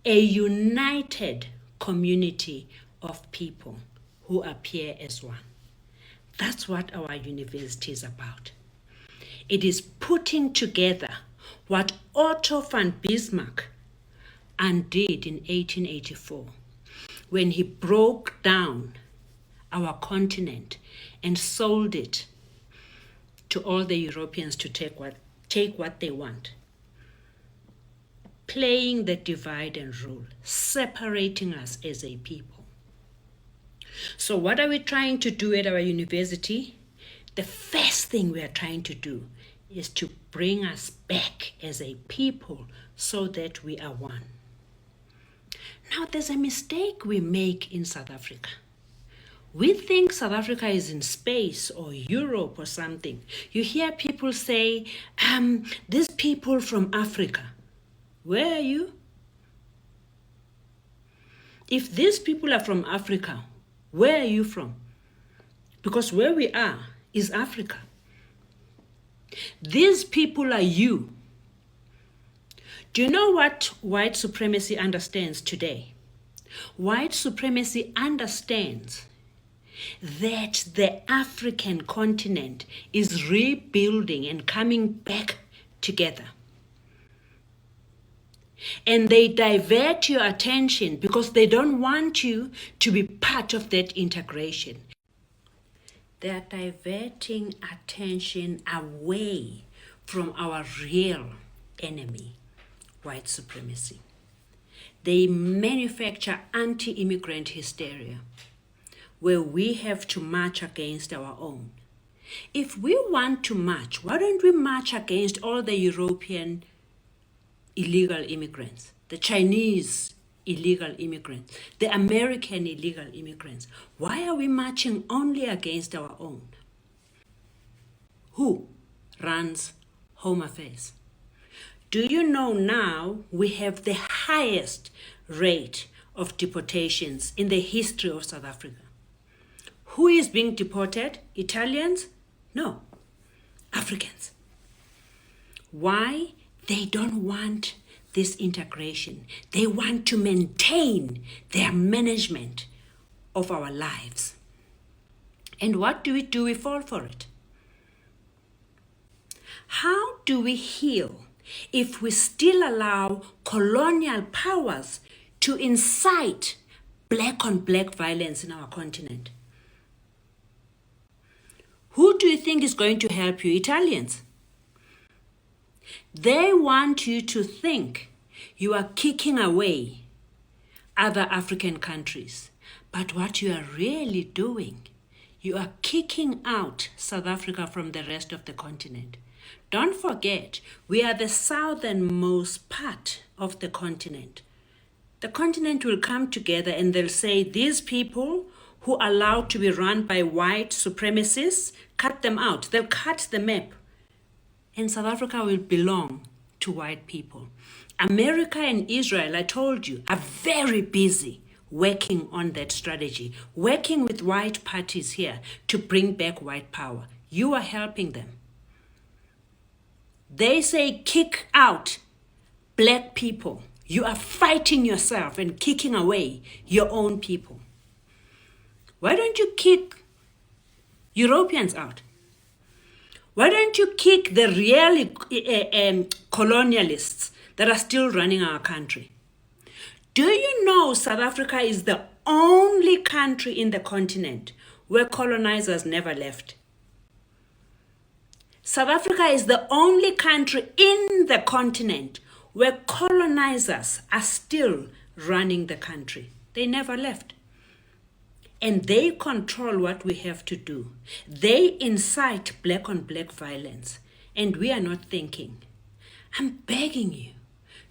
a united community of people who appear as one. That's what our university is about. It is putting together what Otto von Bismarck undid in 1884 when he broke down our continent and sold it to all the Europeans to take what they want. Playing the divide and rule, separating us as a people. So what are we trying to do at our university? The first thing we are trying to do is to bring us back as a people so that we are one. Now there's a mistake we make in South Africa. We think South Africa is in space or Europe or something. You hear people say, these people from Africa. Where are you? If these people are from Africa, where are you from? Because where we are is Africa. These people are you. Do you know what white supremacy understands today? White supremacy understands that the African continent is rebuilding and coming back together. And they divert your attention because they don't want you to be part of that integration. They are diverting attention away from our real enemy, white supremacy. They manufacture anti-immigrant hysteria, where we have to march against our own. If we want to march, why don't we march against all the European illegal immigrants, the Chinese illegal immigrants, the American illegal immigrants? Why are we marching only against our own? Who runs Home Affairs? Do you know now we have the highest rate of deportations in the history of South Africa? Who is being deported? Italians? No, Africans. Why? They don't want this integration. They want to maintain their management of our lives. And what do? We fall for it. How do we heal if we still allow colonial powers to incite black on black violence in our continent? Who do you think is going to help you? Italians. They want you to think you are kicking away other African countries. But what you are really doing, you are kicking out South Africa from the rest of the continent. Don't forget, we are the southernmost part of the continent. The continent will come together and they'll say, these people who are allowed to be run by white supremacists, cut them out. They'll cut the map. And South Africa will belong to white people. America and Israel, I told you, are very busy working on that strategy, working with white parties here to bring back white power. You are helping them. They say kick out black people. You are fighting yourself and kicking away your own people. Why don't you kick Europeans out? Why don't you kick the real colonialists that are still running our country? Do you know South Africa is the only country in the continent where colonizers never left? South Africa is the only country in the continent where colonizers are still running the country. They never left. And they control what we have to do. They incite black on black violence. And we are not thinking. I'm begging you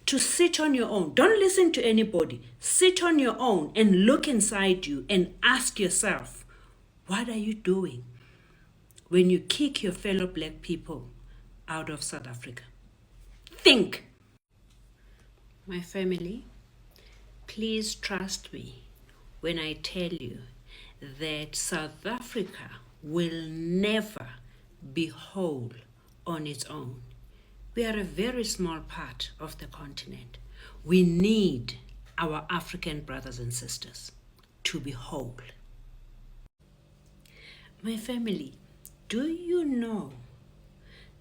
to sit on your own. Don't listen to anybody. Sit on your own and look inside you and ask yourself, what are you doing when you kick your fellow black people out of South Africa? Think. My family, please trust me when I tell you that South Africa will never be whole on its own. We are a very small part of the continent. We need our African brothers and sisters to be whole. My family, do you know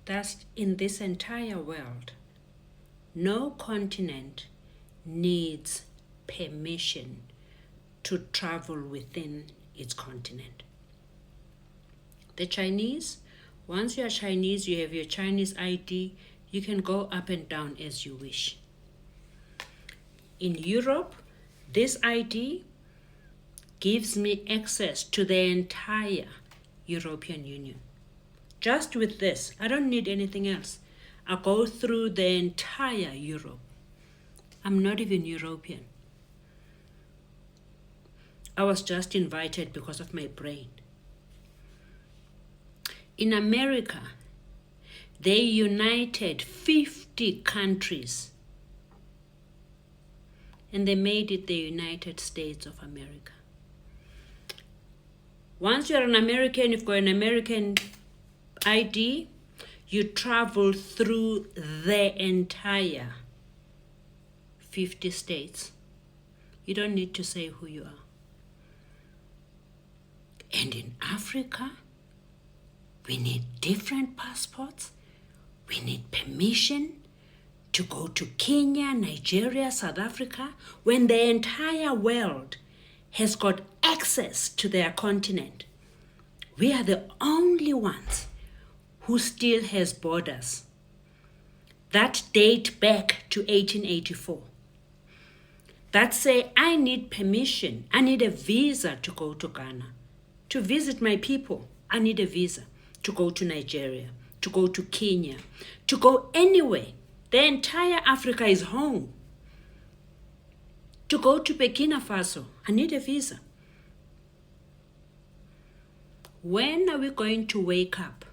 that in this entire world, no continent needs permission to travel within its continent? The Chinese, once you are Chinese, you have your Chinese ID, you can go up and down as you wish. In Europe, this ID gives me access to the entire European Union. Just with this, I don't need anything else. I go through the entire Europe. I'm not even European. I was just invited because of my brain. In America, they united 50 countries and they made it the United States of America. Once you're an American, you've got an American ID, you travel through the entire 50 states. You don't need to say who you are. And in Africa, we need different passports. We need permission to go to Kenya, Nigeria, South Africa, when the entire world has got access to their continent. We are the only ones who still has borders that date back to 1884. That say, I need permission, I need a visa to go to Ghana, to visit my people. I need a visa to go to Nigeria, to go to Kenya, to go anywhere. The entire Africa is home. To go to Burkina Faso, I need a visa. When are we going to wake up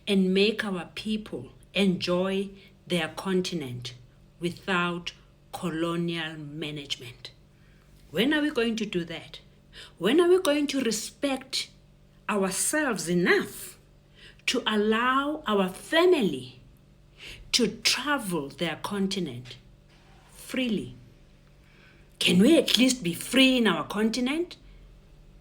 and make our people enjoy their continent without colonial management? When are we going to do that? When are we going to respect ourselves enough to allow our family to travel their continent freely? Can we at least be free in our continent?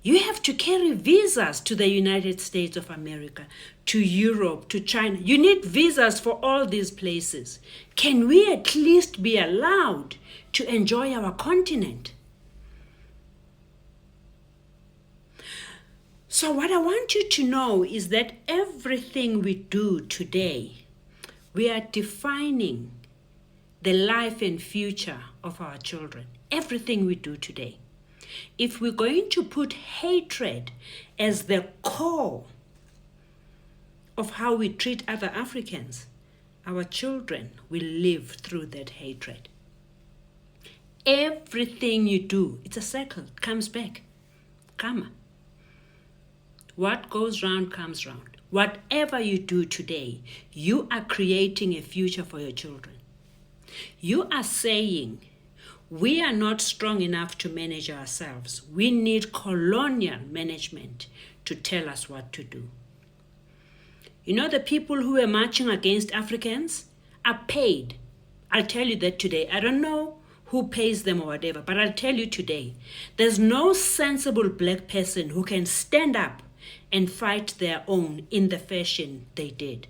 You have to carry visas to the United States of America, to Europe, to China. You need visas for all these places. Can we at least be allowed to enjoy our continent? So what I want you to know is that everything we do today, we are defining the life and future of our children. Everything we do today. If we're going to put hatred as the core of how we treat other Africans, our children will live through that hatred. Everything you do, it's a cycle, it comes back. Karma. What goes round comes round. Whatever you do today, you are creating a future for your children. You are saying, we are not strong enough to manage ourselves. We need colonial management to tell us what to do. You know, the people who are marching against Africans are paid. I'll tell you that today. I don't know who pays them or whatever, but I'll tell you today. There's no sensible black person who can stand up and fight their own in the fashion they did.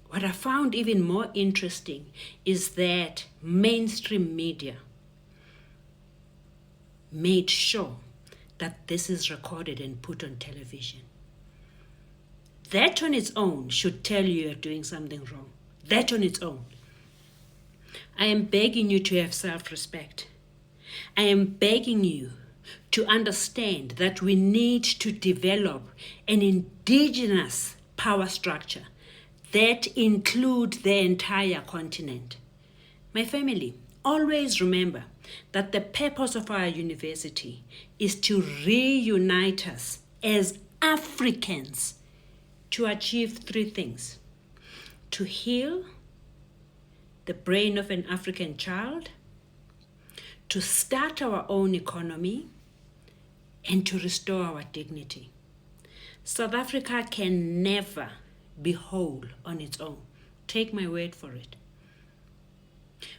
What I found even more interesting is that mainstream media made sure that this is recorded and put on television. That on its own should tell you you're doing something wrong. That on its own. I am begging you to have self-respect. I am begging you to understand that we need to develop an indigenous power structure that includes the entire continent. My family, always remember that the purpose of our university is to reunite us as Africans to achieve three things: to heal the brain of an African child, to start our own economy, and to restore our dignity. South Africa can never be whole on its own. Take my word for it.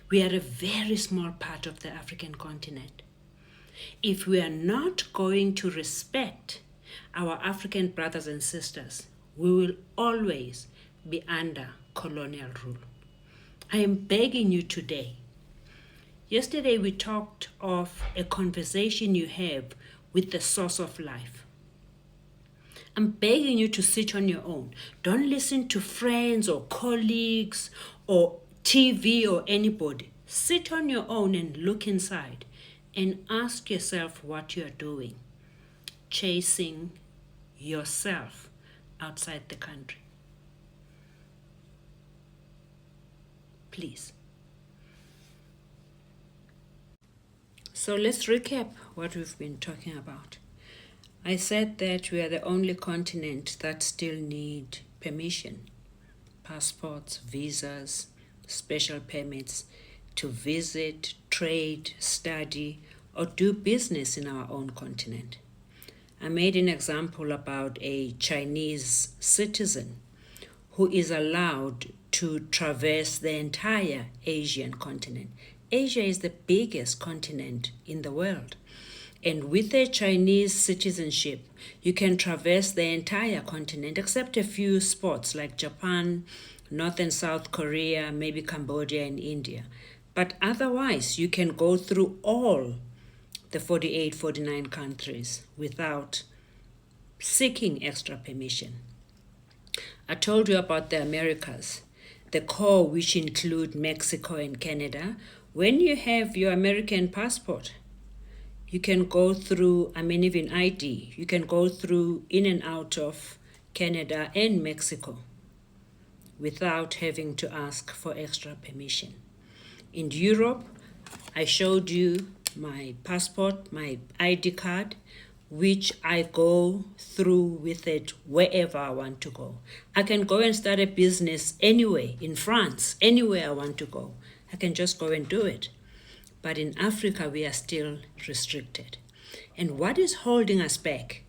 We are a very small part of the African continent. If we are not going to respect our African brothers and sisters, we will always be under colonial rule. I am begging you today. Yesterday we talked of a conversation you have with the source of life. I'm begging you to sit on your own. Don't listen to friends or colleagues or TV or anybody. Sit on your own and look inside and ask yourself what you're doing, chasing yourself outside the country. Please. So let's recap what we've been talking about. I said that we are the only continent that still need permission, passports, visas, special permits to visit, trade, study, or do business in our own continent. I made an example about a Chinese citizen who is allowed to traverse the entire Asian continent. Asia is the biggest continent in the world. And with a Chinese citizenship, you can traverse the entire continent except a few spots like Japan, North and South Korea, maybe Cambodia and India. But otherwise, you can go through all the 48, 49 countries without seeking extra permission. I told you about the Americas, the core which include Mexico and Canada. When you have your American passport, you can go through, even ID, you can go through in and out of Canada and Mexico without having to ask for extra permission. In Europe, I showed you my passport, my ID card, which I go through with it wherever I want to go. I can go and start a business anywhere, in France, anywhere I want to go. I can just go and do it. But in Africa, we are still restricted. And what is holding us back?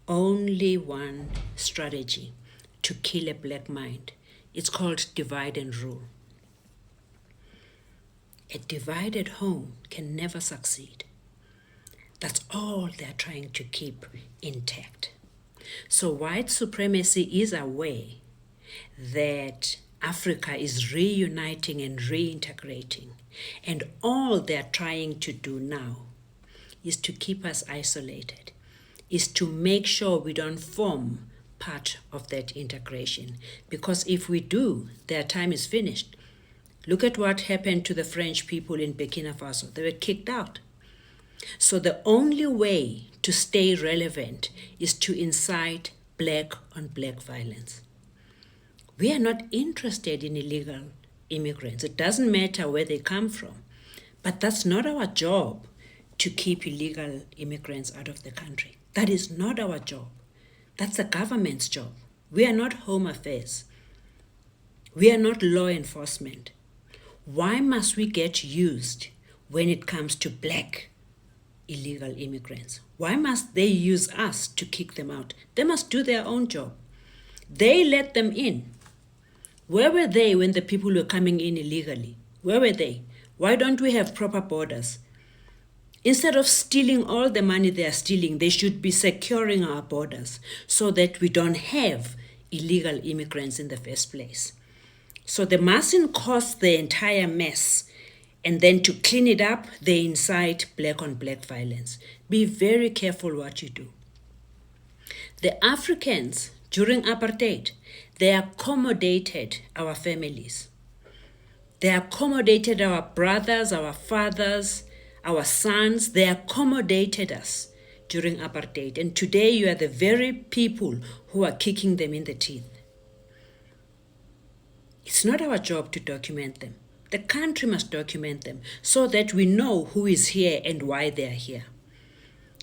Only one strategy to kill a black mind. It's called divide and rule. A divided home can never succeed. That's all they're trying to keep intact. So white supremacy is aware that Africa is reuniting and reintegrating. And all they're trying to do now is to keep us isolated, is to make sure we don't form part of that integration. Because if we do, their time is finished. Look at what happened to the French people in Burkina Faso. They were kicked out. So the only way to stay relevant is to incite black on black violence. We are not interested in illegal immigrants. It doesn't matter where they come from. But that's not our job to keep illegal immigrants out of the country. That is not our job. That's the government's job. We are not Home Affairs. We are not law enforcement. Why must we get used when it comes to black illegal immigrants? Why must they use us to kick them out? They must do their own job. They let them in. Where were they when the people were coming in illegally? Where were they? Why don't we have proper borders? Instead of stealing all the money they are stealing, they should be securing our borders so that we don't have illegal immigrants in the first place. So they mustn't cause the entire mess, and then to clean it up, they incite black on black violence. Be very careful what you do. The Africans, during apartheid, they accommodated our families. They accommodated our brothers, our fathers, our sons. They accommodated us during apartheid. And today you are the very people who are kicking them in the teeth. It's not our job to document them. The country must document them so that we know who is here and why they are here.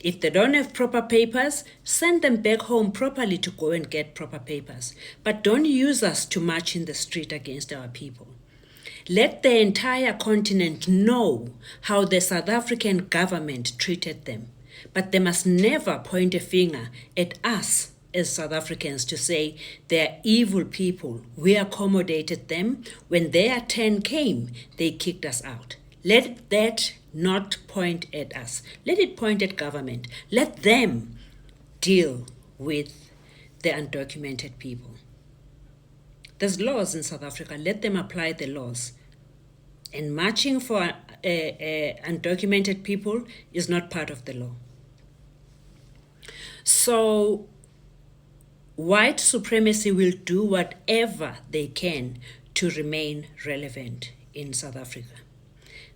If they don't have proper papers, send them back home properly to go and get proper papers. But don't use us to march in the street against our people. Let the entire continent know how the South African government treated them. But they must never point a finger at us as South Africans to say they're evil people. We accommodated them. When their turn came, they kicked us out. Let that not point at us. Let it point at government. Let them deal with the undocumented people. There's laws in South Africa. Let them apply the laws. And marching for undocumented people is not part of the law. So white supremacy will do whatever they can to remain relevant in South Africa.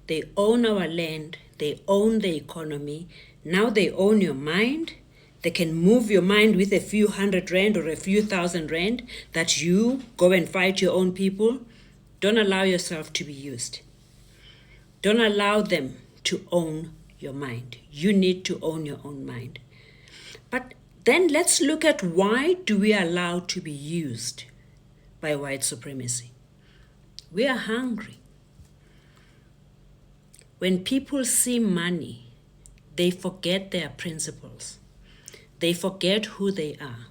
They own our land, they own the economy, now they own your mind. They can move your mind with a few R100 or a few R1,000 that you go and fight your own people. Don't allow yourself to be used. Don't allow them to own your mind. You need to own your own mind. But then let's look at why do we allow to be used by white supremacy? We are hungry. When people see money, they forget their principles. They forget who they are.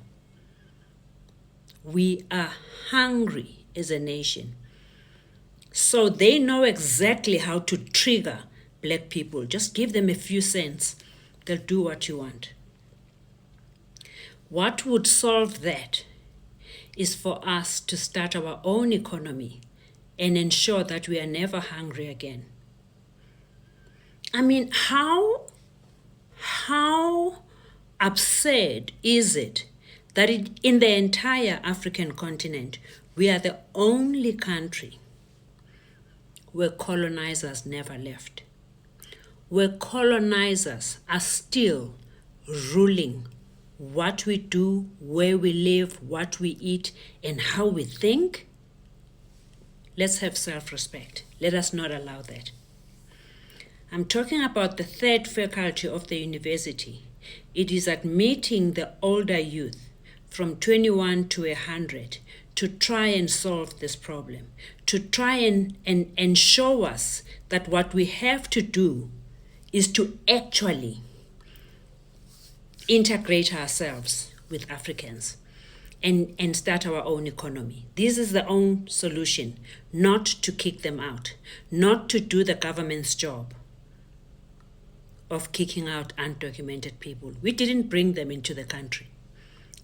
We are hungry as a nation. So they know exactly how to trigger black people. Just give them a few cents. They'll do what you want. What would solve that is for us to start our own economy and ensure that we are never hungry again. I mean, how absurd is it that in the entire African continent, we are the only country where colonizers never left, where colonizers are still ruling what we do, where we live, what we eat, and how we think? Let's have self-respect. Let us not allow that. I'm talking about the third faculty of the university. It is admitting the older youth from 21 to 100 to try and solve this problem, to try and show us that what we have to do is to actually integrate ourselves with Africans and start our own economy. This is the own solution, not to kick them out, not to do the government's job of kicking out undocumented people. We didn't bring them into the country.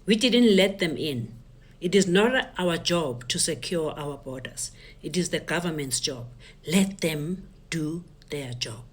We didn't let them in. It is not our job to secure our borders. It is the government's job. Let them do their job.